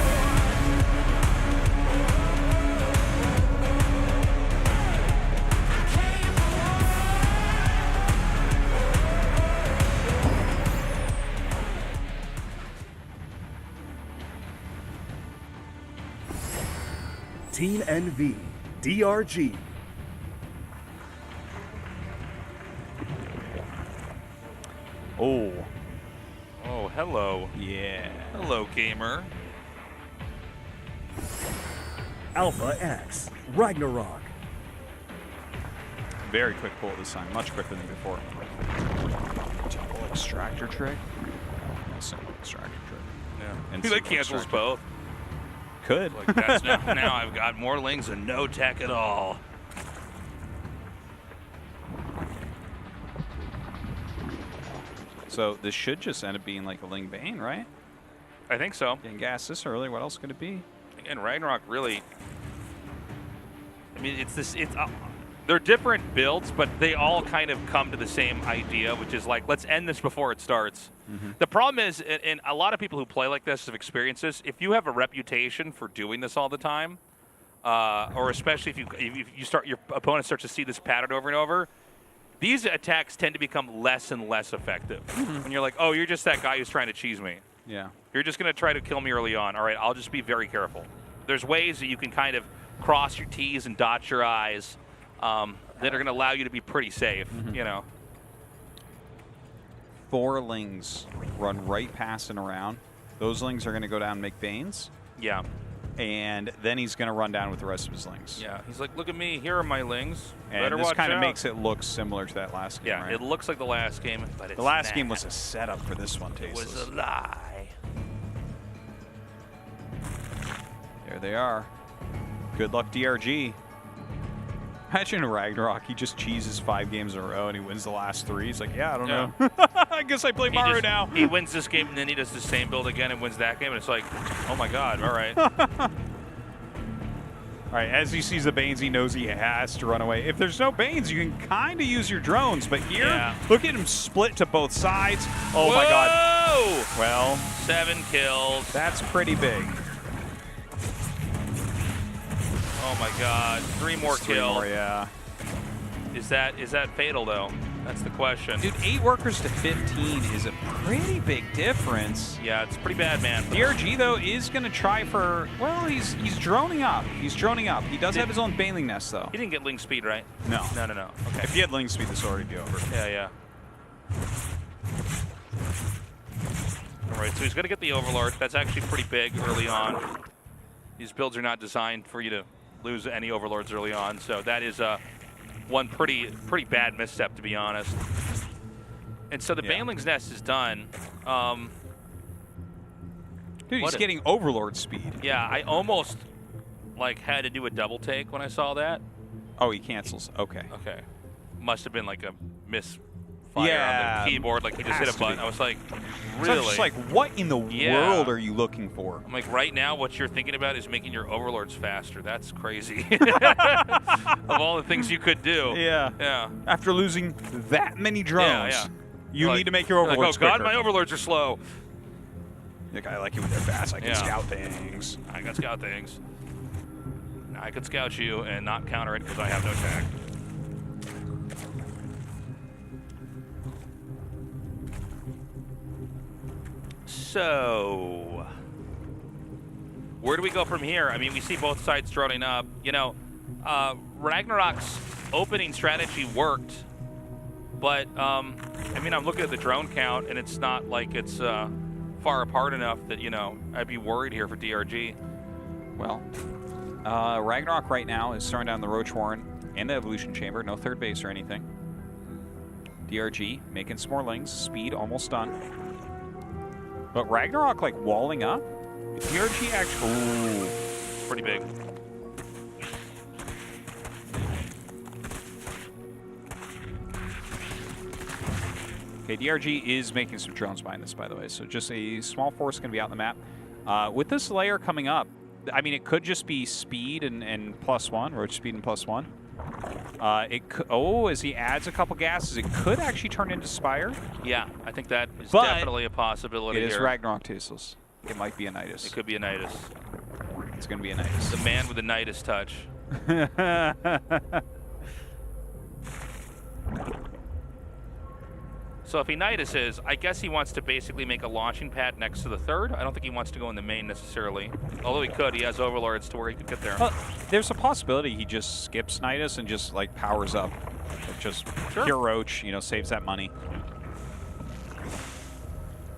Team NV, DRG. Oh. Oh, hello. Yeah. Hello, gamer. Alpha X, RagnaroK. Very quick pull this time, much quicker than before. Double extractor trick. Single extractor trick. Yeah. And He like cancels both. Could. Like that's now I've got more Lings and no tech at all. So this should just end up being like a Ling Bane, right? I think so. Getting gas this early, what else could it be? And RagnaroK really, I mean, they're different builds, but they all kind of come to the same idea, which is like, let's end this before it starts. The problem is, and a lot of people who play like this have experienced this, if you have a reputation for doing this all the time, or especially if your opponent starts to see this pattern over and over, these attacks tend to become less and less effective. When you're like, oh, you're just that guy who's trying to cheese me. Yeah. You're just going to try to kill me early on. All right, I'll just be very careful. There's ways that you can kind of cross your T's and dot your I's that are going to allow you to be pretty safe, you know. 4 Lings run right past and around. Those Lings are going to go down and make Banes. Yeah. And then he's going to run down with the rest of his Lings. Yeah, he's like, look at me, here are my Lings. And this kind of makes it look similar to that last game, Yeah, right? it looks like the last game, but it's the last not. game was a setup for this one, Tasteless. It was a lie. There they are. Good luck, DRG. Imagine RagnaroK, he just cheeses 5 games in a row and he wins the last 3. He's like, yeah, I don't know. I guess I play Maru now. He wins this game and then he does the same build again and wins that game, and it's like, oh my god, all right. All right, as he sees the Banes, he knows he has to run away. If there's no Banes, you can kind of use your drones, but here, look at him split to both sides. Oh my god. Well, 7 kills. That's pretty big. Oh my god, 3 more kills. 3 more, yeah. Is that fatal though? That's the question. Dude, 8 workers to 15 is a pretty big difference. Yeah, it's pretty bad, man. DRG though is going to try for, well, he's droning up. He's droning up. He does have his own Baneling nest though. He didn't get Ling speed, right? No. No. Okay. If he had Ling speed, this would already be over. Yeah. All right, so he's going to get the Overlord. That's actually pretty big early on. These builds are not designed for you to lose any Overlords early on, so that is one pretty bad misstep, to be honest. And so the Baneling's Nest is done. Dude, he's getting Overlord speed. Yeah, I almost like had to do a double take when I saw that. Oh, he cancels. Okay. Okay. Must have been like a misfire Yeah, on the keyboard. Like he just hit a button. I was like, So really? I'm just like, what in the world are you looking for? I'm like, right now, what you're thinking about is making your overlords faster. That's crazy. Of all the things you could do. Yeah. Yeah. After losing that many drones, you Like- need to make your you're like, overlords oh God, quicker. my overlords are slow. Like, I like it when they're fast. I can Yeah. scout things. I can scout things. I could scout you and not counter it because I have no tag. So, where do we go from here? I mean, we see both sides droning up. You know, RagnaroK's opening strategy worked, but I mean, I'm looking at the drone count, and it's not like it's far apart enough that, you know, I'd be worried here for DRG. Well, RagnaroK right now is throwing down the Roach Warren and the Evolution Chamber. No third base or anything. DRG making some more lings. Speed almost done. But RagnaroK like walling up. DRG actually. Ooh. Pretty big. Okay, DRG is making some drones behind this, by the way. So just a small force going to be out on the map. With this layer coming up, I mean, it could just be speed and +1, Roach speed and +1. It could, as he adds a couple gases, it could actually turn into Spire. Yeah, I think that is But definitely a possibility It is here. RagnaroK tasteless. It might be a Nidus. It could be a Nidus. It's going to be a Nidus. The man with the Nidus touch. So if he Nidus is, I guess he wants to basically make a launching pad next to the third. I don't think he wants to go in the main necessarily. Although he could, he has overlords to where he could get there. There's a possibility he just skips Nidus and just like powers up. Like just pure Roach, you know, saves that money.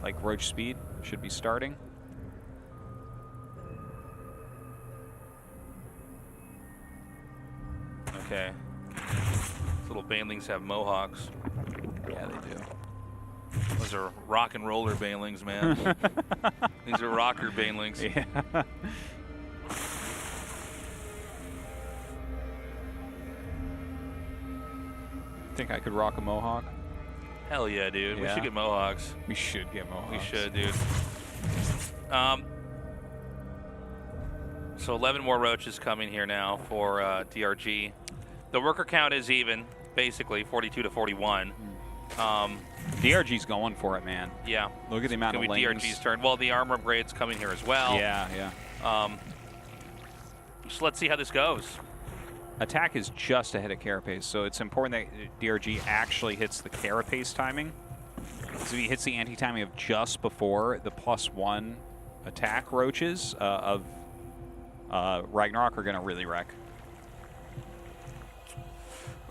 Like Roach speed should be starting. Okay. These little banelings have mohawks. Yeah, they do. Those are rock and roller banelings, man. These are rocker banelings. Yeah. Think I could rock a mohawk? Hell yeah, dude. We Yeah. should get mohawks. We should get mohawks. We should, dude. So 11 more roaches coming here now for DRG. The worker count is even, basically 42 to 41. DRG's going for it, man. Yeah. Look at the amount of It's gonna be lanes. DRG's turn. Well, the armor upgrade's coming here as well. Yeah. So let's see how this goes. Attack is just ahead of Carapace, so it's important that DRG actually hits the Carapace timing. So he hits the anti-timing of just before the +1 attack roaches of RagnaroK are going to really wreck.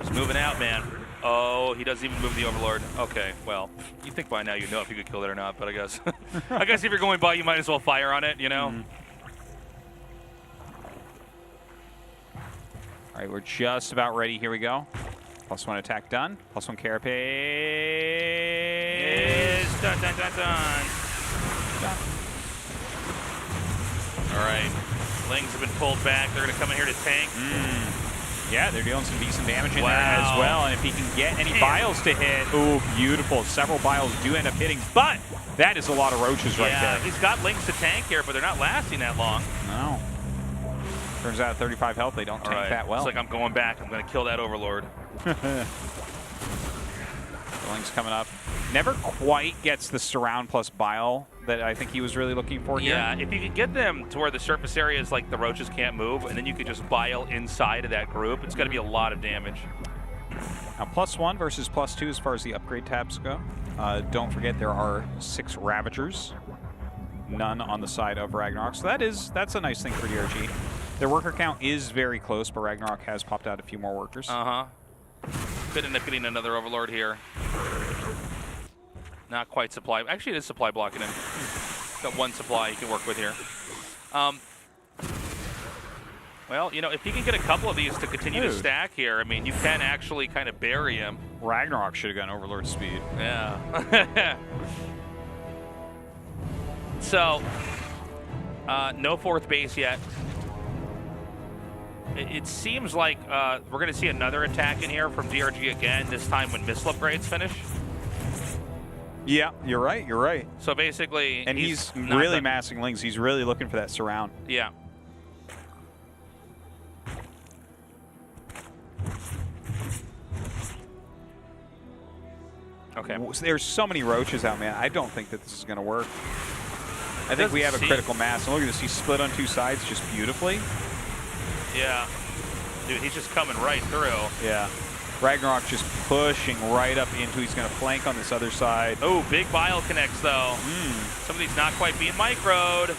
He's moving out, man. Oh, he doesn't even move the Overlord. Okay, well, you think by now you know if you could kill it or not, but I guess I guess if you're going by, you might as well fire on it, you know? Mm-hmm. All right, we're just about ready. Here we go. +1 attack done. +1 Carapace. Yes. Dun, dun, dun, dun. All right. Lings have been pulled back. They're going to come in here to tank. Yeah, they're dealing some decent damage in there Wow. as well. And if he can get any biles to hit, ooh, beautiful. Several biles do end up hitting, but that is a lot of roaches right there. He's got Lings to tank here, but they're not lasting that long. No. Turns out at 35 health, they don't tank that well. It's like I'm going back. I'm going to kill that Overlord. Ling's coming up. Never quite gets the surround plus bile that I think he was really looking for here. Yeah, if you could get them to where the surface area is like the roaches can't move, and then you could just bile inside of that group, it's going to be a lot of damage. Now, +1 versus +2 as far as the upgrade tabs go. Don't forget there are 6 Ravagers. None on the side of RagnaroK. So that's a nice thing for DRG. Their worker count is very close, but RagnaroK has popped out a few more workers. Could end up getting another Overlord here. Not quite supply. Actually, it is supply blocking him. Got one supply you can work with here. Well, you know, if he can get a couple of these to continue to stack here, I mean, you can actually kind of bury him. RagnaroK should have gone Overlord speed. Yeah. So, no fourth base yet. It seems like we're going to see another attack in here from DRG again, this time when missile upgrades finish. Yeah, you're right. You're right. So basically, and he's really massing Lings. He's really looking for that surround. Yeah. Okay. There's so many roaches out, man. I don't think that this is going to work. I think we have a critical mass. And look at this. He's split on two sides just beautifully. Yeah. Dude, he's just coming right through. Yeah. RagnaroK just pushing right up into. He's going to flank on this other side. Oh, big bile connects, though. Some of these not quite being microed.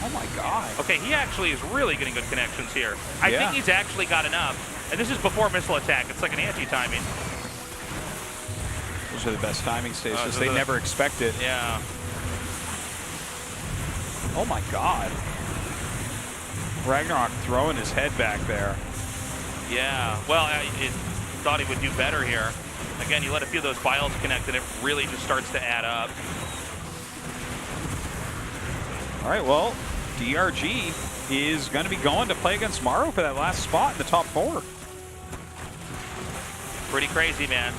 Oh, my God. Okay, he actually is really getting good connections here. I think he's actually got enough. And this is before missile attack. It's like an anti-timing. Those are the best timing stages. They never expect it. Yeah. Oh, my God. RagnaroK throwing his head back there. Yeah. Well, it thought he would do better here. Again, you let a few of those biles connect, and it really just starts to add up. All right, well, DRG is going to be going to play against Maru for that last spot in the top 4. Pretty crazy, man.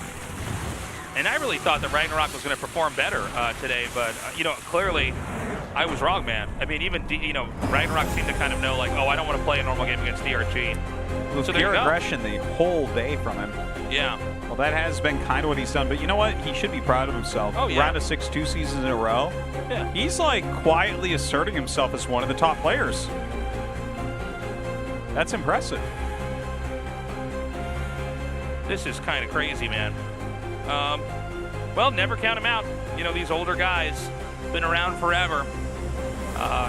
And I really thought that RagnaroK was going to perform better today, but, you know, clearly I was wrong, man. I mean, even, you know, RagnaroK seemed to kind of know, like, oh, I don't want to play a normal game against DRG. So pure aggression the whole day from him. Yeah. Well, that has been kind of what he's done, but you know what? He should be proud of himself. Oh, yeah. Round of 6, 2 seasons in a row. Yeah. He's, like, quietly asserting himself as one of the top players. That's impressive. This is kind of crazy, man. Well, never count them out. You know, these older guys, been around forever.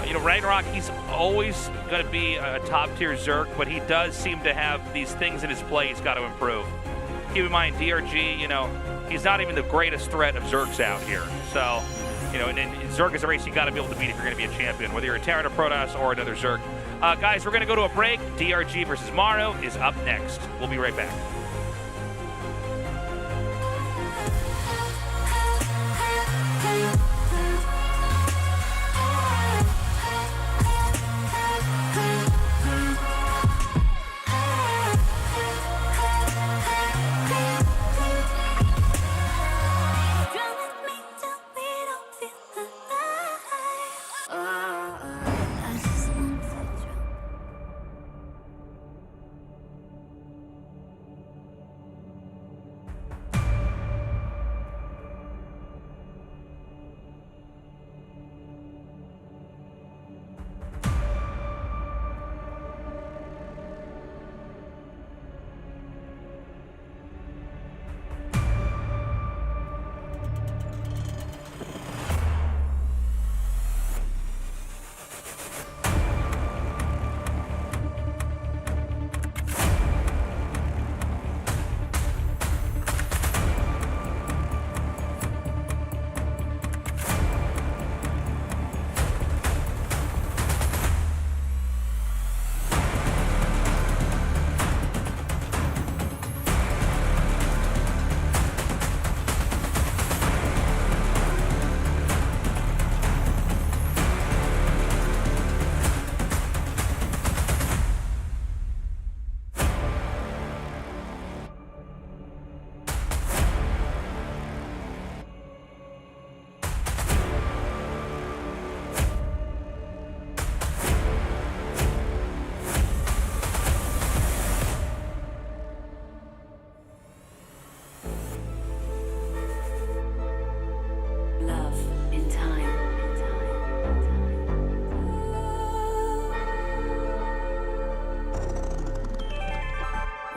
You know, RagnaroK, he's always going to be a top-tier Zerg, but he does seem to have these things in his play he's got to improve. Keep in mind, DRG, you know, he's not even the greatest threat of Zergs out here. So, you know, and Zerg is a race you got to be able to beat if you're going to be a champion, whether you're a Terran, or Protoss, or another Zerg. Guys, we're going to go to a break. DRG versus Maru is up next. We'll be right back.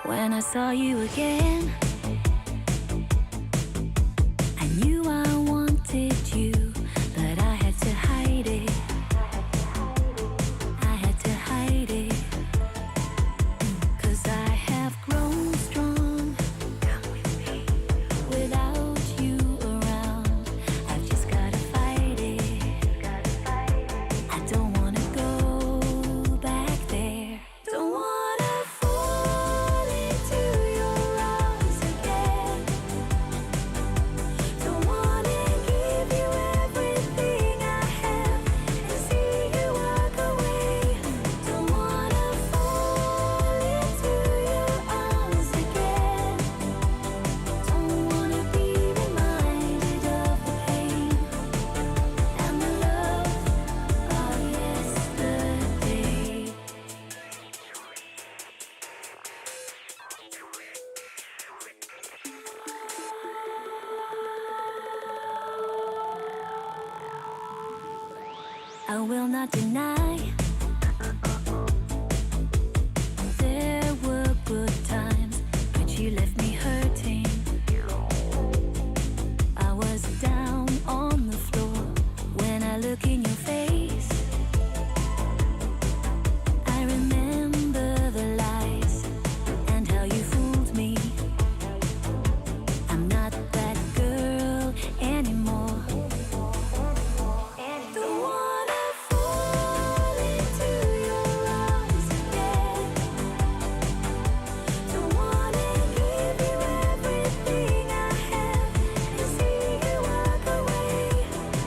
When I saw you again, I knew I wanted you, but I had to hide it. I had to hide it, 'cause I have grown strong. Come with me. Without you around, I've just gotta fight it. I don't wanna go back there. Don't I will not deny. There were good times, but you left me hurting. I was down on the floor when I look in your face. I remember the lies and how you fooled me. I'm not that girl anymore. Don't wanna fall into your arms again. Don't wanna give you everything I have and see you walk away.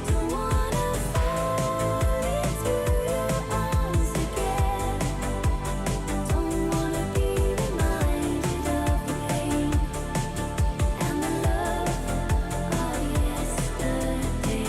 Don't wanna fall into your arms again. Don't wanna be reminded of the pain and the love of yesterday.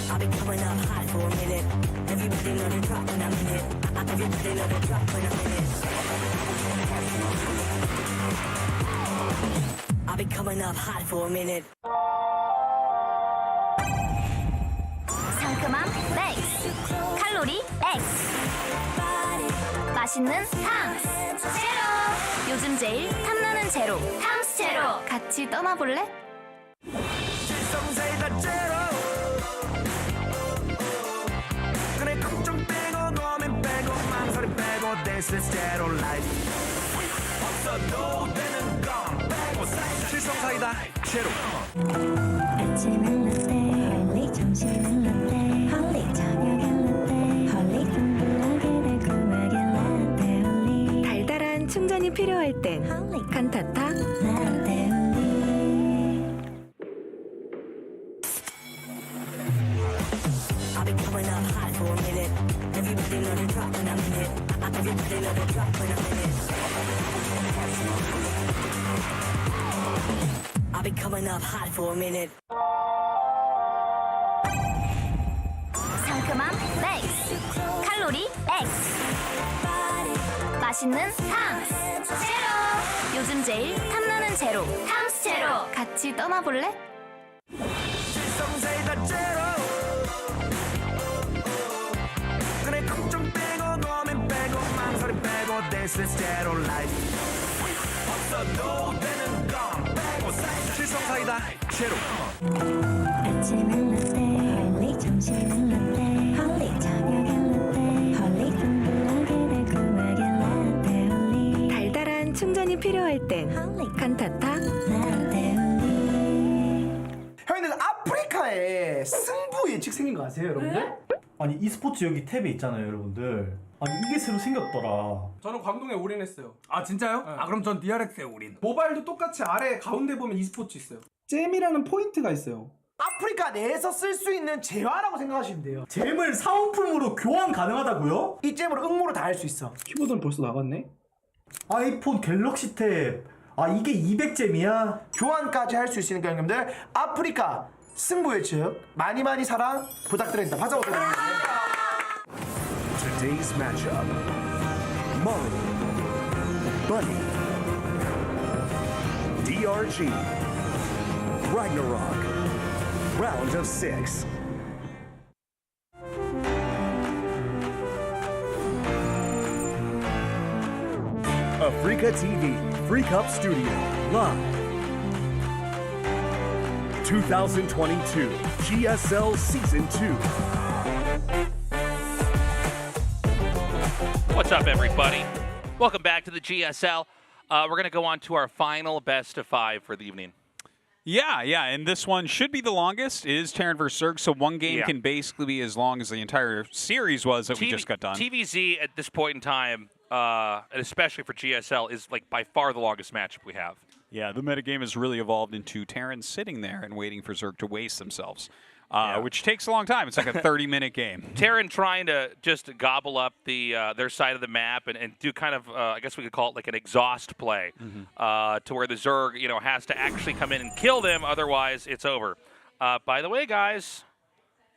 I've been coming up hot for a minute. Everybody love to drop when I'm in it. Everybody love to drop when I'm in it. I've been coming up hot for a minute. 상큼함 맥스, 칼로리 X, 맛있는 탐스 제로. 요즘 제일 탐나는 제로, 탐스 제로. 같이 떠나볼래? 지성사이다 제로. 그래 걱정 빼고 고민 빼고 망설임 빼고 This is zero life. 없어도 되는 건 빼고 사이다. 지성사이다 제로. 아침은 라떼, 홀리 점심은 라떼, 홀리 저녁은 라떼, 홀리 둥글하게 달콤하게 라떼 홀리. 달달한 충전이 필요할 땐 칸타타. 라떼 홀리. I've been coming up hot for a minute. Everybody love to drop when I'm in it. Everybody love to drop when I'm in it. I've been coming up hot for a minute. 상큼함 맥스, 칼로리 X, 맛있는 탐스 제로. 요즘 제일 탐나는 제로, 탐스 제로. 같이 떠나볼래? 지성사이다 제로. 그래 걱정 빼고 고민 빼고 망설임 빼고 This is zero life. 없어도 되는 건 빼고 사이다. 지성사이다 제로. 아침은 라떼, 홀리 점심은 라떼, 홀리 저녁은 라떼, 홀리 둥글하게 달콤하게 라떼 홀리. 달달한 충전이 필요할 땐 칸타타. 라떼 홀리. 형님들 아프리카에 승부 예측 생긴 거 아세요, 여러분들? 아니 e스포츠 여기 탭에 있잖아요, 여러분들. 아니 이게 새로 생겼더라. 저는 광동에 올인했어요. 아 진짜요? 아 그럼 전 DRX에 올인. 모바일도 똑같이 아래 가운데 보면 e스포츠 있어요. 잼이라는 포인트가 있어요. 아프리카 내에서 쓸 수 있는 재화라고 생각하시면 돼요. 잼을 사은품으로 교환 가능하다고요? 이 잼으로 응모를 다 할 수 있어. 키보드는 벌써 나갔네. 아이폰 갤럭시 탭. 아 이게 200잼이야? 교환까지 할 수 있으니까 형님들 아프리카 승부 예측 많이 많이 사랑 부탁드립니다. 받아오도록 하겠습니다. Today's matchup, Maru Bunny. DRG. RagnaroK. Round of 6. Africa TV, Freak Up Studio, live. 2022 GSL Season 2. What's up, everybody? Welcome back to the GSL. We're going to go on to our final best of 5 for the evening. Yeah, and this one should be the longest. It is Terran vs. Zerg, so one game can basically be as long as the entire series was that we just got done. TVZ at this point in time, and especially for GSL, is like by far the longest matchup we have. Yeah, the metagame has really evolved into Terran sitting there and waiting for Zerg to waste themselves, which takes a long time. It's like a 30-minute game. Terran trying to just gobble up their side of the map and do kind of, I guess we could call it like an exhaust play, to where the Zerg, has to actually come in and kill them. Otherwise, it's over. By the way, guys,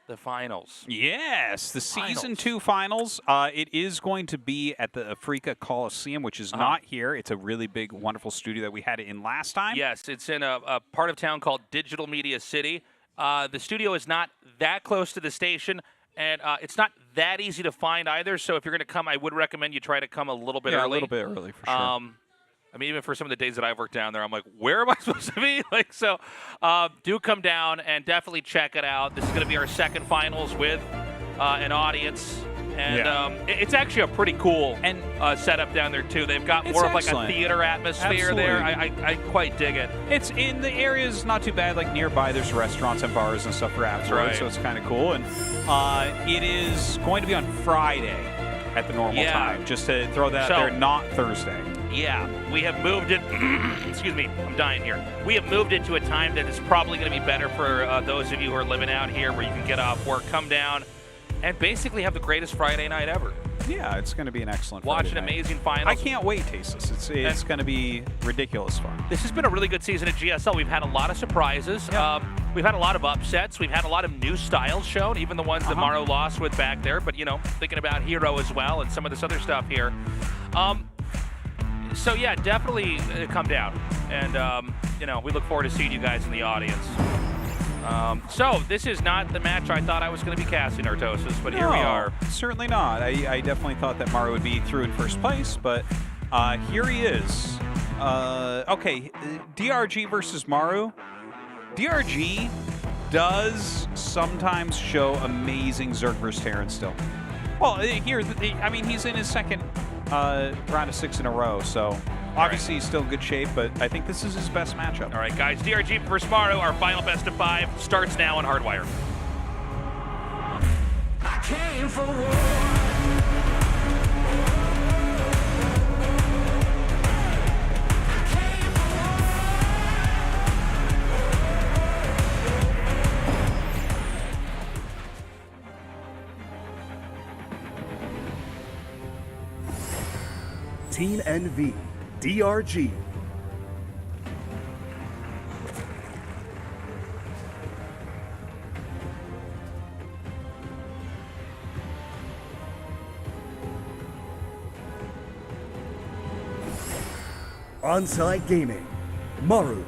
the finals. Yes, the Season 2 finals. It is going to be at the Africa Coliseum, which is not here. It's a really big, wonderful studio that we had it in last time. Yes, it's in a part of town called Digital Media City. The studio is not that close to the station, and it's not that easy to find either. So if you're going to come, I would recommend you try to come a little bit early. a little bit early for sure. I mean, even for some of the days that I've worked down there, I'm like, where am I supposed to be? Do come down and definitely check it out. This is going to be our second finals with an audience. And it's actually a pretty cool setup down there, too. They've got more of like a theater atmosphere there. I quite dig it. It's in the areas not too bad. Like nearby, there's restaurants and bars and stuff for afterwards, so it's kind of cool. And it is going to be on Friday at the normal time, just to throw that out there, not Thursday. Yeah, we have moved it. Excuse me, I'm dying here. We have moved it to a time that is probably going to be better for those of you who are living out here, where you can get off work, come down, and basically have the greatest Friday night ever. Yeah, it's going to be an excellent Watch Friday an night. amazing finals. I can't wait, Tasis. It's going to be ridiculous fun. This has been a really good season at GSL. We've had a lot of surprises. We've had a lot of upsets. We've had a lot of new styles shown, even the ones that Maru lost with back there. But, thinking about Hero as well and some of this other stuff here. So, yeah, definitely come down. And, we look forward to seeing you guys in the audience. So, this is not the match I thought I was going to be casting, Artosis, but here we are. Certainly not. I definitely thought that Maru would be through in first place, but here he is. Okay, DRG versus Maru. DRG does sometimes show amazing Zerg versus Terran still. Well, he's in his second round of 6 in a row, so obviously he's still in good shape, but I think this is his best matchup. All right, guys, DRG versus Maru, our final best of 5, starts now on Hardwire. I came for war. Team NV, DRG. Onside Gaming, Maru.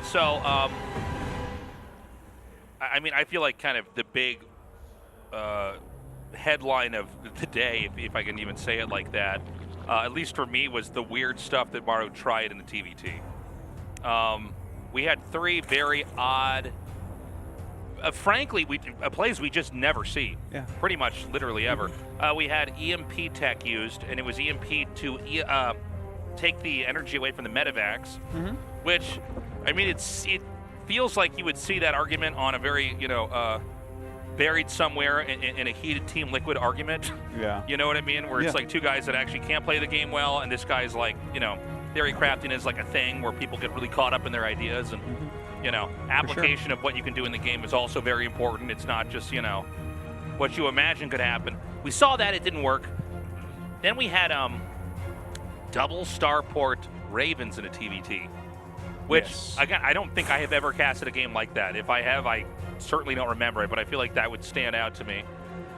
So, I feel like kind of the big headline of the day, if I can even say it like that, at least for me, was the weird stuff that Maru tried in the TVT. We had 3 very odd, frankly, plays we just never see. Yeah. Pretty much, literally ever. We had EMP tech used, and it was EMP to take the energy away from the medevacs, which, it feels like you would see that argument on a very, buried somewhere in a heated Team Liquid argument. Yeah. You know what I mean? Where it's like 2 guys that actually can't play the game well, and this guy's like, theory crafting is like a thing where people get really caught up in their ideas, and, application of what you can do in the game is also very important. It's not just, what you imagine could happen. We saw that, it didn't work. Then we had double starport Ravens in a TVT. Which, again, I don't think I have ever casted a game like that. If I have, I certainly don't remember it, but I feel like that would stand out to me.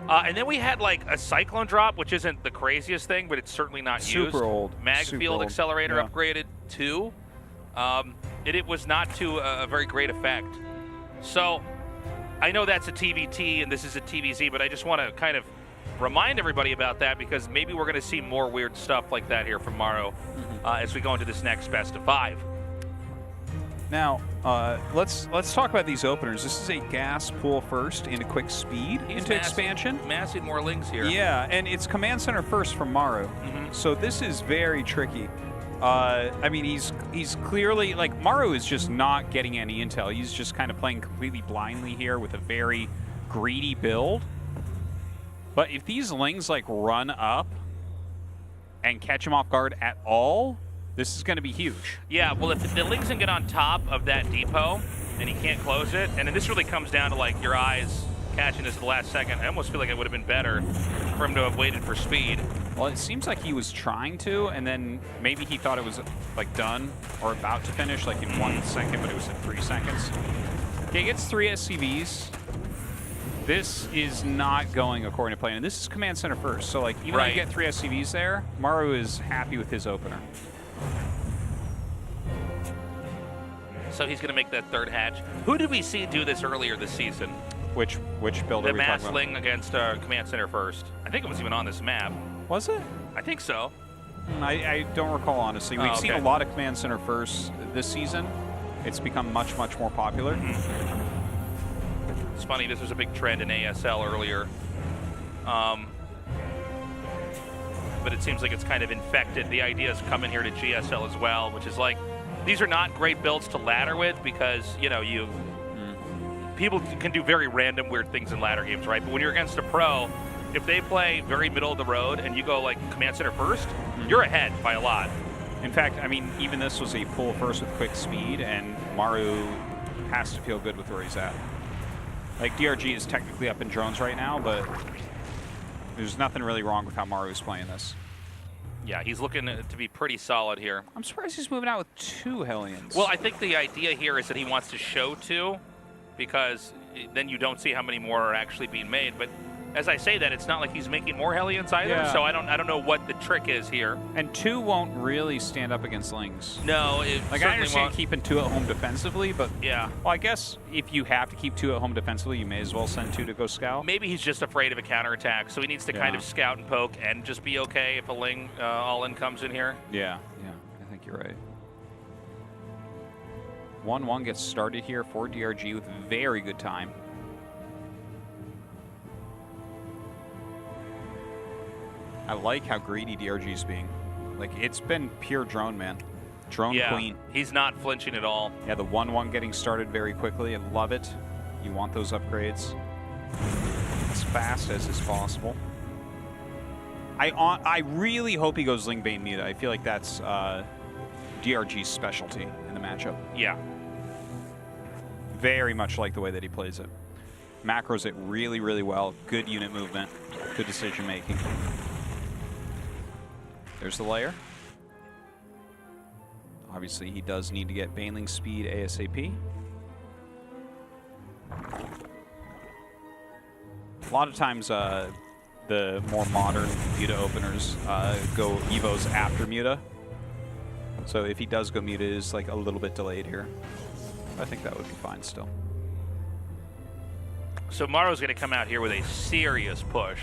And then we had like a Cyclone drop, which isn't the craziest thing, but it's certainly not used. Super old. Mag Super field old. accelerator Yeah. upgraded 2. It was not to a very great effect. So I know that's a TVT and this is a TVZ, but I just want to kind of remind everybody about that because maybe we're going to see more weird stuff like that here from Maru as we go into this next best of 5. Now, let's talk about these openers. This is a gas pull first into quick speed into expansion. Massing more lings here. Yeah, and it's command center first from Maru. So this is very tricky. I mean, he's clearly, like, Maru is just not getting any intel. He's just kind of playing completely blindly here with a very greedy build. But if these lings, like, run up and catch him off guard at all, this is going to be huge. Yeah, well, if the lings can get on top of that depot and he can't close it, and then this really comes down to, like, your eyes catching this at the last second. I almost feel like it would have been better for him to have waited for speed. Well, it seems like he was trying to, and then maybe he thought it was, like, done or about to finish, like, in 1 second, but it was in 3 seconds. Okay, he gets 3 SCVs. This is not going according to plan, and this is command center first. So, like, even though you get 3 SCVs there, Maru is happy with his opener. So he's going to make that 3rd hatch. Who did we see do this earlier this season? Which build are we talking about? The Massling against command center first. I think it was even on this map. Was it? I think so. I don't recall, honestly. We've seen a lot of command center first this season. It's become much, much more popular. It's funny, this was a big trend in ASL earlier. But it seems like it's kind of infected. The idea is coming here to GSL as well, which is like, these are not great builds to ladder with because, you know, people can do very random weird things in ladder games, right? But when you're against a pro, if they play very middle of the road and you go like command center first, you're ahead by a lot. In fact, I mean, even this was a pull first with quick speed, and Maru has to feel good with where he's at. Like, DRG is technically up in drones right now, but there's nothing really wrong with how Maru's playing this. Yeah, he's looking to be pretty solid here. I'm surprised he's moving out with 2 Hellions. Well, I think the idea here is that he wants to show 2 because then you don't see how many more are actually being made. But as I say that, it's not like he's making more Hellions either, so I don't know what the trick is here. And 2 won't really stand up against lings. No, it like, I understand keeping 2 at home defensively, but yeah. Well, I guess if you have to keep 2 at home defensively, you may as well send 2 to go scout. Maybe he's just afraid of a counterattack, so he needs to kind of scout and poke and just be okay if a ling all-in comes in here. Yeah, I think you're right. 1-1 gets started here for DRG with very good time. I like how greedy DRG is being. Like, it's been pure drone, man. Drone queen. He's not flinching at all. Yeah, the 1-1 getting started very quickly. I love it. You want those upgrades as fast as is possible. I really hope he goes Ling Bane Muta. I feel like that's DRG's specialty in the matchup. Yeah. Very much like the way that he plays it. Macros it really, really well. Good unit movement. Good decision making. There's the layer. Obviously, he does need to get Baneling speed ASAP. A lot of times, the more modern Muta openers go Evos after Muta. So if he does go Muta, it is like a little bit delayed here. I think that would be fine still. So Maru's going to come out here with a serious push.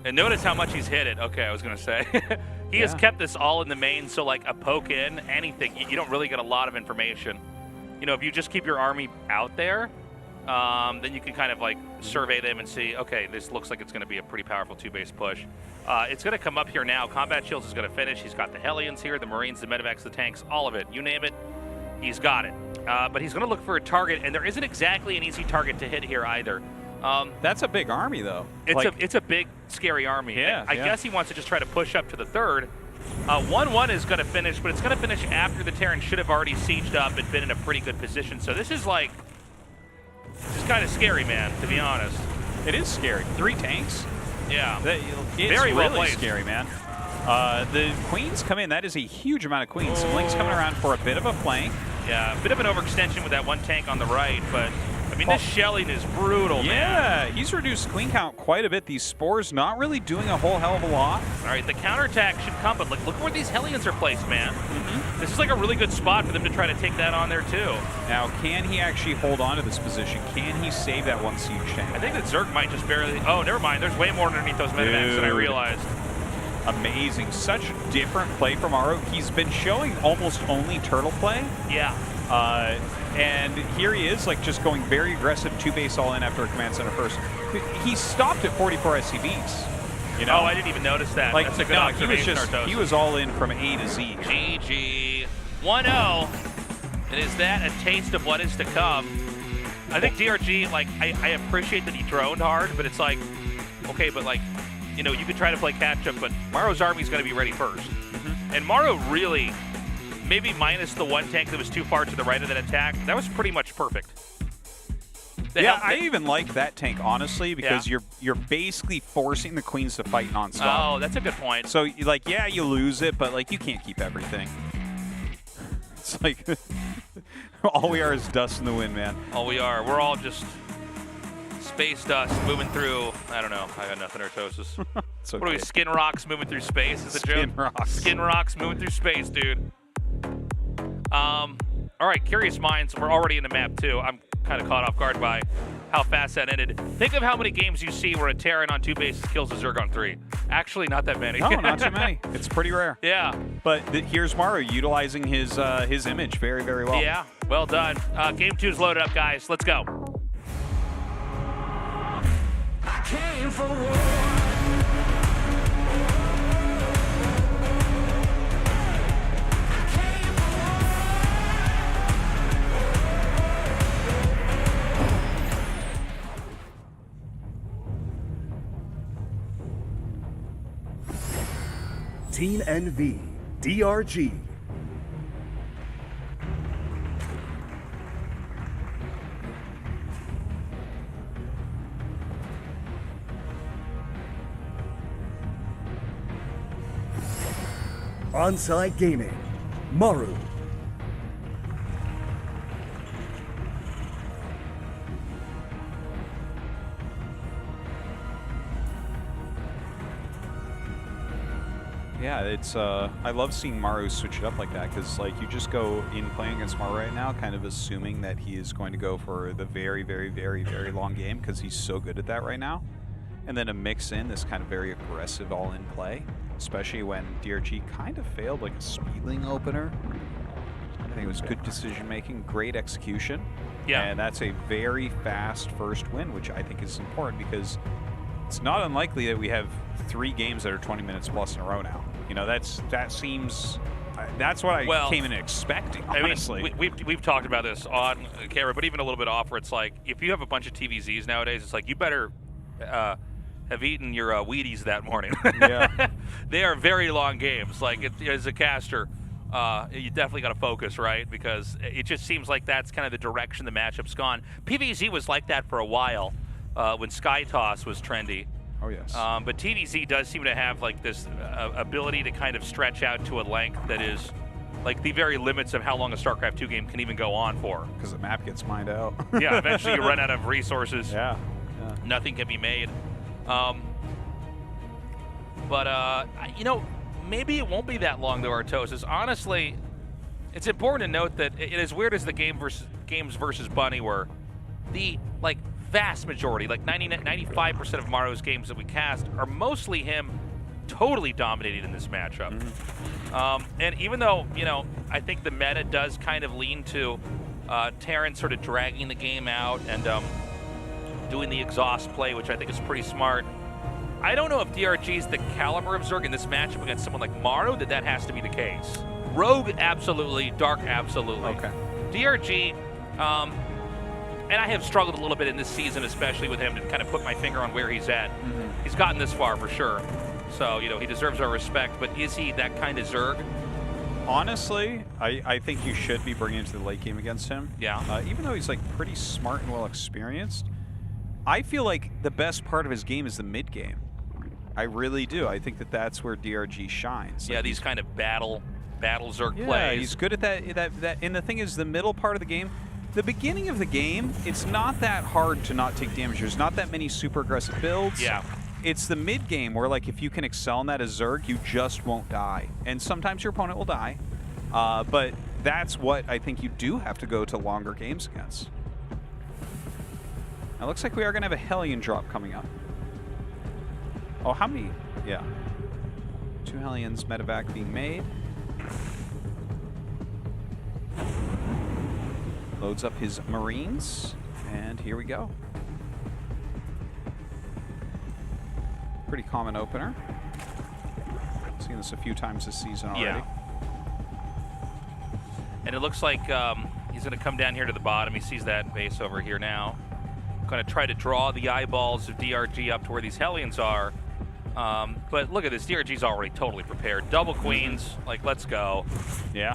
And notice how much he's hit it. Okay, I was going to say. He has kept this all in the main, so like a poke in, anything, you don't really get a lot of information. You know, if you just keep your army out there, then you can kind of like survey them and see, okay, this looks like it's going to be a pretty powerful 2-base push. It's going to come up here now. Combat Shields is going to finish. He's got the Hellions here, the Marines, the Medevacs, the tanks, all of it. You name it, he's got it. But he's going to look for a target, and there isn't exactly an easy target to hit here either. That's a big army, though. It's a big, scary army. Yeah, I guess he wants to just try to push up to the 3rd. 1-1 is going to finish, but it's going to finish after the Terran should have already sieged up and been in a pretty good position. So this is like, this is kind of scary, man, to be honest. It is scary. 3 tanks? Yeah. It's very well really played. Scary, man. The Queens come in. That is a huge amount of Queens. Link's coming around for a bit of a flank. Yeah, a bit of an overextension with that 1 tank on the right, but I mean, this shelling is brutal, yeah, man. he's reduced queen count quite a bit. These spores not really doing a whole hell of a lot. All right, the counterattack should come, but look where these Hellions are placed, man. This is like a really good spot for them to try to take that on there, too. Now, can he actually hold on to this position? Can he save that one siege tank? I think that Zerg might just barely... Oh, never mind. There's way more underneath those medevacs than I realized. Amazing. Such different play from Maru. He's been showing almost only turtle play. Yeah. And here he is, like, just going very aggressive, 2-base all in after a command center first. He stopped at 44 SCVs. You know? Oh, I didn't even notice that. Like, that's a good no, observation, he was all in from A to Z. GG. 1-0. And is that a taste of what is to come? I think DRG, like, I appreciate that he droned hard, but it's like, okay, but like, you know, you could try to play catch-up, but Maru's army's going to be ready first. And Maru really, maybe minus the one tank that was too far to the right of that attack, that was pretty much perfect. I even like that tank, honestly, because you're basically forcing the queens to fight nonstop. Oh, that's a good point. So, like, yeah, you lose it, but, like, you can't keep everything. It's like, all we are is dust in the wind, man. All we are. We're all just space dust moving through, I don't know, I got nothing, Artosis. Okay. What are we, skin rocks moving through space? Is it Skin rocks. Skin rocks moving through space, dude. All right, Curious Minds, we're already in the map too. I'm kind of caught off guard by how fast that ended. Think of how many games you see where a Terran on 2 bases kills a Zerg on 3. Actually, not that many. No, not too many. It's pretty rare. Yeah. But here's Maru utilizing his image very, very well. Yeah, well done. Game 2's loaded up, guys. Let's go. I came for war. Team NV, DRG. Onside Gaming, Maru. Yeah, it's I love seeing Maru switch it up like that, because like you just go in playing against Maru right now, kind of assuming that he is going to go for the very, very, very, very long game because he's so good at that right now, and then to mix in this kind of very aggressive all-in play, especially when DRG kind of failed like a Speedling opener. I think it was good decision making, great execution, and that's a very fast first win, which I think is important because it's not unlikely that we have 3 games that are 20 minutes plus in a row now. You know, that's what I came in expecting, honestly. I mean, we've talked about this on camera, but even a little bit off, where it's like, if you have a bunch of TVZs nowadays, it's like, you better have eaten your Wheaties that morning. Yeah. They are very long games. Like, as a caster, you definitely got to focus, right? Because it just seems like that's kind of the direction the matchup's gone. PvZ was like that for a while when Sky Toss was trendy. Oh, yes. But TVZ does seem to have like this ability to kind of stretch out to a length that is like the very limits of how long a StarCraft 2 game can even go on for. Because the map gets mined out. Yeah, eventually you run out of resources. Yeah. Nothing can be made. But you know, maybe it won't be that long though, Artosis. Honestly, it's important to note that as weird as the games versus Bunny were, the like vast majority, like 95% of Maru's games that we cast are mostly him totally dominating in this matchup. And even though, you know, I think the meta does kind of lean to Terran sort of dragging the game out and doing the exhaust play, which I think is pretty smart. I don't know if DRG is the caliber of Zerg in this matchup against someone like Maru, that has to be the case. Rogue, absolutely. Dark, absolutely. Okay. DRG, and I have struggled a little bit in this season, especially with him, to kind of put my finger on where he's at. He's gotten this far for sure. So, you know, he deserves our respect, but is he that kind of Zerg? Honestly, I think you should be bringing into the late game against him. Yeah. Even though he's like pretty smart and well experienced, I feel like the best part of his game is the mid game. I really do. I think that's where DRG shines. Yeah, like these kind of battle Zerg yeah, plays. he's good at that. And the thing is, the middle part of the game, the beginning of the game, it's not that hard to not take damage. There's not that many super aggressive builds. Yeah. It's the mid game where, like, if you can excel in that as Zerg, you just won't die. And sometimes your opponent will die. But that's what I think you do have to go to longer games against. Now, it looks like we are going to have a Hellion drop coming up. Oh, how many? Yeah. 2 Hellions medevac being made. Loads up his Marines. And here we go. Pretty common opener. Seen this a few times this season already. Yeah. And it looks like he's going to come down here to the bottom. He sees that base over here now. Going to try to draw the eyeballs of DRG up to where these Hellions are. But look at this. DRG's already totally prepared. Double Queens. Like, let's go. Yeah.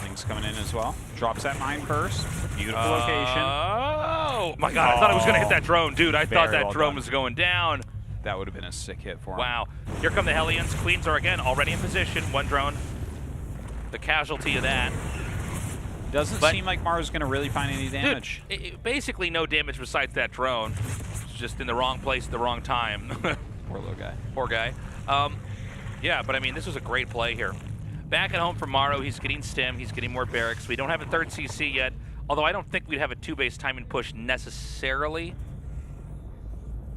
Things coming in as well. Drops that mine first. Beautiful location. Oh, my God. I thought I was going to hit that drone. Dude, I thought that drone was going down. That would have been a sick hit for him. Wow. Here come the Hellions. Queens are, again, already in position. One drone. The casualty of that. Doesn't seem like Maru's going to really find any damage. Dude, basically no damage besides that drone. It's just in the wrong place at the wrong time. Poor little guy. Poor guy. Yeah, but I mean, this was a great play here. Back at home for Maru, he's getting stim, he's getting more barracks. We don't have a third CC yet, although I don't think we'd have a 2-base timing push necessarily.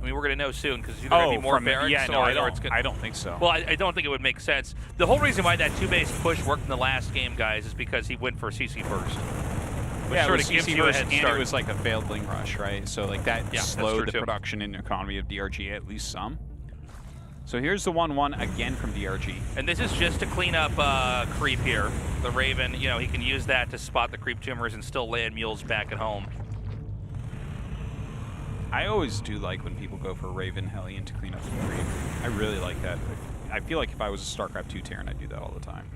I mean, we're going to know soon because it's either going to be more barracks or it's I don't think so. Well, I don't think it would make sense. The whole reason why that 2-base push worked in the last game, guys, is because he went for CC first. Which Yeah, sort it of was gives CC you a first, head and start. it was like a failed Ling Rush, right? So like that Yeah, slowed the too. production and economy of DRG at least some. So here's the 1-1 again from DRG. And this is just to clean up creep here. The Raven, you know, he can use that to spot the creep tumors and still land mules back at home. I always do like when people go for Raven Hellion to clean up the creep. I really like that. I feel like if I was a StarCraft 2 Terran, I'd do that all the time.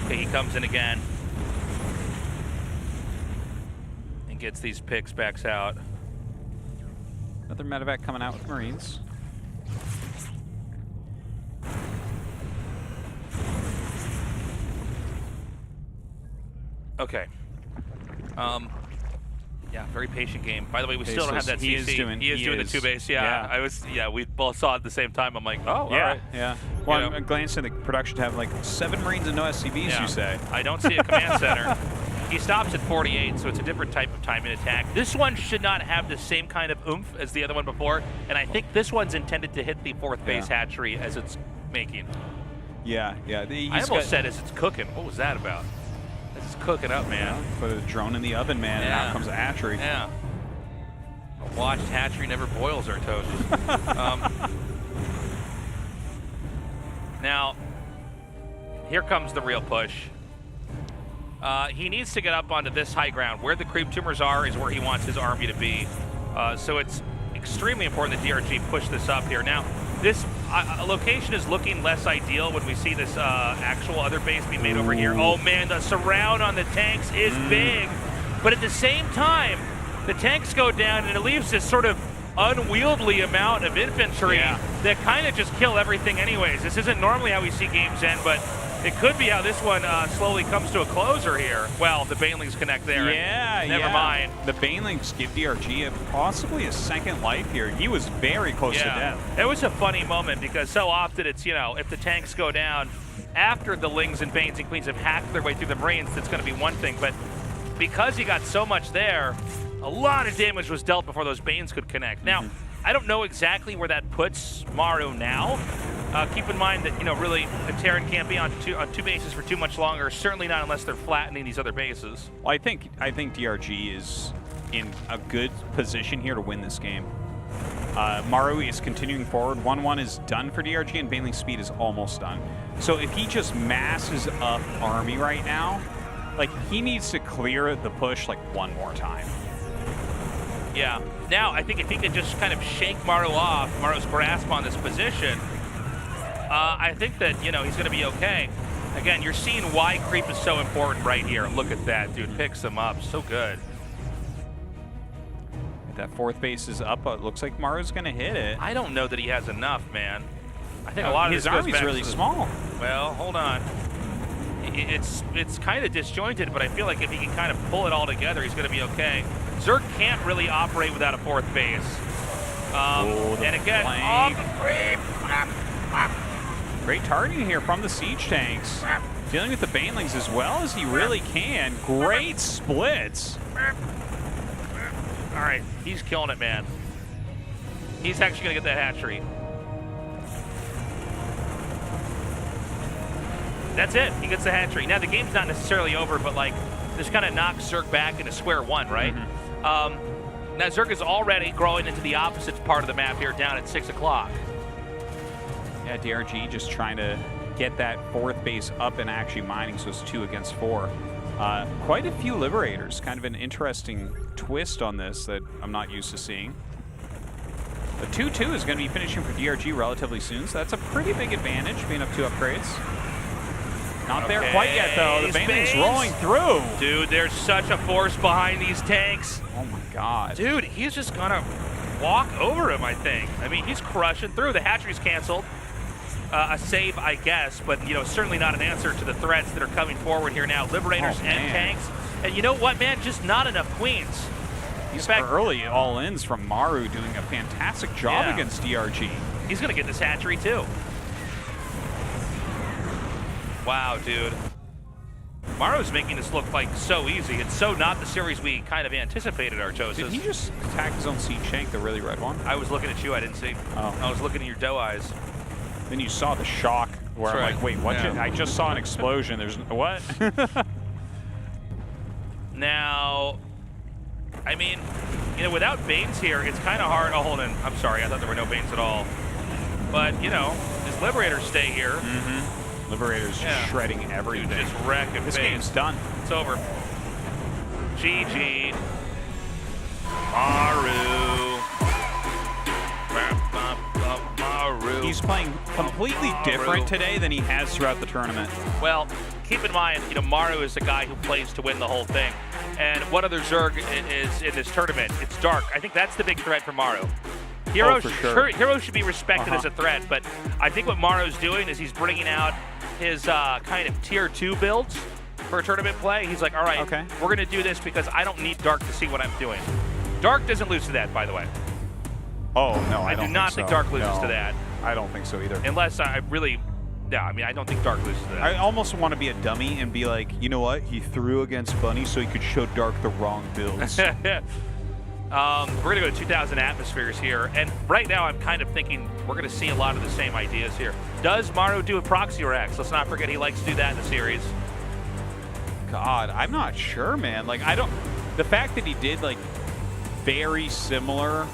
Okay, he comes in again. And gets these picks backs out. Another medevac coming out with Marines. Okay. Yeah, very patient game. By the way, we still don't have that CC. He is doing the 2-base. Yeah, we both saw it at the same time. I'm like, oh, all right. Yeah. Well, I'm glancing at the production tab, like 7 Marines and no SCVs, you say. I don't see a command center. He stops at 48, so it's a different type of timing attack. This one should not have the same kind of oomph as the other one before, and I think this one's intended to hit the 4th base hatchery as it's making. Yeah. I almost said as it's cooking. What was that about? It's cooking up, man. Put a drone in the oven, man, and out comes a hatchery. Yeah. A watched hatchery never boils our toast. Now, here comes the real push. He needs to get up onto this high ground. Where the creep tumors are is where he wants his army to be. So it's extremely important that DRG push this up here. Now, this location is looking less ideal when we see this actual other base being made over here. Oh man, the surround on the tanks is big. But at the same time, the tanks go down and it leaves this sort of unwieldy amount of infantry that kind of just kill everything anyways. This isn't normally how we see games end, but it could be how this one slowly comes to a closer here. Well, the Banelings connect there. Yeah, Never mind. The Banelings give DRG possibly a second life here. He was very close to death. It was a funny moment because so often it's, you know, if the tanks go down after the Lings and Banes and Queens have hacked their way through the Marines, that's going to be one thing. But because he got so much there, a lot of damage was dealt before those Banes could connect. Now, I don't know exactly where that puts Maru now. Keep in mind that, you know, really a Terran can't be on two bases for too much longer. Certainly not unless they're flattening these other bases. Well, I think DRG is in a good position here to win this game. Maru is continuing forward. 1-1 is done for DRG, and Baneling's speed is almost done. So if he just masses up army right now, like, he needs to clear the push like one more time. Yeah. Now, I think if he could just kind of shake Maru off, Maru's grasp on this position, I think that, you know, he's going to be okay. Again, you're seeing why creep is so important right here. Look at that, dude. Picks him up. So good. That 4th base is up. It looks like Maru's going to hit it. I don't know that he has enough, man. I think a lot of his this goes army's back really to small. Well, hold on. It's kind of disjointed, but I feel like if he can kind of pull it all together, he's going to be okay. Zerg can't really operate without a fourth base. And again, on the creep. Great targeting here from the siege tanks. Dealing with the banelings as well as he really can. Great splits. All right, he's killing it, man. He's actually going to get that hatchery. That's it. He gets the hatchery. Now, the game's not necessarily over, but, like, this kind of knocks Zerg back into square one, right? Now, Zerg is already growing into the opposite part of the map here, down at 6 o'clock. Yeah, DRG just trying to get that fourth base up and actually mining, so it's 2 against 4. Quite a few Liberators. Kind of an interesting twist on this that I'm not used to seeing. The 2-2 is going to be finishing for DRG relatively soon, so that's a pretty big advantage, being up 2 upgrades. Not there quite yet, though. The Baneling's rolling through. Dude, there's such a force behind these tanks. Oh, my God. Dude, he's just going to walk over him, I think. I mean, he's crushing through. The hatchery's canceled. A save, I guess, but, you know, certainly not an answer to the threats that are coming forward here now. Liberators and tanks. And you know what, man? Just not enough queens. These early all-ins from Maru doing a fantastic job against DRG. He's going to get this hatchery, too. Wow, dude. Maru's making this look like so easy. It's so not the series we kind of anticipated, Artosis. Did he just attack his own siege tank, the really red one? I was looking at you, I didn't see. Oh. I was looking at your doe eyes. Then you saw the shock where That's I'm right. like, wait, what? Yeah. I just saw an explosion. There's what? Now, I mean, you know, without Banes here, it's kind of hard. Oh, hold on. I'm sorry. I thought there were no Banes at all. But, you know, his Liberators stay here. Liberators just shredding everything. Dude, just wrecking This Banes. game's done. It's over. GG. Maru. Maru. He's playing completely different today than he has throughout the tournament. Well, keep in mind, you know, Maru is the guy who plays to win the whole thing. And what other Zerg is in this tournament? It's Dark. I think that's the big threat for Maru. Hero, Hero should be respected as a threat, but I think what Maru's doing is he's bringing out his kind of tier 2 builds for tournament play. He's like, all right, we're going to do this because I don't need Dark to see what I'm doing. Dark doesn't lose to that, by the way. Oh, no, I don't do not think Dark loses to that. I don't think so either. Unless I really, I mean, I don't think Dark loses to that. I almost want to be a dummy and be like, you know what? He threw against Bunny so he could show Dark the wrong builds. We're going to go to 2,000 atmospheres here. And right now, I'm kind of thinking we're going to see a lot of the same ideas here. Does Maru do a proxy Rex? Let's not forget he likes to do that in the series. God, I'm not sure, man. Like, the fact that he did, like, very similar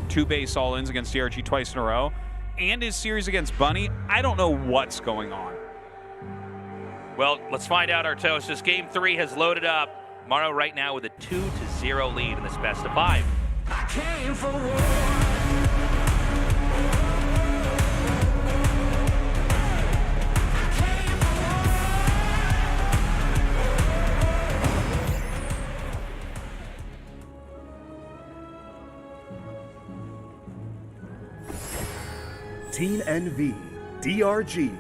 2-base all-ins against DRG twice in a row and his series against Bunny, I don't know what's going on. Well, let's find out, Artosis. Game 3 has loaded up. Maru right now with a 2-0 lead in this best of 5. I came for war. Team NV, DRG.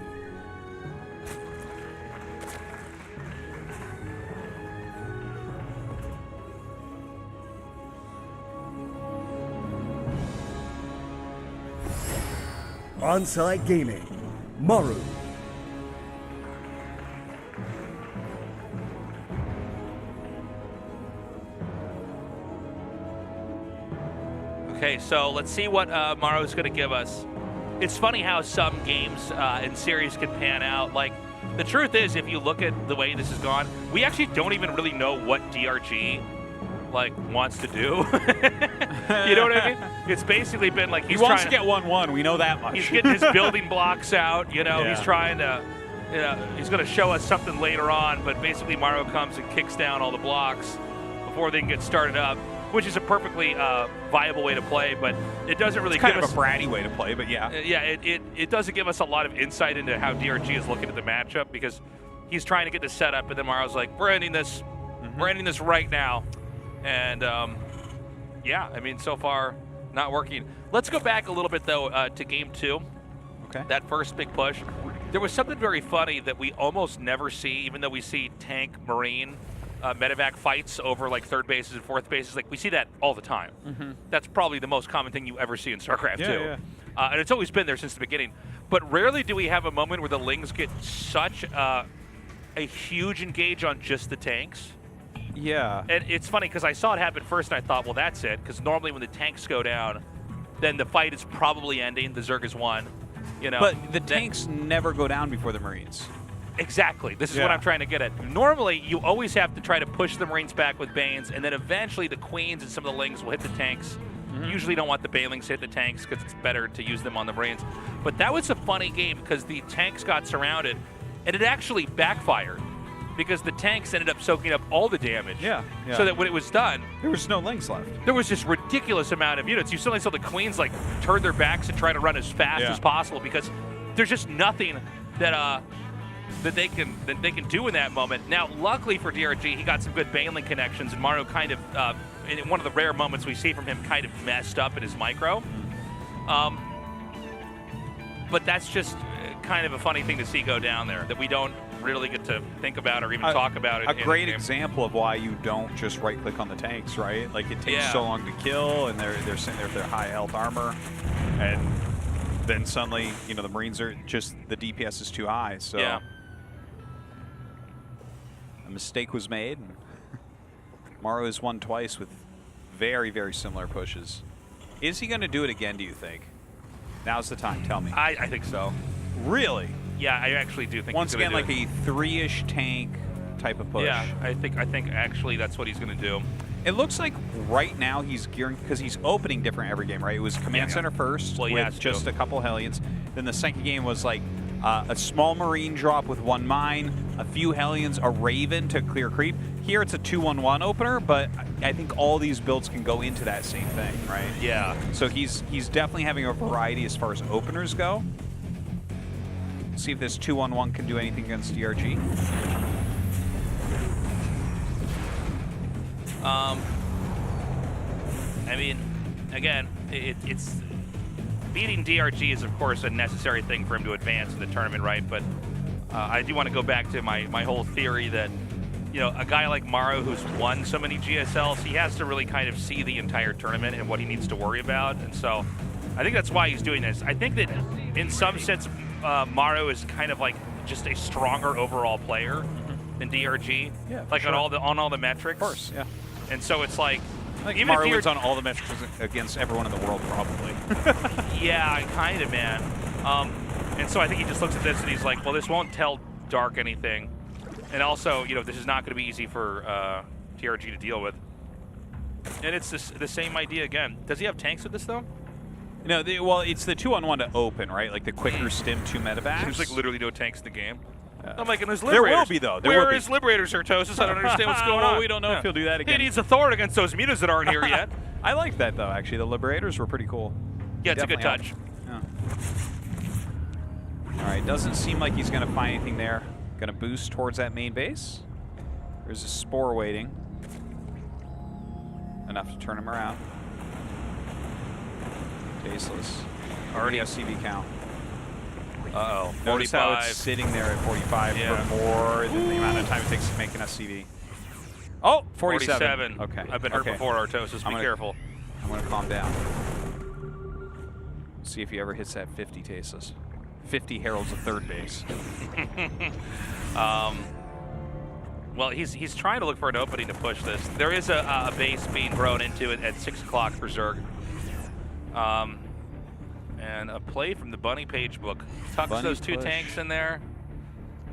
Onside Gaming, Maru. Okay, so let's see what Maru's going to give us. It's funny how some games and series can pan out. Like, the truth is, if you look at the way this has gone, we actually don't even really know what DRG wants to do. You know what I mean? It's basically been like he wants to get 1-1. We know that much. He's getting his building blocks out. You know, he's trying to. You know, he's going to show us something later on. But basically, Maru comes and kicks down all the blocks before they can get started up, which is a perfectly viable way to play. But it doesn't really give us a bratty way to play. But yeah, it doesn't give us a lot of insight into how DRG is looking at the matchup because he's trying to get the setup, and then Maru's like, "We're ending this. We're ending this right now." And yeah, I mean, so far not working. Let's go back a little bit though to game 2. Okay. That first big push. There was something very funny that we almost never see, even though we see tank, marine, medevac fights over like third bases and fourth bases. Like we see that all the time. That's probably the most common thing you ever see in StarCraft 2. Yeah. And it's always been there since the beginning. But rarely do we have a moment where the Lings get such a huge engage on just the tanks. Yeah. And it's funny because I saw it happen first and I thought, well, that's it. Because normally when the tanks go down, then the fight is probably ending. The Zerg is won. You know, but the tanks never go down before the Marines. Exactly. This is what I'm trying to get at. Normally, you always have to try to push the Marines back with Banes, and then eventually the Queens and some of the Lings will hit the tanks. You usually don't want the Banelings to hit the tanks because it's better to use them on the Marines. But that was a funny game because the tanks got surrounded, and it actually backfired because the tanks ended up soaking up all the damage. Yeah. So that when it was done, there was no Lings left. There was this ridiculous amount of units. You suddenly saw the Queens like turn their backs and try to run as fast as possible because there's just nothing that that they can do in that moment. Now, luckily for DRG, he got some good Baneling connections, and Maru kind of, in one of the rare moments we see from him, kind of messed up in his micro. But that's just kind of a funny thing to see go down there that we don't really get to think about or even talk about. A great example of why you don't just right-click on the tanks, right? Like it takes so long to kill, and they're sitting there with their high health armor, and then suddenly, you know, the Marines are just, the DPS is too high. So a mistake was made. And Maru has won twice with very, very similar pushes. Is he going to do it again, do you think? Now's the time. Tell me. I think so. Really? Yeah, I actually do think once he's again, like a 3-ish tank type of push. Yeah, I think actually that's what he's going to do. It looks like right now he's gearing, because he's opening different every game, right? It was Command Center first with just a couple Hellions. Then the second game was like a small Marine drop with 1 mine, a few Hellions, a Raven to clear creep. Here it's a 2-1-1 opener, but I think all these builds can go into that same thing, right? Yeah. So he's definitely having a variety as far as openers go. See if this 2-1-1 can do anything against DRG. I mean, again, it's beating DRG is of course a necessary thing for him to advance in the tournament, right? But I do want to go back to my whole theory that, you know, a guy like Maru who's won so many GSLs, he has to really kind of see the entire tournament and what he needs to worry about. And so I think that's why he's doing this. I think that in some sense, Maru is kind of like just a stronger overall player than DRG. Yeah, like on all the metrics. Of course, yeah. And so it's like, I think even Maru if wins on all the metrics against everyone in the world, probably. Yeah, kind of, man. And so I think he just looks at this and he's like, well, this won't tell Dark anything. And also, you know, this is not going to be easy for TRG to deal with. And it's the same idea again. Does he have tanks with this, though? No, well, it's the 2-on-1 to open, right? Like the quicker stim 2 medevacs. There's like literally no tanks in the game. I'm like, and there's There Liberators. will be, though. Where is Liberator, Certosis? I don't understand what's going on. We don't know if he'll do that again. He needs a Thor against those mutas that aren't here yet. I like that, though, actually. The Liberators were pretty cool. Yeah, it's a good touch. Yeah. All right, doesn't seem like he's going to find anything there. Going to boost towards that main base. There's a Spore waiting. Enough to turn him around. Tasteless. Already have CV count. Uh-oh. Notice 45. how it's sitting there at 45 for more than the amount of time it takes to make an SCV. Oh, 47. Okay. I've been hurt before, Artosis. Be careful. I'm going to calm down. See if he ever hits that 50 Tasteless. 50 heralds of third base. Well, he's trying to look for an opening to push this. There is a base being grown into it at 6 o'clock for Zerg. And a play from the Bunny page book. Tucks Bunny those 2 push. tanks in there.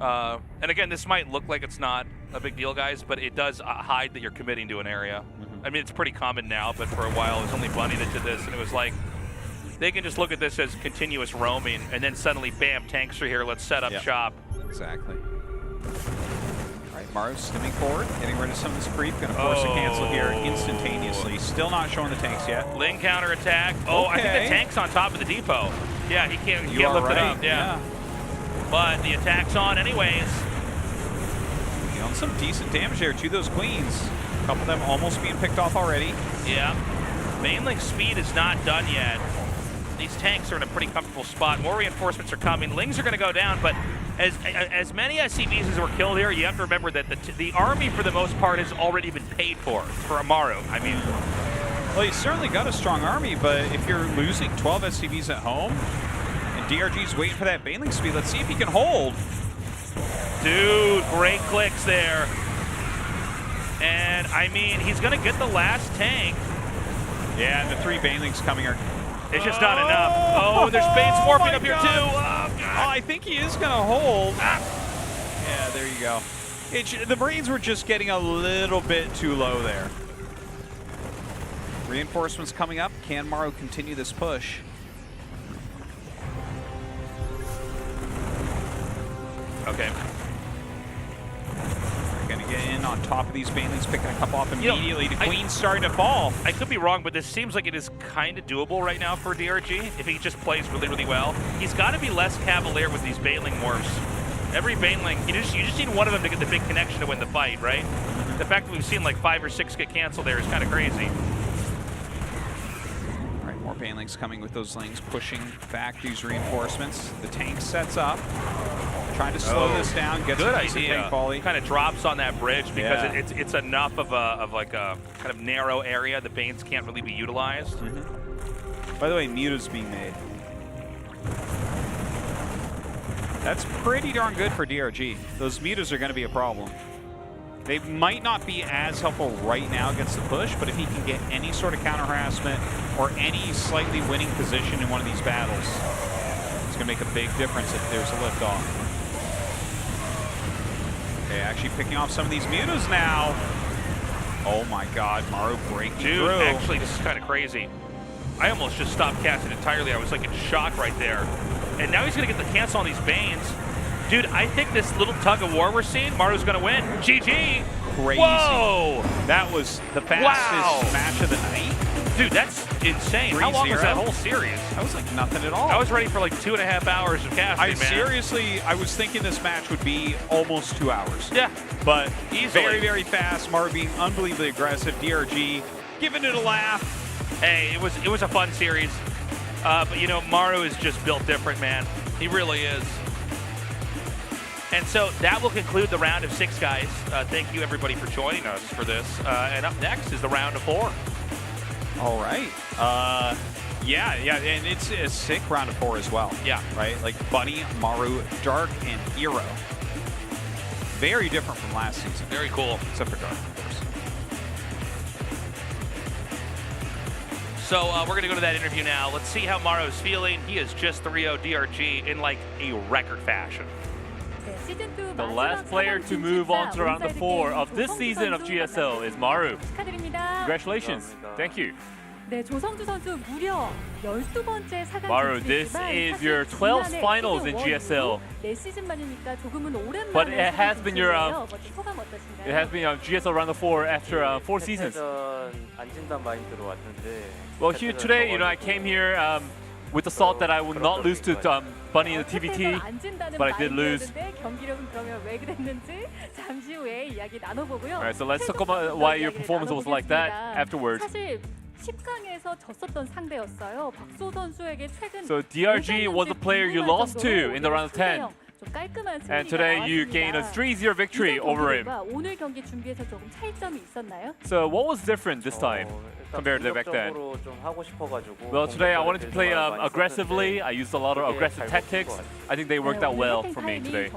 And again, this might look like it's not a big deal, guys, but it does hide that you're committing to an area. I mean, it's pretty common now, but for a while, it was only Bunny that did this, and it was like, they can just look at this as continuous roaming, and then suddenly, bam, tanks are here, let's set up shop. Exactly. All right, Maru's stimming forward, getting rid of some of this creep, going to force a cancel here instantaneously. Still not showing the tanks yet. Ling counter attack. Oh, I think the tank's on top of the depot. Yeah, he can't lift it up. Yeah. But the attack's on anyways. Dealing some decent damage there to those queens. A couple of them almost being picked off already. Yeah. Mainlink speed is not done yet. these tanks are in a pretty comfortable spot. More reinforcements are coming. Lings are going to go down, but as many SCVs as were killed here, you have to remember that the army, for the most part, has already been paid for Maru. I mean, well, he's certainly got a strong army, but if you're losing 12 SCVs at home, and DRG's waiting for that Baneling speed, let's see if he can hold. Dude, great clicks there. And, I mean, he's going to get the last tank. Yeah, and the 3 Banelings coming are... It's just not enough. Oh, there's Banes morphing up here, too. Oh, God. I think he is going to hold. Yeah, there you go. The Marines were just getting a little bit too low there. Reinforcements coming up. Can Maru continue this push? Okay. They're going to get in on top of these Banelings, picking a couple off immediately. The Queen's starting to fall. I could be wrong, but this seems like it is kind of doable right now for DRG if he just plays really, really well. He's got to be less cavalier with these Baneling morphs. Every Baneling, you just need one of them to get the big connection to win the fight, right? The fact that we've seen like 5 or 6 get canceled there is kind of crazy. All right, more Banelings coming with those Lings, pushing back these reinforcements. The tank sets up, trying to slow this down, get Good some decent idea. tank volley. Kind of drops on that bridge because it's enough of like a kind of narrow area. The Banes can't really be utilized. By the way, Muta's being made. That's pretty darn good for DRG. Those Mutas are going to be a problem. They might not be as helpful right now against the push, but if he can get any sort of counter-harassment or any slightly winning position in one of these battles, it's going to make a big difference if there's a liftoff. Okay, actually picking off some of these Mutas now. Oh my God, Maru breaking through. Actually, this is kind of crazy. I almost just stopped casting entirely. I was like in shock right there. And now he's going to get the cancel on these Banes. Dude, I think this little tug of war we're seeing, Maru's going to win. GG. Crazy. Whoa. That was the fastest match of the night. Dude, that's insane. How long was that whole series? That was like nothing at all. I was ready for like 2.5 hours of casting, man. Seriously, I was thinking this match would be almost 2 hours. Yeah. But easily. Very, very fast. Maru being unbelievably aggressive. DRG giving it a laugh. Hey, it was a fun series. But, you know, Maru is just built different, man. He really is. And so that will conclude the round of 6, guys. Thank you, everybody, for joining us for this. And up next is the round of 4. All right. Yeah, and it's a sick round of 4 as well. Yeah. Right? Like Bunny, Maru, Dark, and Hero. Very different from last season. Very cool. Except for Dark, of course. So we're going to go to that interview now. Let's see how Maru's feeling. He is just 3-0 DRG in like a record fashion. The last player to move on to round of 4 of this season of GSL is Maru. Congratulations. Thank you. Maru, this is your 12th finals in GSL. But it has been your GSL round of 4 after 4 seasons. Well, here today, you know, I came here with the thought that I would not lose to Bunny in the TVT, but I did lose. Alright, so let's talk about why your performance was like that afterwards. So DRG was the player you lost to in the round of 10. And today you gained a 3-0 victory over him. So what was different this time compared to back then? Well, today I wanted to play aggressively. I used a lot of aggressive tactics. I think they worked out well for me today.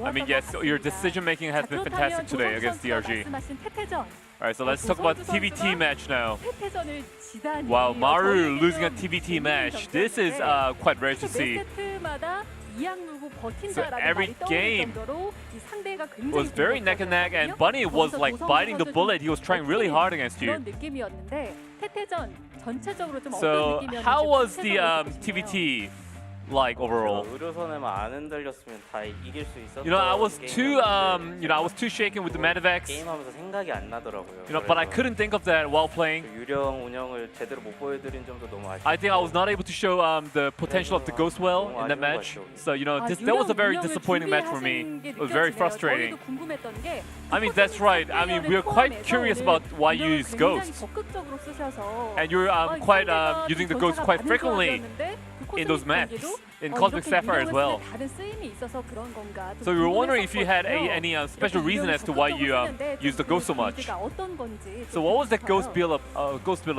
I mean, yes, your decision making has been fantastic today against DRG. Alright, so let's talk about the TVT match now. Wow, Maru losing a TVT match. This is quite rare to see. So every game was very neck and neck, and Bunny was like biting the bullet. He was trying really hard against you. So how was the TVT? like overall? 의료선에만 안 흔들렸으면 다 이길 수 있었던 You know, I was too I was too shaken with the Medivacs. 게임하면서 생각이 안 나더라고요. You know, but I couldn't think of that while playing. 유령 운영을 제대로 못 보여드린 점도 너무 아쉽고. I think I was not able to show the potential of the Ghost Well in that match. So you know, that was a very disappointing match for me. It was very frustrating. I mean, that's right. I mean, we're quite curious about why you use Ghosts. And you're quite using the Ghost quite frequently in those maps, in Cosmic Sapphire as well. So we were wondering if you had any special reason as to why you use the Ghost so much. So what was that Ghost build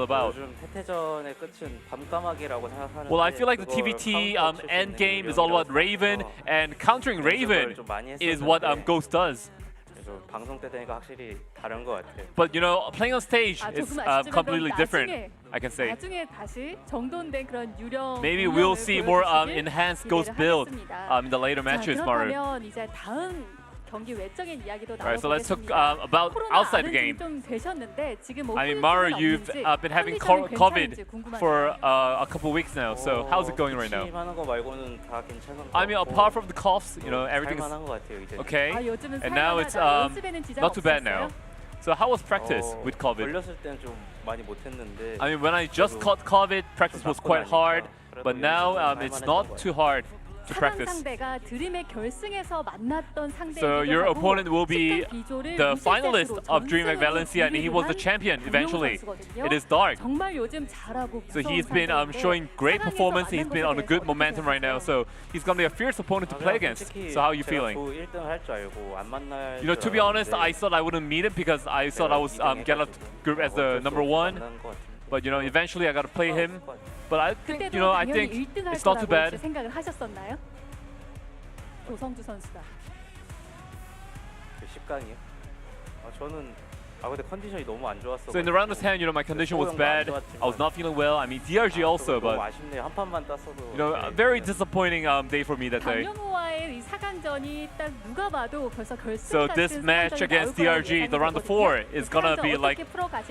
about? Well, I feel like the TVT end game is all about Raven, and countering Raven is what Ghost does. 방송 때 되니까 확실히 다른 것 같아요. But you know, playing on stage is completely different, I can say. Maybe we'll see more enhanced Ghost build in the later matches, Maru. Alright, so let's talk about outside the game. I mean, Maru, you've been having COVID for a couple weeks now, so how's it going right now? I mean, apart from the coughs, you know, everything's okay, and now it's not too bad now. So how was practice with COVID? I mean, when I just caught COVID, practice was quite hard, but now it's not too hard to practice. So your opponent will be the finalist of DreamHack Valencia, and he was the champion eventually. It is Dark. So he's been showing great performance. He's been on a good momentum right now. So he's gonna be a fierce opponent to play against. So how are you feeling? You know, to be honest, I thought I wouldn't meet him because I thought I was get out group as the #1. But you know, eventually I got to play him. But I think, you know, I think it's not too bad. 조성주 선수다. 10강이요? 저는 근데 컨디션이 너무 안 좋았어. So in the round of 10, you know, my condition was bad. I was not feeling well. I mean, DRG also, but 아쉽네요. 한 판만 땄어도. You know, a very disappointing day for me that day. So this match against DRG, the round of 4, is gonna be like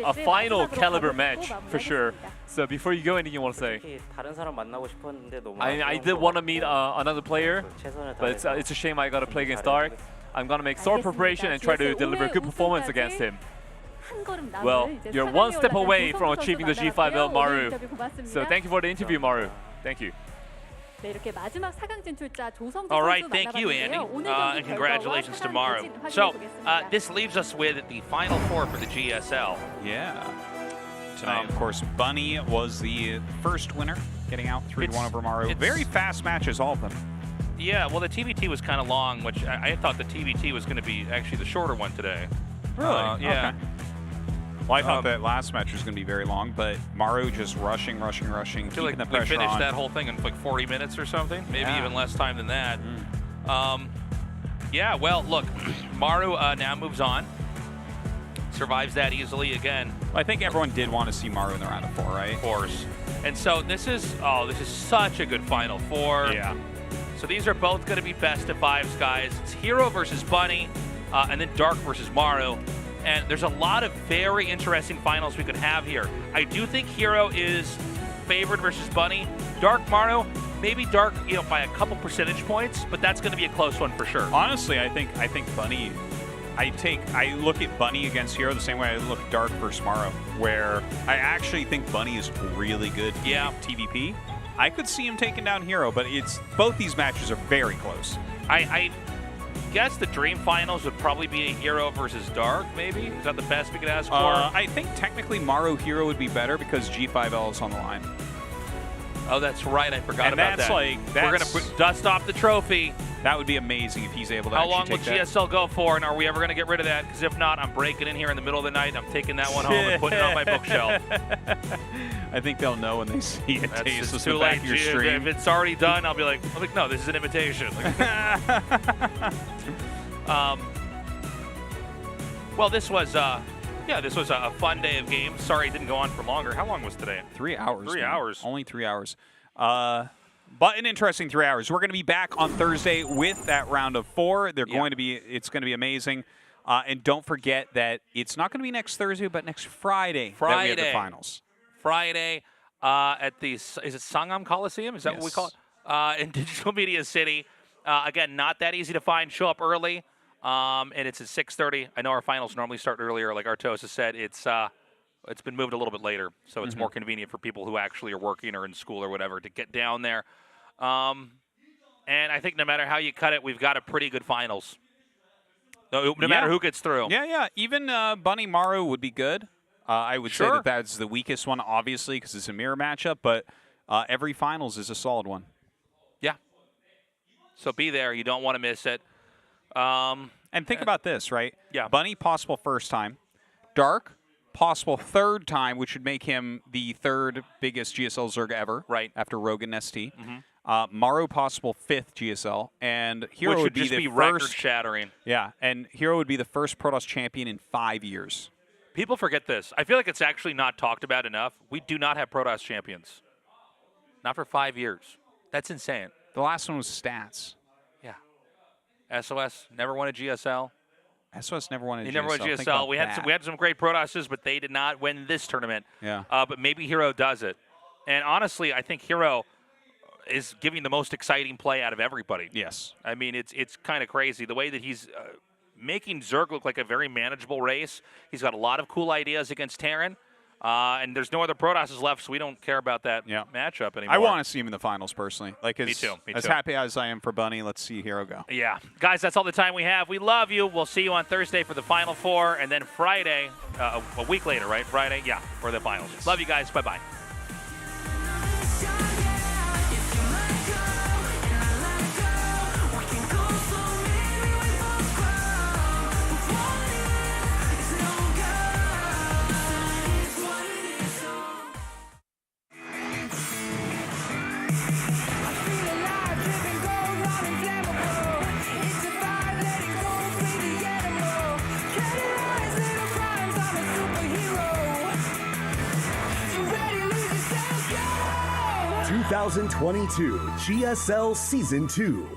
a final caliber match for sure. So before you go, anything you want to say? I did want to meet another player, but it's a shame I got to play against Dark. I'm gonna make solid preparation and try to deliver a good performance against him. Well, you're one step away from achieving the G5L, Maru. So thank you for the interview, Maru. Thank you. All right, thank you, Andy, and congratulations to Maru. So this leaves us with the final 4 for the GSL. Yeah. Tonight, of course, Bunny was the first winner, getting out 3-1 over Maru. Very fast matches, all of them. Yeah, well, the TVT was kind of long, which I thought the TVT was going to be actually the shorter one today. Really? Yeah. Okay. Well, I thought that last match was going to be very long, but Maru just rushing, keeping the pressure on. We finished that whole thing in like 40 minutes or something, maybe even less time than that. Yeah, well, look, Maru now moves on. Survives that easily again. I think everyone did want to see Maru in the round of 4, right? Of course. And so this is such a good Final 4. Yeah. So these are both going to be best of 5s, guys. It's Hero versus Bunny, and then Dark versus Maru. And there's a lot of very interesting finals we could have here. I do think Hero is favored versus Bunny. Dark, Maru, maybe Dark, you know, by a couple percentage points, but that's going to be a close one for sure. Honestly, I think Bunny. I look at Bunny against Hero the same way I look Dark versus Maru, where I actually think Bunny is really good. Yeah. TVP. I could see him taking down Hero, but both these matches are very close. I guess the Dream Finals would probably be a Hero versus Dark, maybe? Is that the best we could ask for? I think technically Maru Hero would be better because G5L is on the line. Oh, that's right. I forgot about that. We're going to dust off the trophy. That would be amazing if he's able to How actually long will take that. GSL go for, and are we ever going to get rid of that? Because if not, I'm breaking in here in the middle of the night, and I'm taking that one home and putting it on my bookshelf. I think they'll know when they see it. It's too late. Your stream. If it's already done, I'll be like, no, this is an invitation. Well, this was a fun day of games. Sorry it didn't go on for longer. How long was today? 3 hours. 3 hours. Only 3 hours. But an interesting 3 hours. We're going to be back on Thursday with that round of 4. It's going to be amazing. And don't forget that it's not going to be next Thursday, but next Friday. That we have the finals. Friday at the, is it Sangam Coliseum? Is that what we call it? in Digital Media City. Again, not that easy to find. Show up early, and it's at 6:30. I know our finals normally start earlier. Like Artosa said, it's been moved a little bit later, so it's more convenient for people who actually are working or in school or whatever to get down there. And I think no matter how you cut it, we've got a pretty good finals. No matter who gets through. Yeah. Even Bunny Maru would be good. I would say that that's the weakest one, obviously, because it's a mirror matchup, but every finals is a solid one. Yeah. So be there. You don't want to miss it. And think about this, right? Yeah. Bunny, possible first time. Dark, possible third time, which would make him the third biggest GSL Zerg ever. Right. After Rogan and ST. Maru, possible fifth GSL. And Hero which would be just the be first. record-shattering. Yeah. And Hero would be the first Protoss champion in 5 years. People forget this. I feel like it's actually not talked about enough. We do not have Protoss champions. Not for 5 years. That's insane. The last one was Stats. Yeah. SOS never won a GSL. SOS never won a GSL. He never won a GSL. We had some great Protosses, but they did not win this tournament. Yeah. But maybe Hero does it. And honestly, I think Hero is giving the most exciting play out of everybody. Yes. I mean, it's kind of crazy the way that he's making Zerg look like a very manageable race. He's got a lot of cool ideas against Terran. And there's no other Protosses left, so we don't care about that matchup anymore. I want to see him in the finals, personally. Like, Me too. As happy as I am for Bunny, let's see Hero go. Yeah. Guys, that's all the time we have. We love you. We'll see you on Thursday for the Final Four, and then Friday, a week later, right? Friday? Yeah, for the finals. Love you guys. Bye-bye. 2022 GSL Season 2.